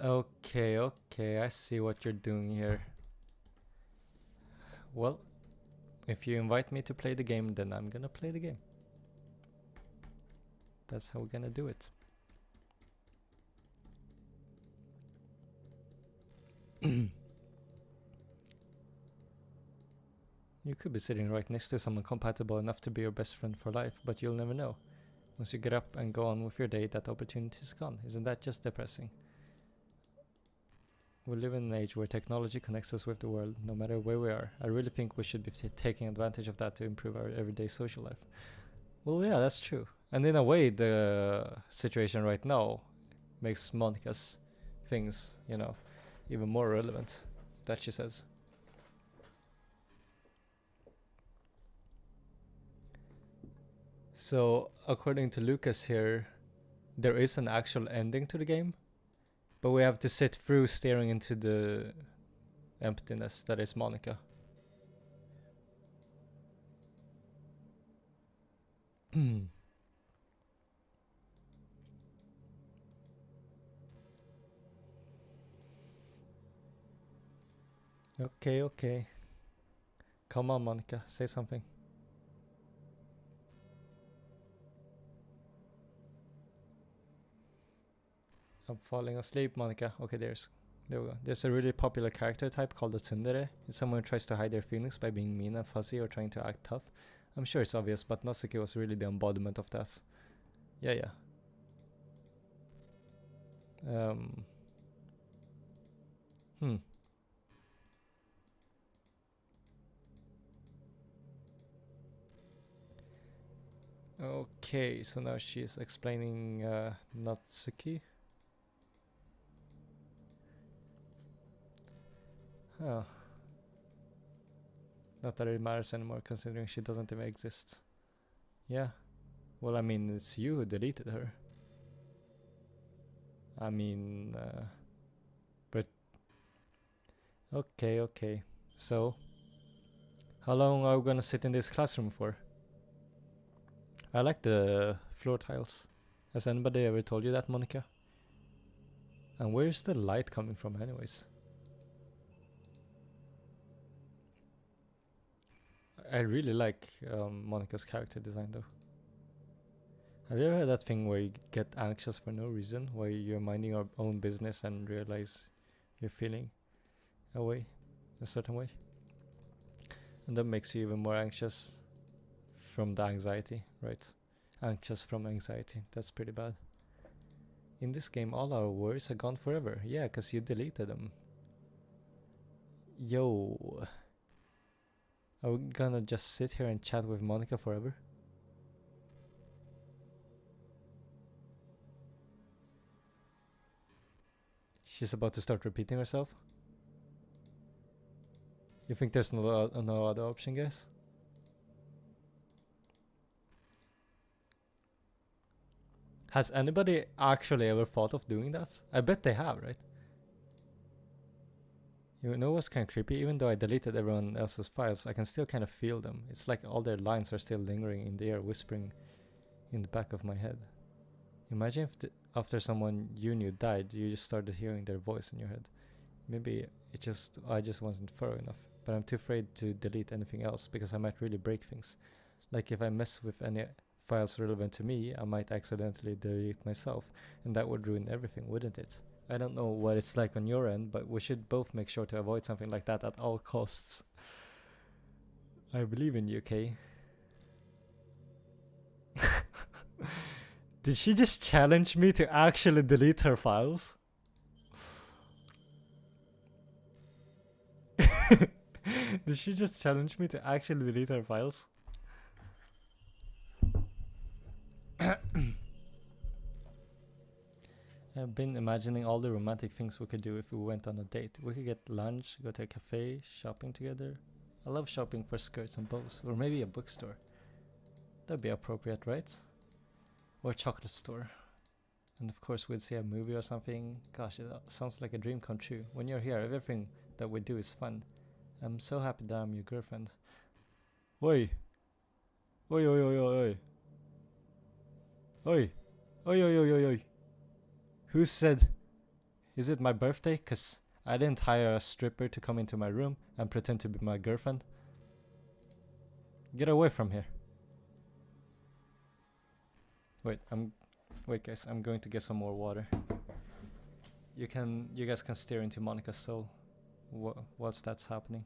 Okay, I see what you're doing here. Well, if you invite me to play the game, then I'm gonna play the game. That's how we're gonna do it. You could be sitting right next to someone compatible enough to be your best friend for life, but you'll never know. Once you get up and go on with your day, that opportunity is gone. Isn't that just depressing? We live in an age where technology connects us with the world, no matter where we are. I really think we should be taking advantage of that to improve our everyday social life. Well, yeah, that's true. And in a way, the situation right now makes Monika's things, you know, even more relevant, that she says. So, according to Lucas here, there is an actual ending to the game, but we have to sit through staring into the emptiness that is Monika. Okay. Come on, Monika, say something. I'm falling asleep, Monika. Okay, there we go. There's a really popular character type called the tsundere. It's someone who tries to hide their feelings by being mean and fuzzy or trying to act tough. I'm sure it's obvious, but Natsuki was really the embodiment of that. Yeah. Okay, so now she's explaining Natsuki. Huh. Not that it matters anymore, considering she doesn't even exist. Yeah. Well, I mean, it's you who deleted her. I mean, but okay. So, how long are we gonna sit in this classroom for? I like the floor tiles. Has anybody ever told you that, Monika? And where's the light coming from anyways? I really like Monika's character design though. Have you ever had that thing where you get anxious for no reason? Where you're minding your own business and realize you're feeling a certain way? And that makes you even more anxious from the anxiety, right? Anxious from anxiety. That's pretty bad. In this game, all our worries are gone forever. Yeah, because you deleted them. Yo. Are we gonna just sit here and chat with Monika forever? She's about to start repeating herself? You think there's no other option, guys? Has anybody actually ever thought of doing that? I bet they have, right? You know what's kind of creepy? Even though I deleted everyone else's files, I can still kind of feel them. It's like all their lines are still lingering in the air, whispering in the back of my head. Imagine if after someone you knew died, you just started hearing their voice in your head. Maybe I just wasn't thorough enough, but I'm too afraid to delete anything else because I might really break things. Like if I mess with any files relevant to me, I might accidentally delete myself, and that would ruin everything, wouldn't it? I don't know what it's like on your end, but we should both make sure to avoid something like that at all costs. I believe in you, Kay. Did she just challenge me to actually delete her files? Did she just challenge me to actually delete her files? I've been imagining all the romantic things we could do if we went on a date. We could get lunch, go to a cafe, shopping together. I love shopping for skirts and bows, or maybe a bookstore. That'd be appropriate, right? Or a chocolate store. And of course we'd see a movie or something. Gosh, it sounds like a dream come true. When you're here, everything that we do is fun. I'm so happy that I'm your girlfriend. Oi! Oi oi oi oi oi! Oi! Oi oi oi oi oi! Who said? Is it my birthday? 'Cause I didn't hire a stripper to come into my room and pretend to be my girlfriend. Get away from here. Wait guys, I'm going to get some more water. You guys can stare into Monika's soul whilst that's happening.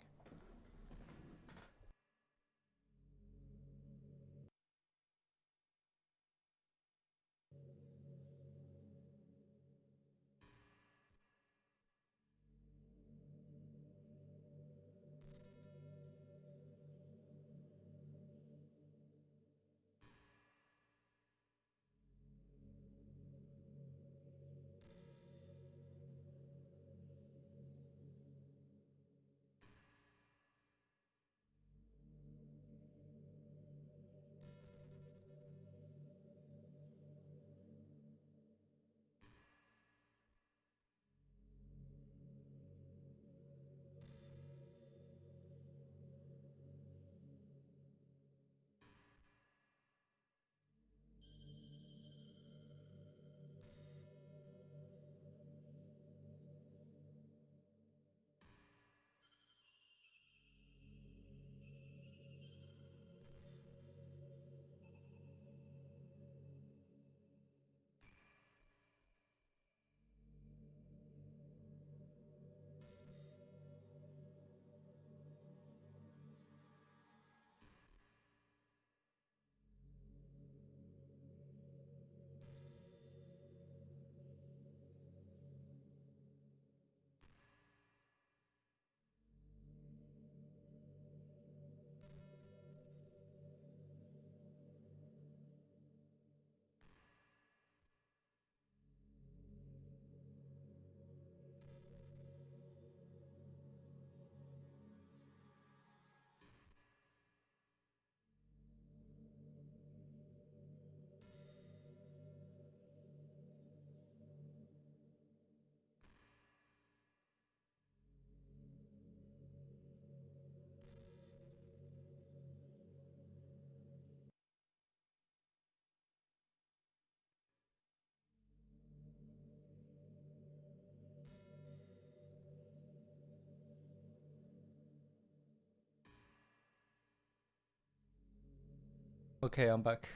Okay, I'm back.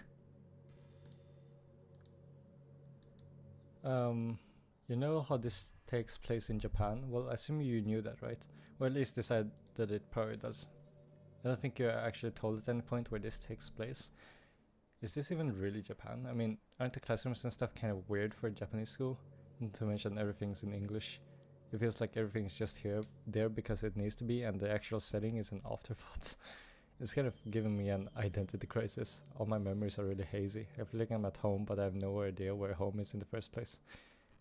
You know how this takes place in Japan? Well, I assume you knew that, right? Or at least decided that it probably does. I don't think you're actually told at any point where this takes place. Is this even really Japan? I mean, aren't the classrooms and stuff kind of weird for a Japanese school? Not to mention everything's in English. It feels like everything's just there because it needs to be, and the actual setting is an afterthought. It's kind of giving me an identity crisis. All my memories are really hazy. I feel like I'm at home, but I have no idea where home is in the first place.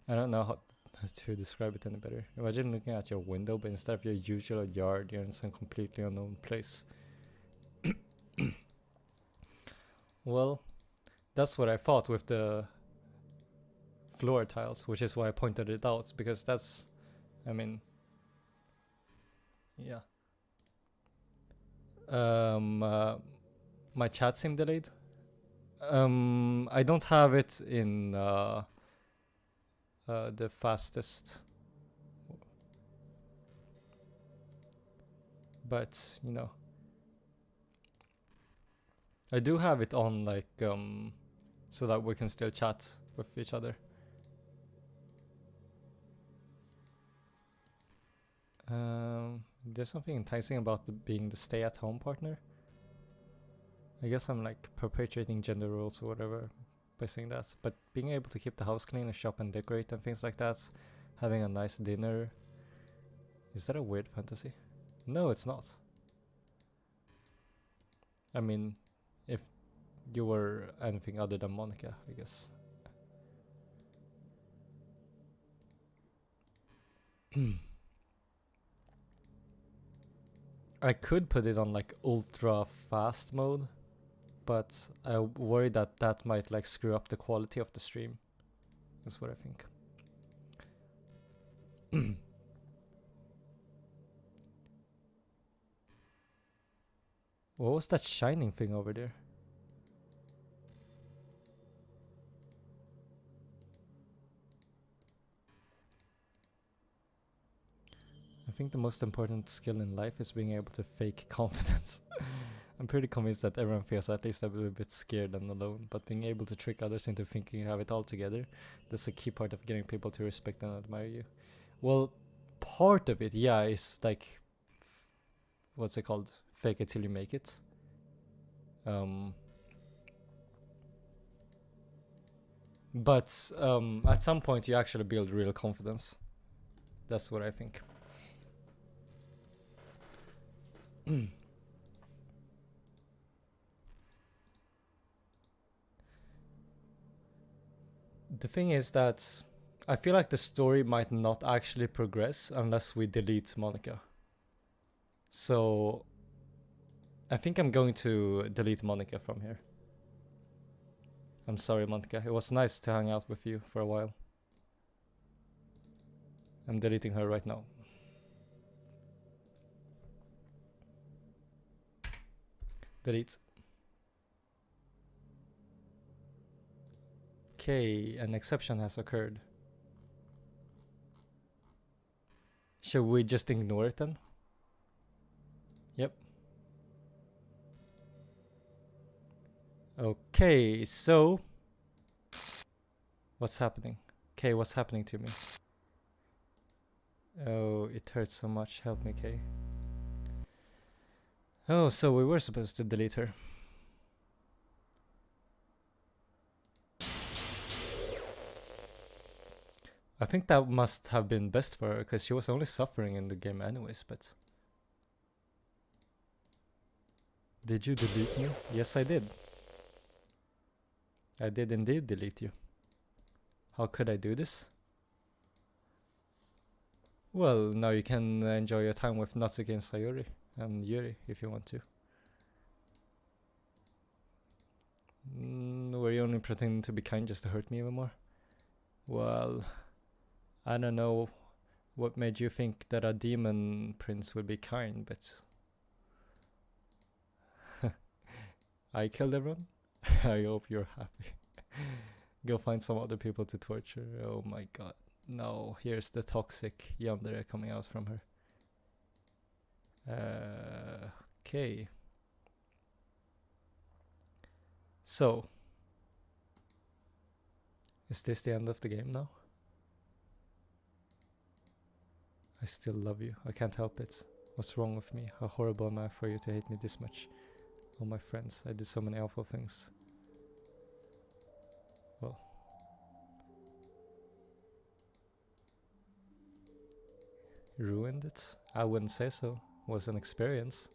I don't know how to describe it any better. Imagine looking at your window, but instead of your usual yard, you're in some completely unknown place. Well, that's what I thought with the floor tiles, which is why I pointed it out, because that's, I mean, yeah. My chat seemed delayed. I don't have it in the fastest, but you know, I do have it on like so that we can still chat with each other. There's something enticing about being the stay-at-home partner. I guess I'm like perpetuating gender roles or whatever by saying that, but being able to keep the house clean and shop and decorate and things like that, having a nice dinner, is that a weird fantasy? No, it's not. I mean, if you were anything other than Monika, I guess. I could put it on like ultra fast mode, but I worry that that might like screw up the quality of the stream. That's what I think. What was that shining thing over there? I think the most important skill in life is being able to fake confidence. I'm pretty convinced that everyone feels at least a little bit scared and alone, but being able to trick others into thinking you have it all together, that's a key part of getting people to respect and admire you. Well, part of it, yeah, is like, what's it called? Fake it till you make it. But at some point you actually build real confidence. That's what I think. The thing is that I feel like the story might not actually progress unless we delete Monika. So I think I'm going to delete Monika from here. I'm sorry, Monika. It was nice to hang out with you for a while. I'm deleting her right now. Delete. Okay, an exception has occurred. Should we just ignore it then? Yep. Okay, so what's happening? Okay, what's happening to me? Oh, it hurts so much. Help me, Kay. Oh, so we were supposed to delete her. I think that must have been best for her, because she was only suffering in the game anyways, but... Did you delete me? Yes, I did. I did indeed delete you. How could I do this? Well, now you can enjoy your time with Natsuki and Sayori and Yuri if you want to. Were you only pretending to be kind just to hurt me even more? Well, I don't know what made you think that a demon prince would be kind, but... I killed everyone? I hope you're happy. Go find some other people to torture. Oh my god. No, here's the toxic yandere coming out from her. Okay. So, is this the end of the game now? I still love you. I can't help it. What's wrong with me? How horrible am I for you to hate me this much? All my friends, I did so many awful things. Well. Ruined it? I wouldn't say so. It was an experience.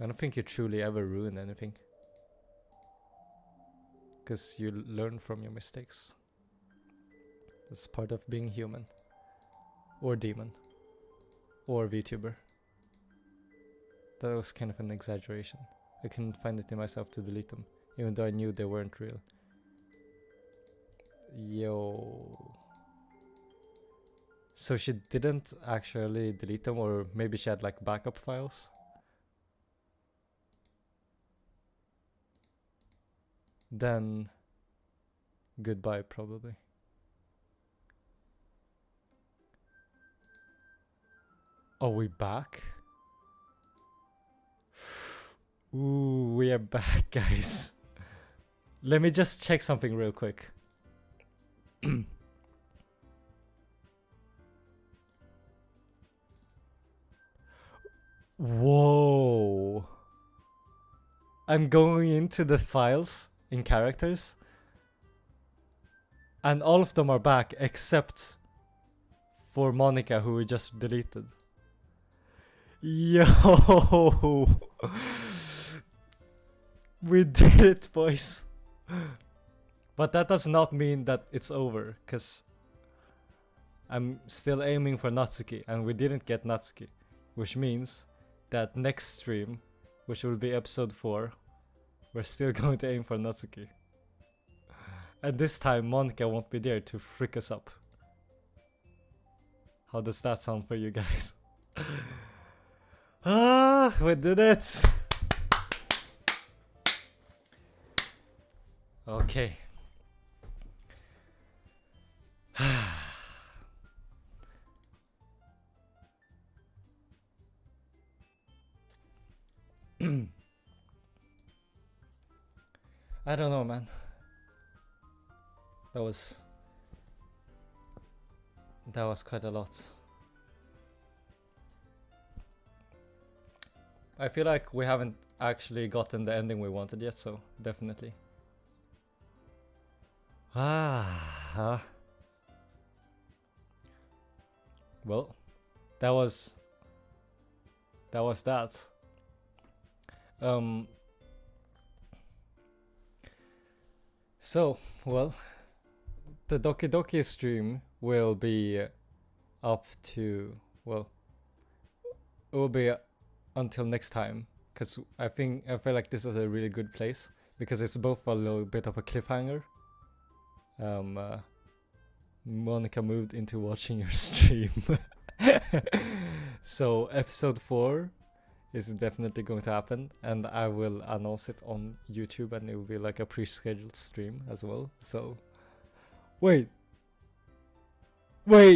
I don't think you truly ever ruin anything. Because you learn from your mistakes. It's part of being human. Or demon. Or Vtuber. That was kind of an exaggeration. I couldn't find it in myself to delete them, even though I knew they weren't real. Yo. So she didn't actually delete them, or maybe she had like backup files? Then goodbye, probably. Are we back? Ooh, we are back, guys. Let me just check something real quick. Whoa. I'm going into the files in characters, and all of them are back except for Monika, who we just deleted. Yo. We did it, boys. But that does not mean that it's over, because I'm still aiming for Natsuki, and we didn't get Natsuki, which means that next stream, which will be episode 4, we're still going to aim for Natsuki. And this time Monika won't be there to frick us up. How does that sound for you guys? Ah, we did it! Okay. I don't know, man. That was quite a lot. I feel like we haven't actually gotten the ending we wanted yet, so definitely. Well, that was that. So, well, the Doki Doki stream will be up to, well, it will be until next time, because I feel like this is a really good place, because it's both a little bit of a cliffhanger. Monika moved into watching your stream. So episode 4 is definitely going to happen, and I will announce it on YouTube, and it will be like a pre-scheduled stream as well. So wait, no,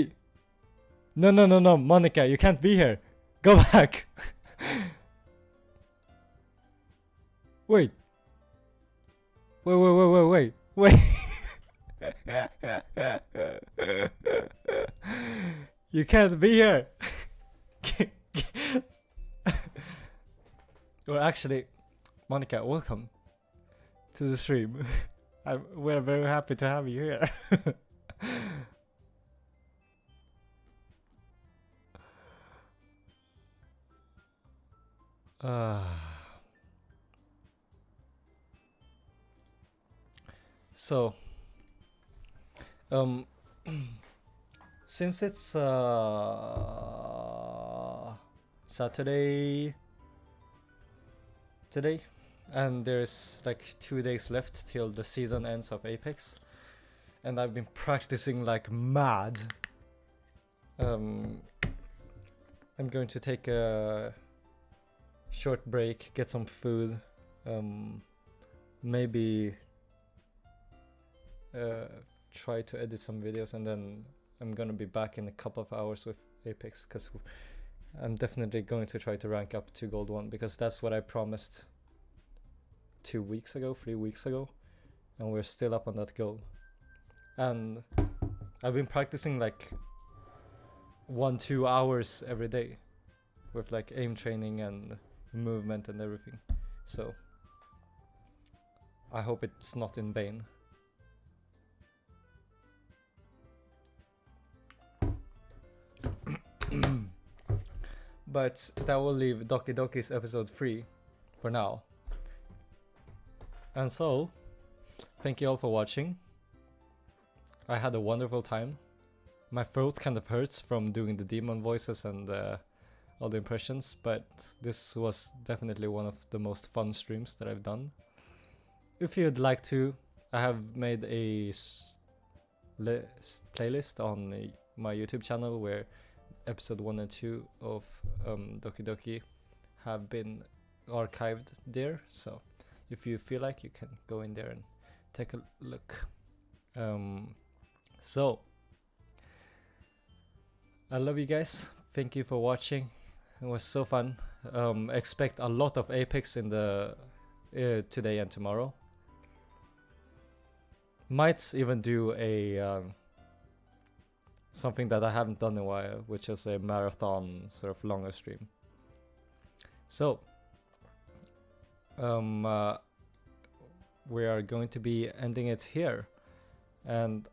Monika, you can't be here. Go back. wait You can't be here. Or actually, Monika, welcome to the stream. We're very happy to have you here. So, since it's Saturday today, and there's like 2 days left till the season ends of Apex, and I've been practicing like mad, I'm going to take a short break, get some food, maybe try to edit some videos, and then I'm gonna be back in a couple of hours with Apex, because I'm definitely going to try to rank up to Gold 1, because that's what I promised 2 weeks ago, 3 weeks ago, and we're still up on that goal. And I've been practicing like 1-2 hours every day with like aim training and movement and everything. So I hope it's not in vain. But that will leave Doki Doki's episode 3 for now. And so, thank you all for watching. I had a wonderful time. My throat kind of hurts from doing the demon voices and all the impressions, but this was definitely one of the most fun streams that I've done. If you'd like to, I have made a playlist on my YouTube channel where episode 1 and 2 of Doki Doki have been archived there, so if you feel like, you can go in there and take a look. So I love you guys. Thank you for watching. It was so fun. Expect a lot of Apex in the today and tomorrow. Might even do a something that I haven't done in a while, which is a marathon sort of longer stream. So we are going to be ending it here, and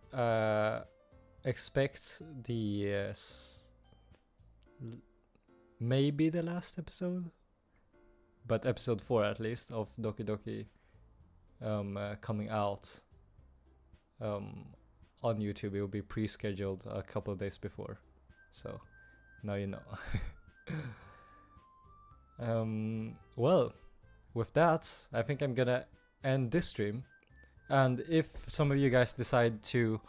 expect the maybe the last episode, but episode 4 at least of Doki Doki coming out on YouTube. It will be pre-scheduled a couple of days before, so now you know. Well, with that, I think I'm gonna end this stream, and if some of you guys decide to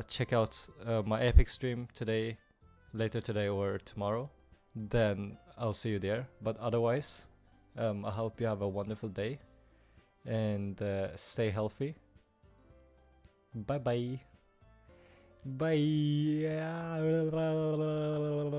check out my Epic stream today, later today or tomorrow, then I'll see you there. But otherwise, I hope you have a wonderful day and stay healthy. Bye bye. Bye.